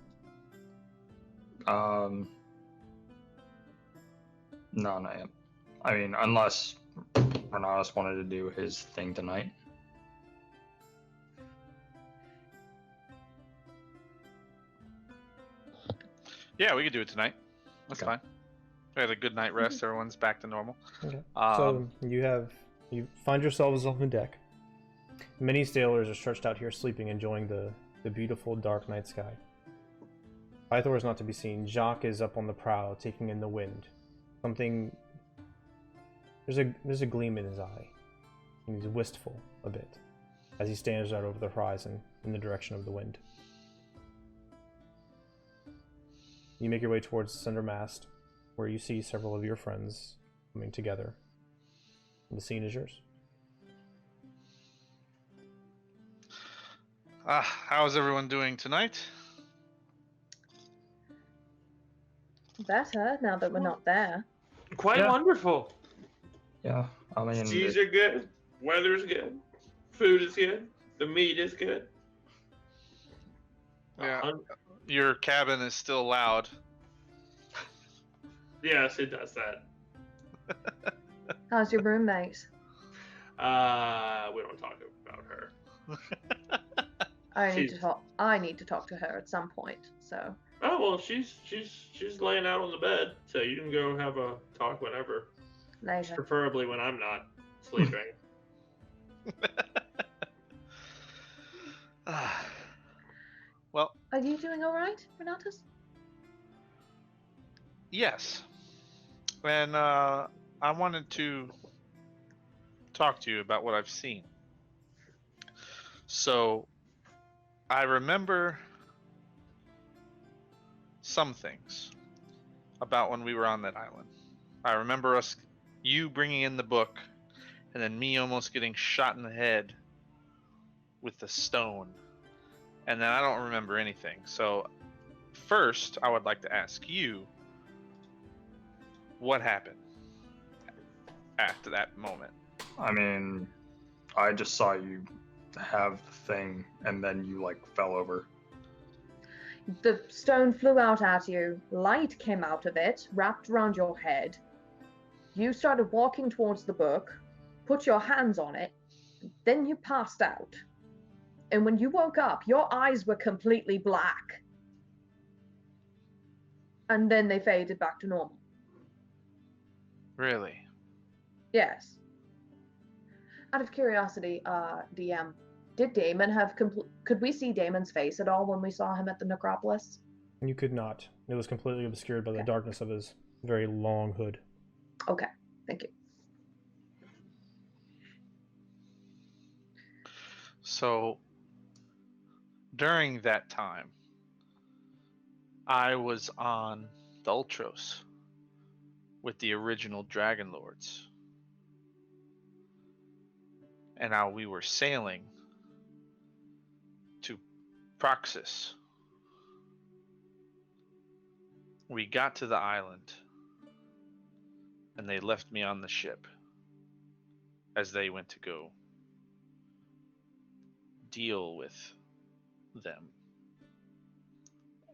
No, not yet. I mean, unless Renatus wanted to do his thing tonight. Yeah, we could do it tonight. That's Okay. fine. We had a good night rest. Everyone's back to normal. Okay. So you find yourselves on the deck. Many sailors are stretched out here sleeping, enjoying the beautiful dark night sky. Pythor is not to be seen. Jacques is up on the prow, taking in the wind. There's a gleam in his eye. He's wistful a bit as he stands out over the horizon in the direction of the wind. You make your way towards the center mast, where you see several of your friends coming together. The scene is yours. How's everyone doing tonight? Better now that we're not there. Quite Yeah. wonderful. Yeah, I mean, Cheese are good. Weather's good. Food is good. The meat is good. Yeah. Your cabin is still loud. Yes, it does that. How's your roommate? We don't talk about her. I need She's- to talk to her at some point. So Oh well, she's laying out on the bed, so you can go have a talk whenever. later. Preferably when I'm not sleeping. Well, Are you doing all right, Renatus? yes. And I wanted to talk to you about what I've seen. So, I remember some things about when we were on that island. I remember you bringing in the book, and then me almost getting shot in the head with the stone. And then I don't remember anything. So, first, I would like to ask you, what happened after that moment? I mean, I just saw you have the thing, and then you like fell over. The stone flew out at you. Light came out of it, wrapped around your head. You started walking towards the book, put your hands on it, then you passed out. And when you woke up, your eyes were completely black. And then they faded back to normal. Really? Yes. Out of curiosity, DM, did Daemon have could we see Daemon's face at all when we saw him at the necropolis? You could not. It was completely obscured by the Okay. darkness of his very long hood. Okay, thank you. So, during that time, I was on Dultros with the original Dragonlords. And now we were sailing to Proxus. We got to the island, and they left me on the ship as they went to go deal with them.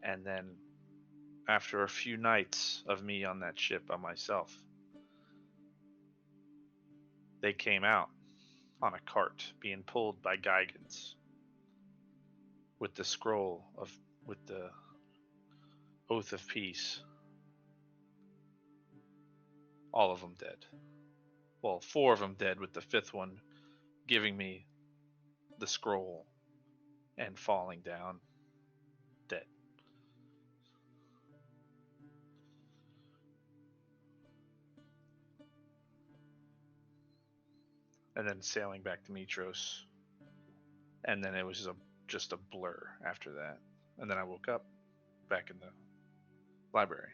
And then, after a few nights of me on that ship by myself, they came out on a cart being pulled by Gigans with the scroll with the oath of peace. All of them dead. Well, 4 of them dead, with the 5th one giving me the scroll and falling down dead. And then sailing back to Mitros. And then it was just a blur after that. And then I woke up back in the library.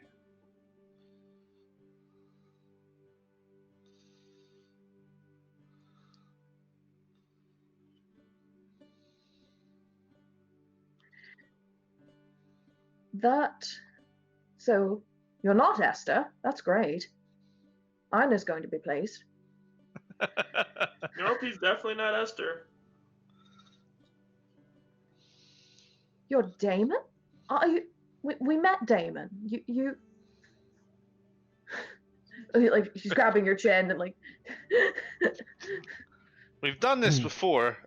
So you're not Esther. That's great. Ina's going to be placed. Nope, he's definitely not Esther. You're Daemon? Are you? We met Daemon. You. Like she's grabbing your chin and like. We've done this before.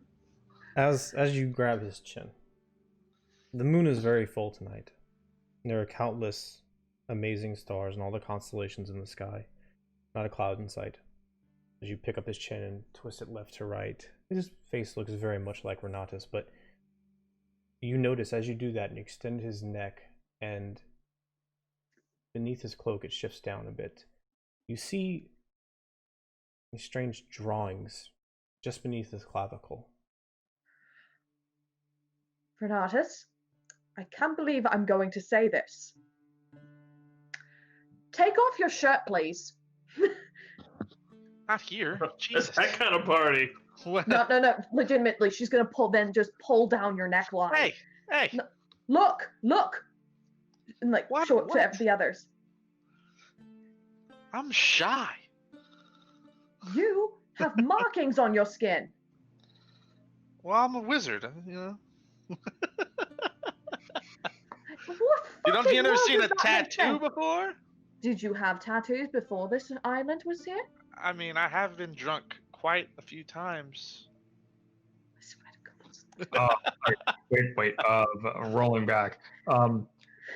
As you grab his chin, the moon is very full tonight. There are countless amazing stars and all the constellations in the sky. Not a cloud in sight. As you pick up his chin and twist it left to right, his face looks very much like Renatus, but you notice as you do that and you extend his neck, and beneath his cloak it shifts down a bit. You see these strange drawings just beneath his clavicle. Renatus, I can't believe I'm going to say this. Take off your shirt, please. Not here. It's Jesus. that kind of party. What? No. Legitimately, she's gonna just pull down your neckline. Hey. No. Look, and like What? show it to the others. I'm shy. You have markings on your skin. Well, I'm a wizard, you know. What You never world seen does a that make tattoo sense? before? Did you have tattoos before this island was here? I mean, I have been drunk quite a few times. I swear to God. Wait. Rolling back.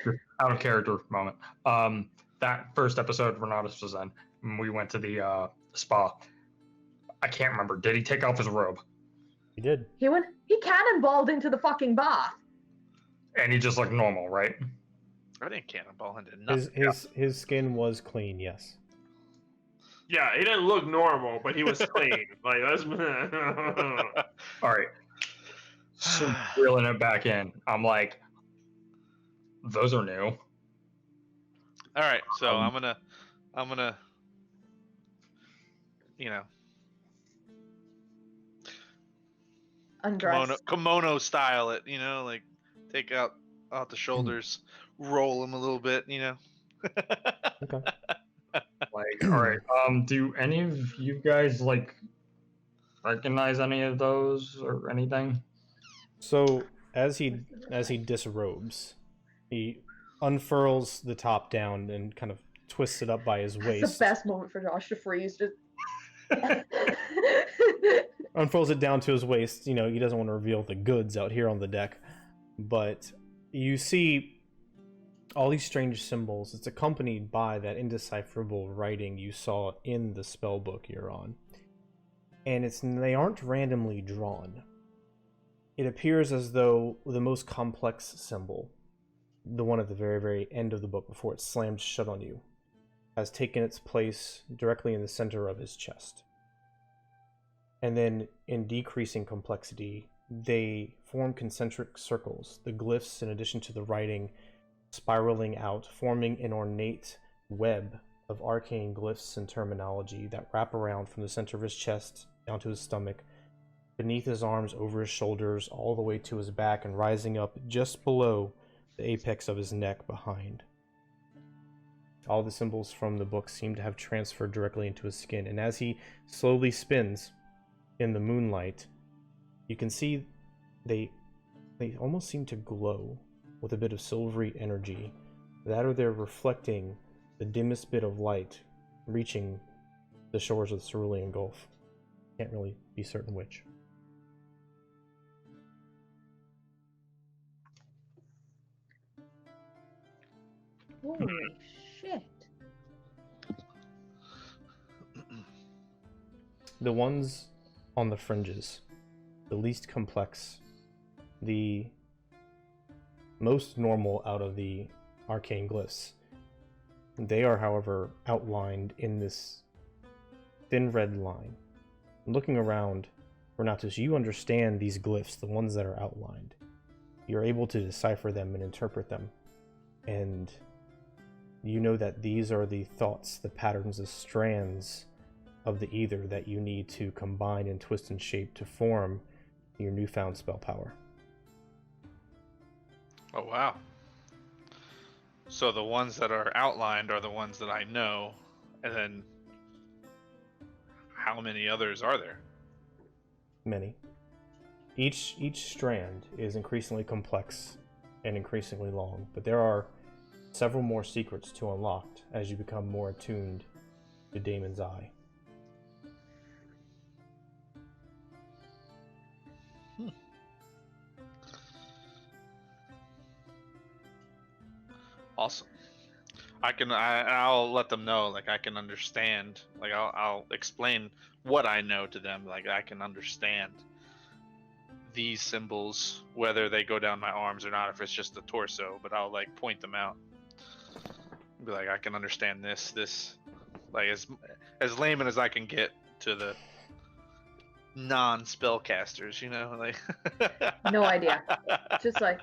Just out of character moment. That first episode Renatus was in, when we went to the spa. I can't remember. Did he take off his robe? He did. He cannonballed into the fucking bath. And he just looked normal, right? I didn't cannonball into nothing. His skin was clean, yes. Yeah, he didn't look normal, but he was clean. Like that's. All right. So reeling it back in, I'm like, those are new. All right, so I'm gonna, you know, Undress. kimono style it, you know, like take out the shoulders, roll them a little bit, you know. Okay. Like, all right. Do any of you guys like recognize any of those or anything? So as he disrobes, he unfurls the top down and kind of twists it up by his waist. It's the best moment for Josh to freeze. Just... Unfurls it down to his waist. You know, he doesn't want to reveal the goods out here on the deck. But you see all these strange symbols. It's accompanied by that indecipherable writing you saw in the spell book you're on. And they aren't randomly drawn. It appears as though the most complex symbol, the one at the very, very end of the book before it slams shut on you, has taken its place directly in the center of his chest. And then, in decreasing complexity, they form concentric circles, the glyphs, in addition to the writing, spiraling out, forming an ornate web of arcane glyphs and terminology that wrap around from the center of his chest down to his stomach, beneath his arms, over his shoulders, all the way to his back, and rising up just below the apex of his neck behind. All the symbols from the book seem to have transferred directly into his skin, and as he slowly spins in the moonlight, you can see they almost seem to glow with a bit of silvery energy. That or they're reflecting the dimmest bit of light reaching the shores of the Cerulean Gulf. Can't really be certain which. Holy shit. The ones on the fringes, the least complex, the most normal out of the arcane glyphs, they are, however, outlined in this thin red line. Looking around, Renatus, you understand these glyphs, the ones that are outlined. You're able to decipher them and interpret them. And you know that these are the thoughts, the patterns, the strands of the ether that you need to combine and twist and shape to form your newfound spell power. Oh, wow. So the ones that are outlined are the ones that I know, and then how many others are there? Many. Each strand is increasingly complex and increasingly long, but there are several more secrets to unlock as you become more attuned to Daemon's eye. Awesome. I'll let them know, like, I can understand, like, I'll explain what I know to them, like, I can understand these symbols, whether they go down my arms or not, if it's just the torso, but I'll, like, point them out. Be like, I can understand this, like, as layman as I can get to the non-spellcasters, you know, like No idea. Just like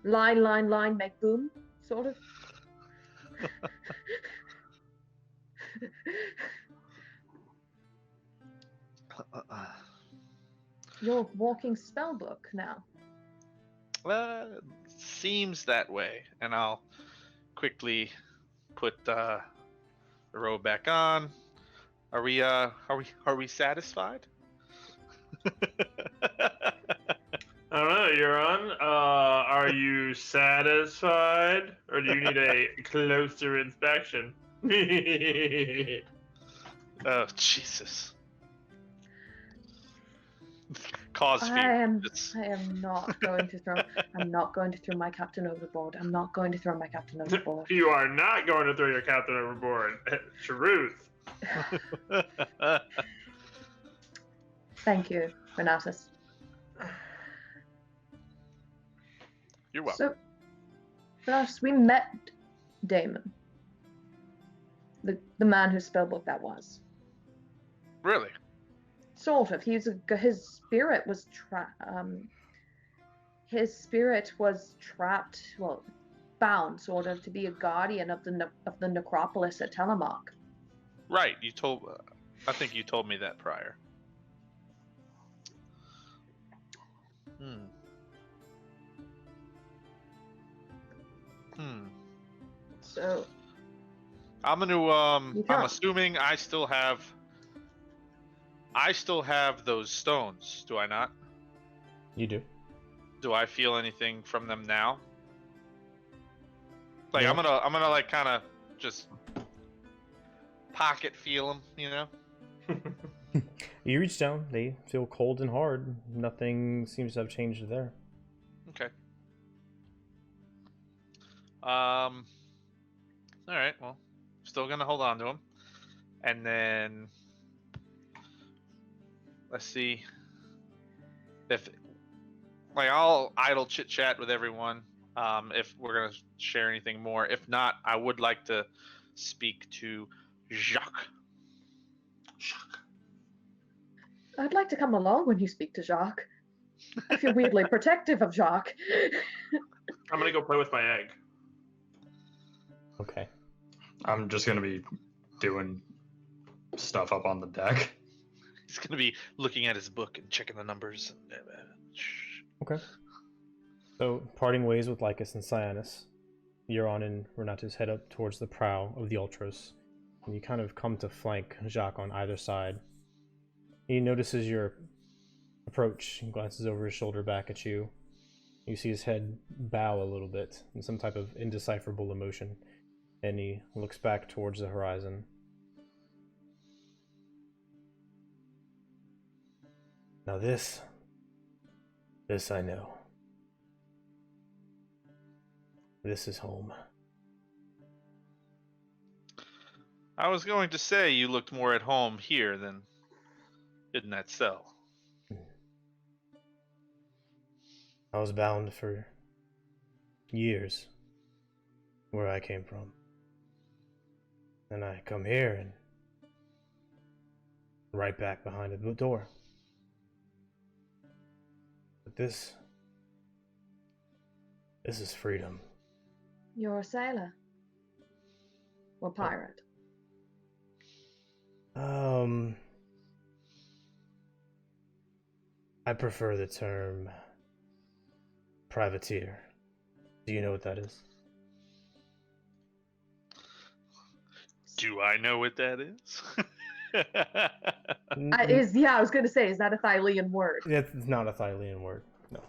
line, make boom, sort of. You're a walking spell book now. Seems that way, and I'll quickly put the robe back on. Are we satisfied? I don't know, Euron. Are you satisfied, or do you need a closer inspection? Oh Jesus! Cause fear. I am not going to throw. I'm not going to throw my captain overboard. I'm not going to throw my captain overboard. You are not going to throw your captain overboard. Truth. Thank you, Renatus. You're welcome. So, Renatus, we met Daemon, the man whose spellbook that was. Really? Sort of. His spirit was trapped, well, bound, sort of, to be a guardian of the necropolis at Telemark. Right. I think you told me that prior. So I'm gonna. I'm assuming I still have those stones. Do I not? You do. Do I feel anything from them now? Like Yeah. I'm gonna like kind of just pocket feel them, you know? You reach down. They feel cold and hard. Nothing seems to have changed there. Okay. All right. Well, still gonna hold on to them, and then let's see if I'll idle chit chat with everyone. If we're gonna share anything more. If not, I would like to speak to Jacques. I'd like to come along when you speak to Jacques. I feel weirdly protective of Jacques. I'm gonna go play with my egg. Okay. I'm just gonna be doing stuff up on the deck. He's gonna be looking at his book and checking the numbers. Okay. So, parting ways with Lycus and Cyanus, Euron and Renatus head up towards the prow of the Ultros, and you kind of come to flank Jacques on either side. He notices your approach and glances over his shoulder back at you. You see his head bow a little bit in some type of indecipherable emotion, and he looks back towards the horizon. Now this I know. This is home. I was going to say you looked more at home here than in that cell. I was bound for years where I came from. And I come here and right back behind the door. But this is freedom. You're a sailor. Or pirate. I prefer the term privateer. Do you know what that is? Do I know what that is? I was going to say, is that a Thylian word? It's not a Thylian word, no.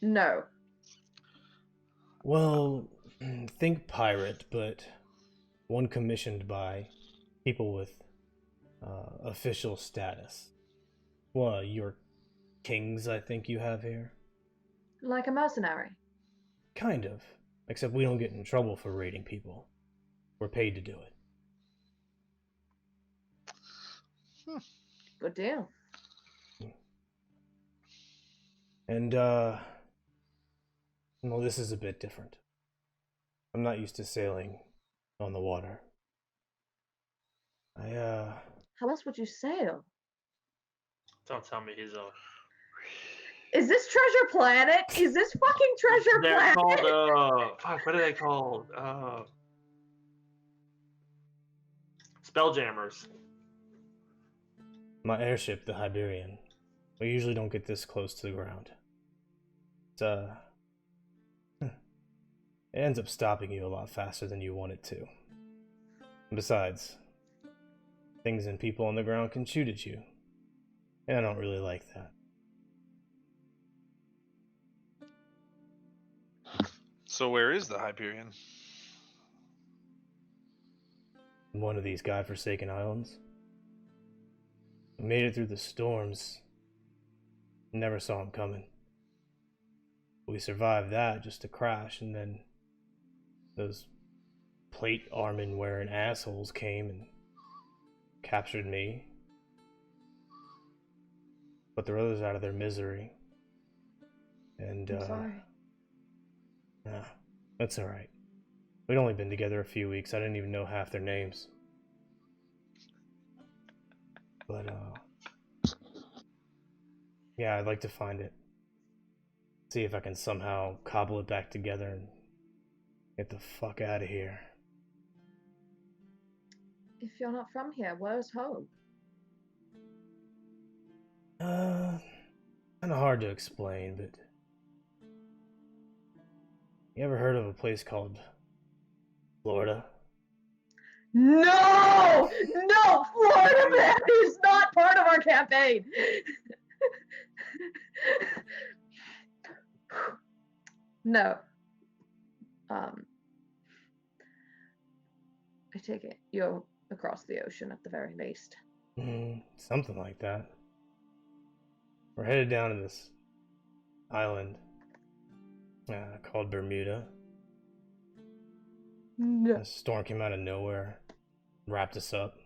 No. Well, think pirate, but one commissioned by people with official status. Well, your kings, I think you have here. Like a mercenary. Kind of. Except we don't get in trouble for raiding people. We're paid to do it. Good deal. And, well, this is a bit different. I'm not used to sailing on the water. How else would you sail? Don't tell me he's a. Is this Treasure Planet? Is this fucking Treasure They're Planet? called fuck. What are they called? Spelljammers. My airship, the Hyperion. We usually don't get this close to the ground. It ends up stopping you a lot faster than you want it to. And besides, things and people on the ground can shoot at you. And I don't really like that. So where is the Hyperion? One of these godforsaken islands. We made it through the storms. Never saw him coming. We survived that just to crash, and then those plate armor wearing assholes came and captured me. Put the others out of their misery. And I'm sorry. nah, that's alright. We'd only been together a few weeks. I didn't even know half their names. But yeah, I'd like to find it. See if I can somehow cobble it back together and get the fuck out of here. If you're not from here, where's home? Kinda hard to explain, but you ever heard of a place called Florida? No! No! Florida Man is not part of our campaign! No. I take it you're across the ocean at the very least. Something like that. We're headed down to this island called Bermuda. No. A storm came out of nowhere, wrapped us up.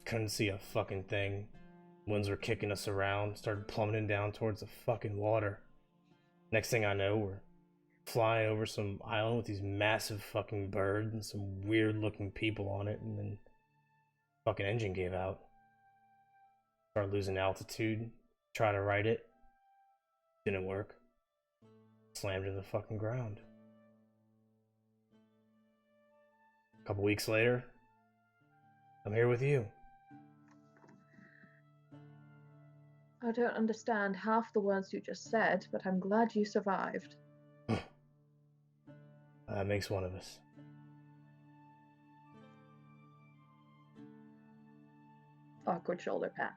Couldn't see a fucking thing. Winds were kicking us around, started plummeting down towards the fucking water. Next thing I know, we're flying over some island with these massive fucking birds and some weird looking people on it, and then fucking engine gave out. Started losing altitude, tried to right it. Didn't work. Slammed to the fucking ground. A couple weeks later, I'm here with you. I don't understand half the words you just said, but I'm glad you survived. That makes one of us. Awkward shoulder pat.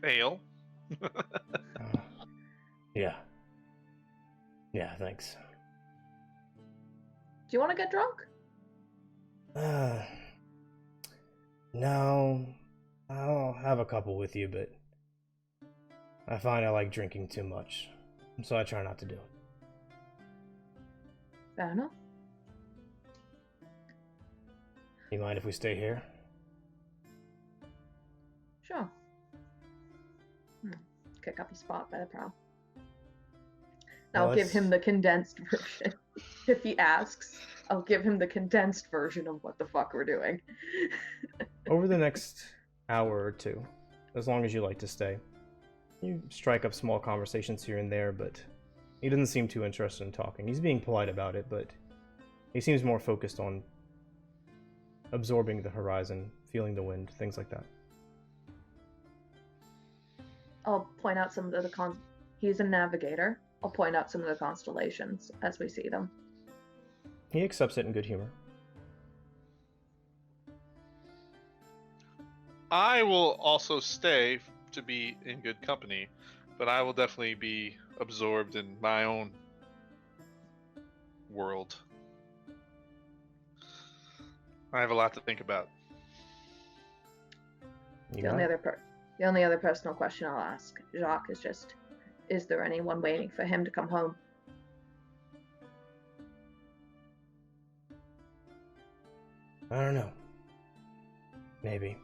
Ale? Yeah. Yeah, thanks. Do you want to get drunk? No. I'll have a couple with you, but I find I like drinking too much, so I try not to do it. Fair enough. You mind if we stay here? Sure. Kick up a spot by the prow. Well, I'll give him the condensed version. If he asks, I'll give him the condensed version of what the fuck we're doing. Over the next hour or two, as long as you like to stay, you strike up small conversations here and there, but he doesn't seem too interested in talking. He's being polite about it, but he seems more focused on absorbing the horizon, feeling the wind, things like that. I'll point out some of the he's a navigator. I'll point out some of the constellations as we see them. He accepts it in good humor. I will also stay to be in good company, but I will definitely be absorbed in my own world. I have a lot to think about. The only other personal question I'll ask Jacques is just, is there anyone waiting for him to come home? I don't know. Maybe.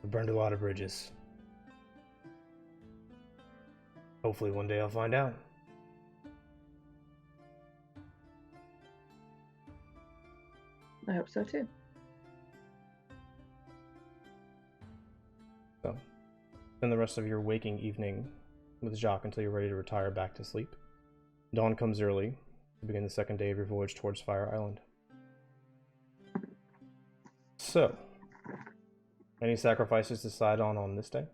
We burned a lot of bridges. Hopefully one day I'll find out. I hope so too. So, spend the rest of your waking evening with Jacques until you're ready to retire back to sleep. Dawn comes early to begin the second day of your voyage towards Fire Island. So, any sacrifices to decide on this day?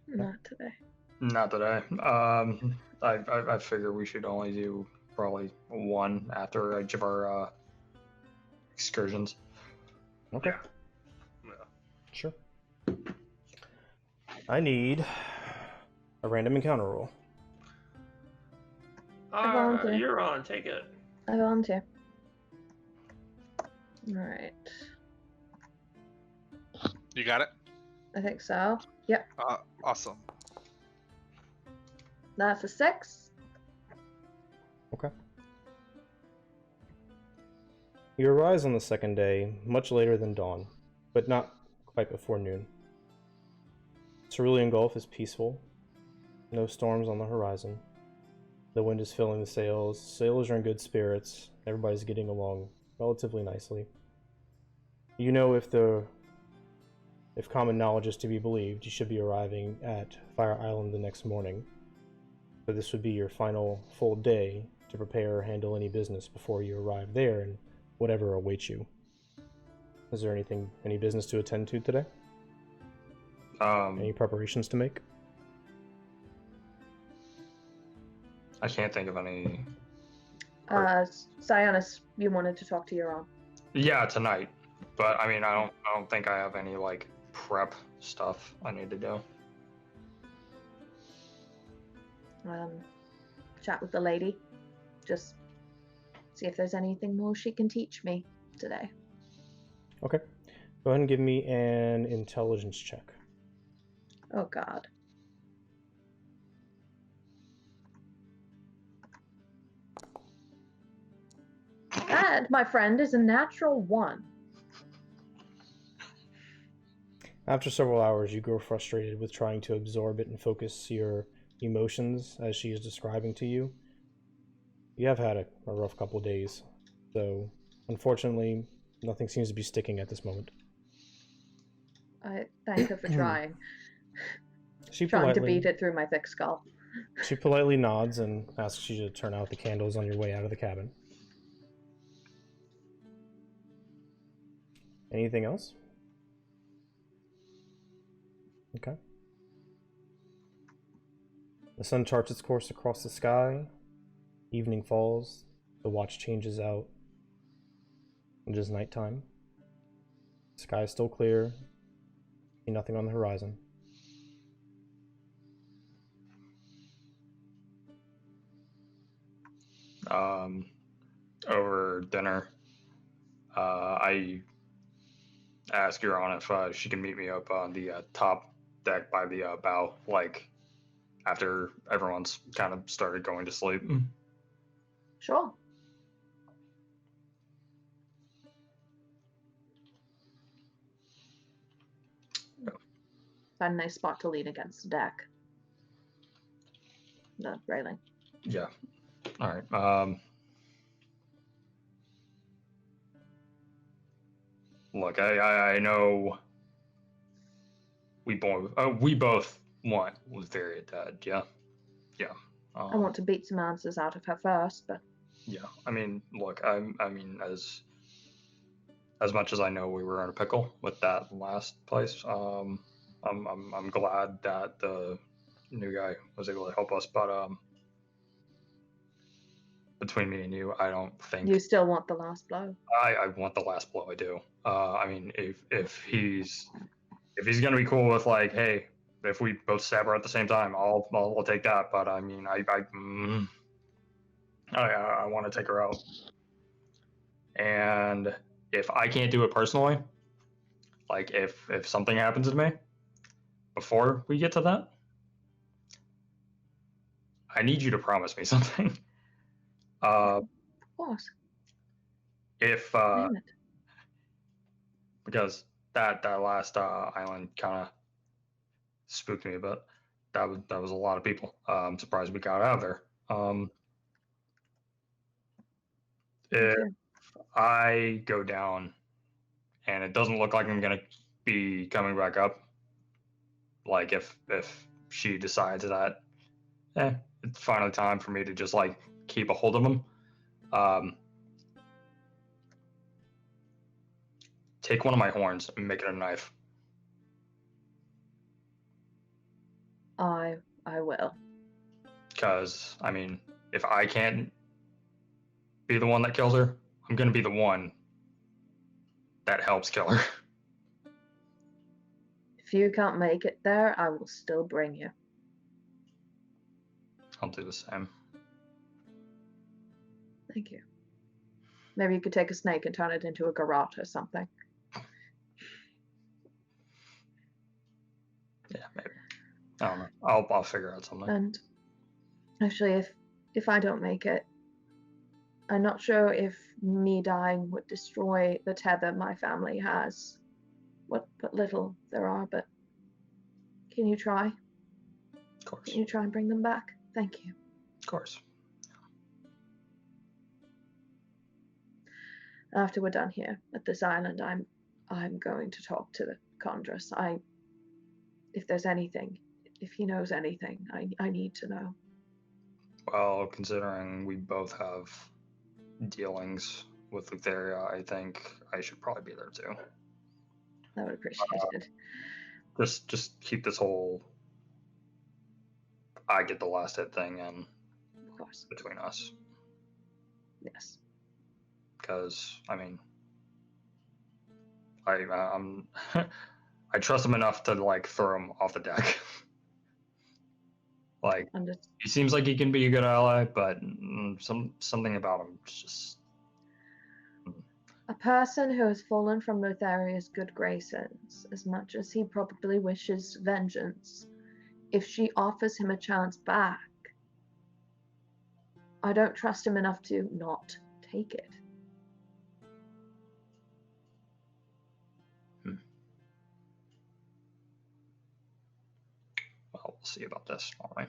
Not today. Not today. I figure we should only do probably one after each of our excursions. Okay. Yeah. Sure. I need a random encounter roll. volunteer. You're on. Take it. I volunteer. Alright. You got it? I think so. Yep. Awesome. That's a 6. Okay. You arise on the second day, much later than dawn, but not quite before noon. Cerulean Gulf is peaceful. No storms on the horizon. The wind is filling the sails. Sailors are in good spirits. Everybody's getting along relatively nicely. You know, if common knowledge is to be believed, you should be arriving at Fire Island the next morning. But this would be your final full day to prepare or handle any business before you arrive there and whatever awaits you. Is there any business to attend to today? Any preparations to make? I can't think of any. Sionis, you wanted to talk to your own. Yeah, tonight. But I mean, I don't think I have any like prep stuff I need to do. Chat with the lady. Just see if there's anything more she can teach me today. Okay. Go ahead and give me an intelligence check. Oh god. That, my friend, is a natural 1. After several hours, you grow frustrated with trying to absorb it and focus your emotions as she is describing to you. You have had a rough couple days, so unfortunately, nothing seems to be sticking at this moment. I thank her for trying. She Trying to beat it through my thick skull. She politely nods and asks you to turn out the candles on your way out of the cabin. Anything else? Okay. The sun charts its course across the sky. Evening falls. The watch changes out. It is nighttime. The sky is still clear. See nothing on the horizon. Over dinner, I ask Euron if she can meet me up on the top deck by the bow, like after everyone's kind of started going to sleep. Sure. Find a nice spot to lean against the deck. The railing. Yeah. All right. Look, I know we both want Lutheria dead. Yeah. Yeah. I want to beat some answers out of her first, but yeah. I mean, look, I mean, as much as I know we were in a pickle with that last place, I'm glad that the new guy was able to help us, but between me and you, I don't think you still want the last blow. I want the last blow. I do. I mean, if he's gonna be cool with like, hey, if we both stab her at the same time, I'll take that. But I mean, I want to take her out, and if I can't do it personally, like if something happens to me before we get to that, I need you to promise me something. Of course. If Damn it. because that last island kind of spooked me a bit. That was a lot of people. I'm surprised we got out of there. If you. I go down and it doesn't look like I'm gonna be coming back up, like if she decides that it's finally time for me to just like keep a hold of him, take one of my horns and make it a knife. I will. Because I mean, if I can't be the one that kills her, I'm gonna be the one that helps kill her. If you can't make it there, I will still bring you. I'll do the same. Thank you. Maybe you could take a snake and turn it into a garrote or something. Yeah, maybe. I don't know. I'll figure out something. And actually, if I don't make it, I'm not sure if me dying would destroy the tether my family has. What little there are, but can you try? Of course. Can you try and bring them back? Thank you. Of course. After we're done here at this island, I'm going to talk to the Conjuress. If there's anything, if he knows anything, I need to know. Well, considering we both have dealings with Lutheria, I think I should probably be there too. I would appreciate it. Just keep this whole I get the last hit thing in Of course. between us. Yes. Because I mean, I'm I trust him enough to like throw him off the deck. Like he seems like he can be a good ally, but something about him just. A person who has fallen from Lotharia's good graces, as much as he probably wishes vengeance, if she offers him a chance back, I don't trust him enough to not take it. Well, we'll see about this, won't we?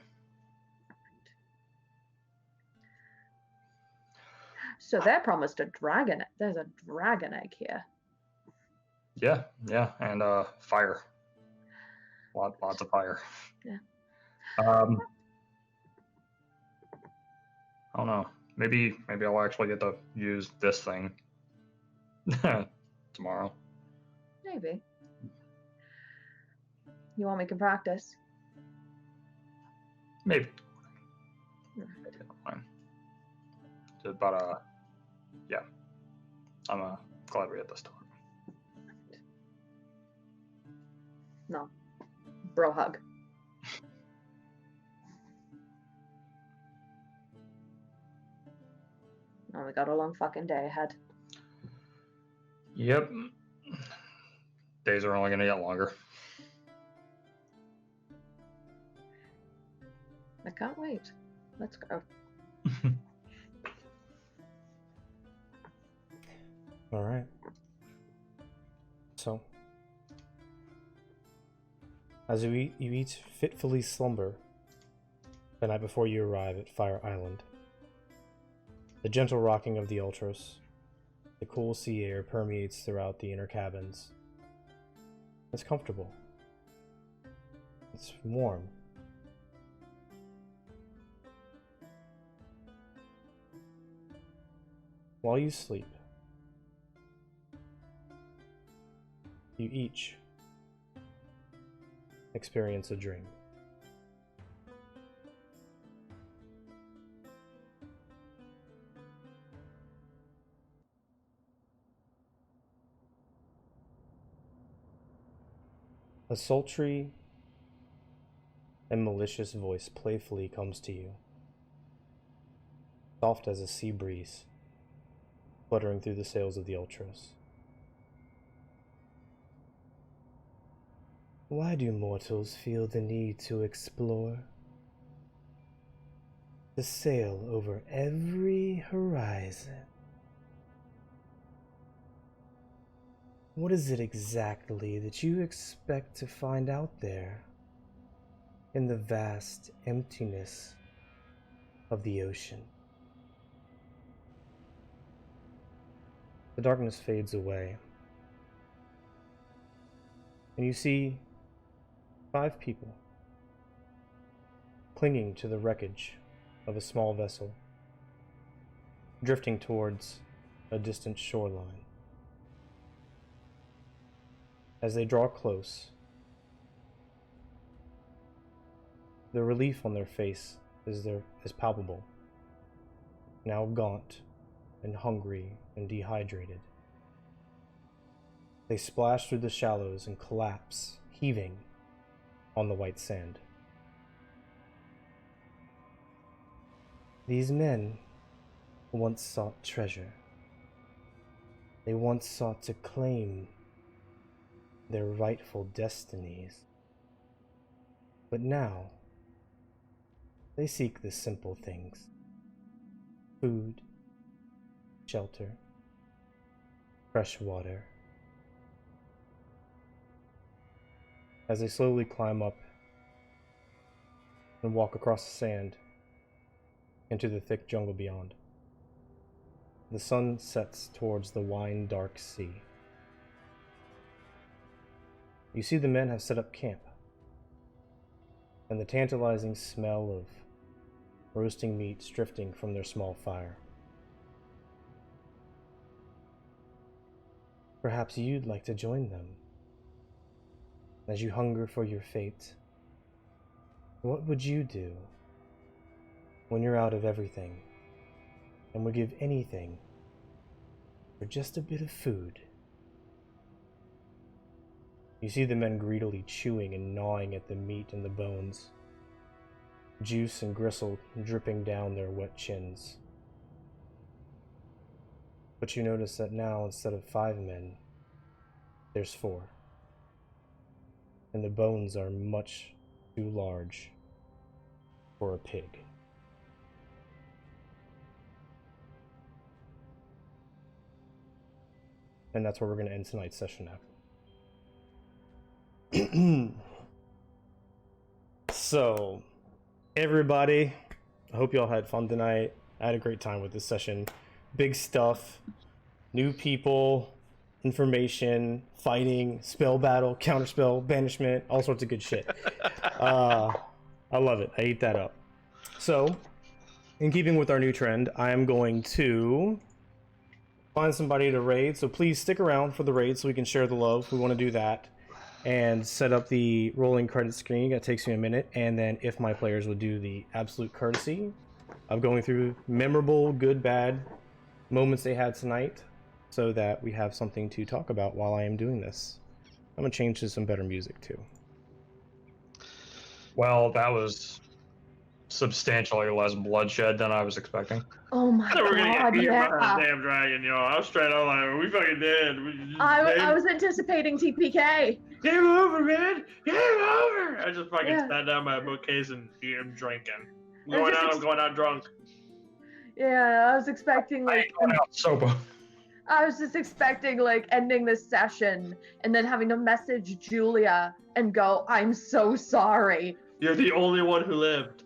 So they're promised a dragon. There's a dragon egg here. Yeah, and fire. Lots of fire. Yeah. I don't know. Maybe I'll actually get to use this thing tomorrow. Maybe. You want me to practice? Maybe. Right. But yeah, I'm glad we had this talk. No. Bro hug. Oh, we got a long fucking day ahead. Yep. Days are only gonna get longer. I can't wait. Let's go. All right. So, as you each fitfully slumber the night before you arrive at Fire Island, the gentle rocking of the Ultras, the cool sea air permeates throughout the inner cabins. It's comfortable. It's warm. While you sleep, you each experience a dream. A sultry and malicious voice playfully comes to you, soft as a sea breeze, fluttering through the sails of the Ultras. Why do mortals feel the need to explore? To sail over every horizon? What is it exactly that you expect to find out there in the vast emptiness of the ocean? The darkness fades away, and you see 5 people clinging to the wreckage of a small vessel, drifting towards a distant shoreline. As they draw close, the relief on their face is palpable, now gaunt and hungry and dehydrated. They splash through the shallows and collapse, heaving on the white sand. These men once sought treasure. They once sought to claim their rightful destinies. But now, they seek the simple things: food, shelter, fresh water. As they slowly climb up and walk across the sand into the thick jungle beyond, the sun sets towards the wine-dark sea. You see the men have set up camp, and the tantalizing smell of roasting meats drifting from their small fire. Perhaps you'd like to join them as you hunger for your fate. What would you do when you're out of everything and would give anything for just a bit of food? You see the men greedily chewing and gnawing at the meat and the bones, juice and gristle dripping down their wet chins. But you notice that now, instead of 5 men, there's 4. And the bones are much too large for a pig. And that's where we're going to end tonight's session now. So, everybody, I hope y'all had fun tonight. I had a great time with this session. Big stuff, new people, information, fighting, spell battle, counterspell, banishment, all sorts of good shit. I love it. I ate that up. So, in keeping with our new trend, I am going to find somebody to raid. So please stick around for the raid so we can share the love. We want to do that. And set up the rolling credit screen. That takes me a minute. And then if my players would do the absolute courtesy of going through memorable, good, bad moments they had tonight, so that we have something to talk about while I am doing this. I'm going to change to some better music too. Well, that was substantially less bloodshed than I was expecting. Oh my I thought we were gonna god, get beat by yeah. a damn dragon, yo. I was straight on like, we fucking did. I was anticipating TPK. Game over, man. Game over. I just fucking Yeah. sat down my bookcase and I'm drinking. I I'm going out drunk. Yeah, I was expecting I like ain't going out sober. I was just expecting like ending this session and then having to message Julia and go, "I'm so sorry." You're the only one who lived.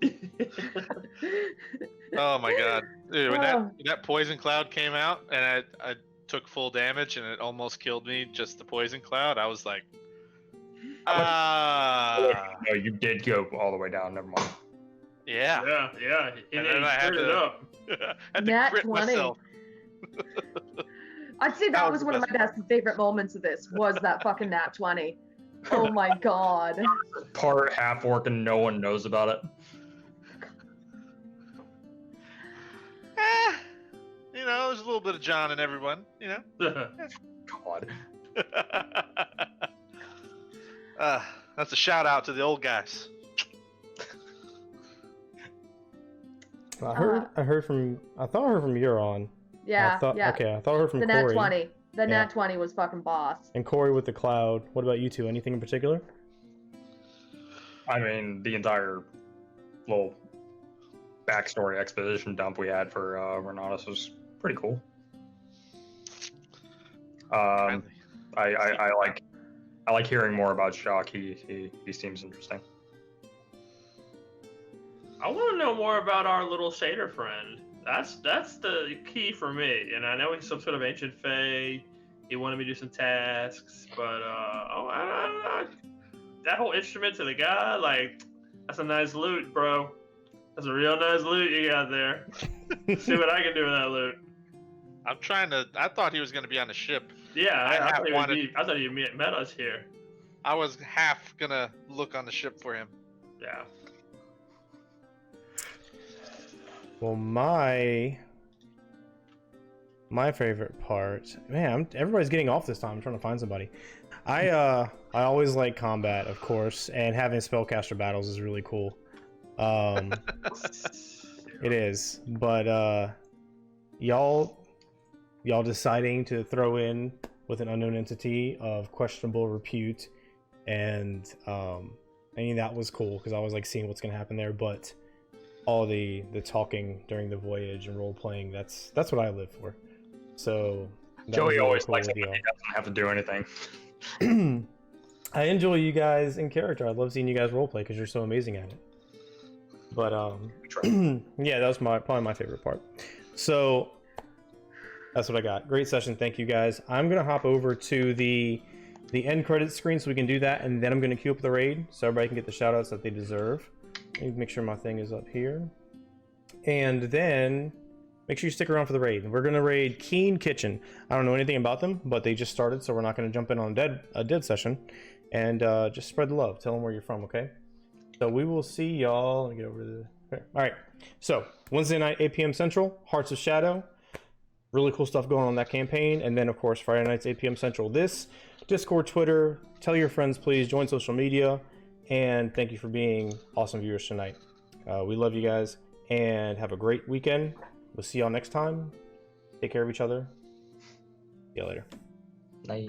Oh my god, dude! When Oh. that poison cloud came out and I took full damage and it almost killed me, just the poison cloud, I was like, No, you did go all the way down. Never mind. yeah. yeah. And then I had cleared it to- up. had to Nat crit 20. myself. I'd say that That was was one of my best favorite moments of this, was that fucking nat 20. Oh my god. Part half orc and no one knows about it. You know, there's a little bit of John in everyone. You know. God. That's a shout out to the old guys. I heard from Euron. Yeah, I thought yeah. I thought I heard from The nat Corey. 20. The Yeah. nat 20 was fucking boss. And Corey with the cloud. What about you two? Anything in particular? I mean, the entire little backstory exposition dump we had for Renatus was pretty cool. I like hearing more about Shock. He seems interesting. I want to know more about our little satyr friend. That's the key for me. And I know he's some sort of ancient fae. He wanted me to do some tasks, but that whole instrument to the guy, like, that's a nice loot, bro. That's a real nice loot you got there. See what I can do with that loot. I'm trying to. I thought he was going to be on the ship. Yeah, I I thought he met us here. I was half gonna look on the ship for him. Yeah. Well, my favorite part, man, everybody's getting off this time. I'm trying to find somebody. I always like combat, of course, and having spellcaster battles is really cool. It is, but y'all deciding to throw in with an unknown entity of questionable repute, and I mean, that was cool because I was like seeing what's gonna happen there, but all the talking during the voyage and role playing, that's what I live for. So Joey always likes it when he doesn't have to do anything. I enjoy you guys in character. I love seeing you guys role play because you're so amazing at it. But yeah, that was probably my favorite part. So that's what I got. Great session. Thank you guys. I'm gonna hop over to the end credits screen so we can do that, and then I'm gonna queue up the raid so everybody can get the shout outs that they deserve. Let me make sure my thing is up here. And then make sure you stick around for the raid. We're gonna raid Keen Kitchen. I don't know anything about them, but they just started, so we're not gonna jump in on a dead session. And just spread the love. Tell them where you're from, okay? So we will see y'all. Let me get over to the here. All right. So Wednesday night, 8 p.m. Central, Hearts of Shadow. Really cool stuff going on in that campaign. And then of course Friday nights, 8 p.m. Central. This Discord, Twitter. Tell your friends, please. Join social media. And thank you for being awesome viewers tonight. We love you guys and have a great weekend. We'll see y'all next time. Take care of each other. See you later. Bye.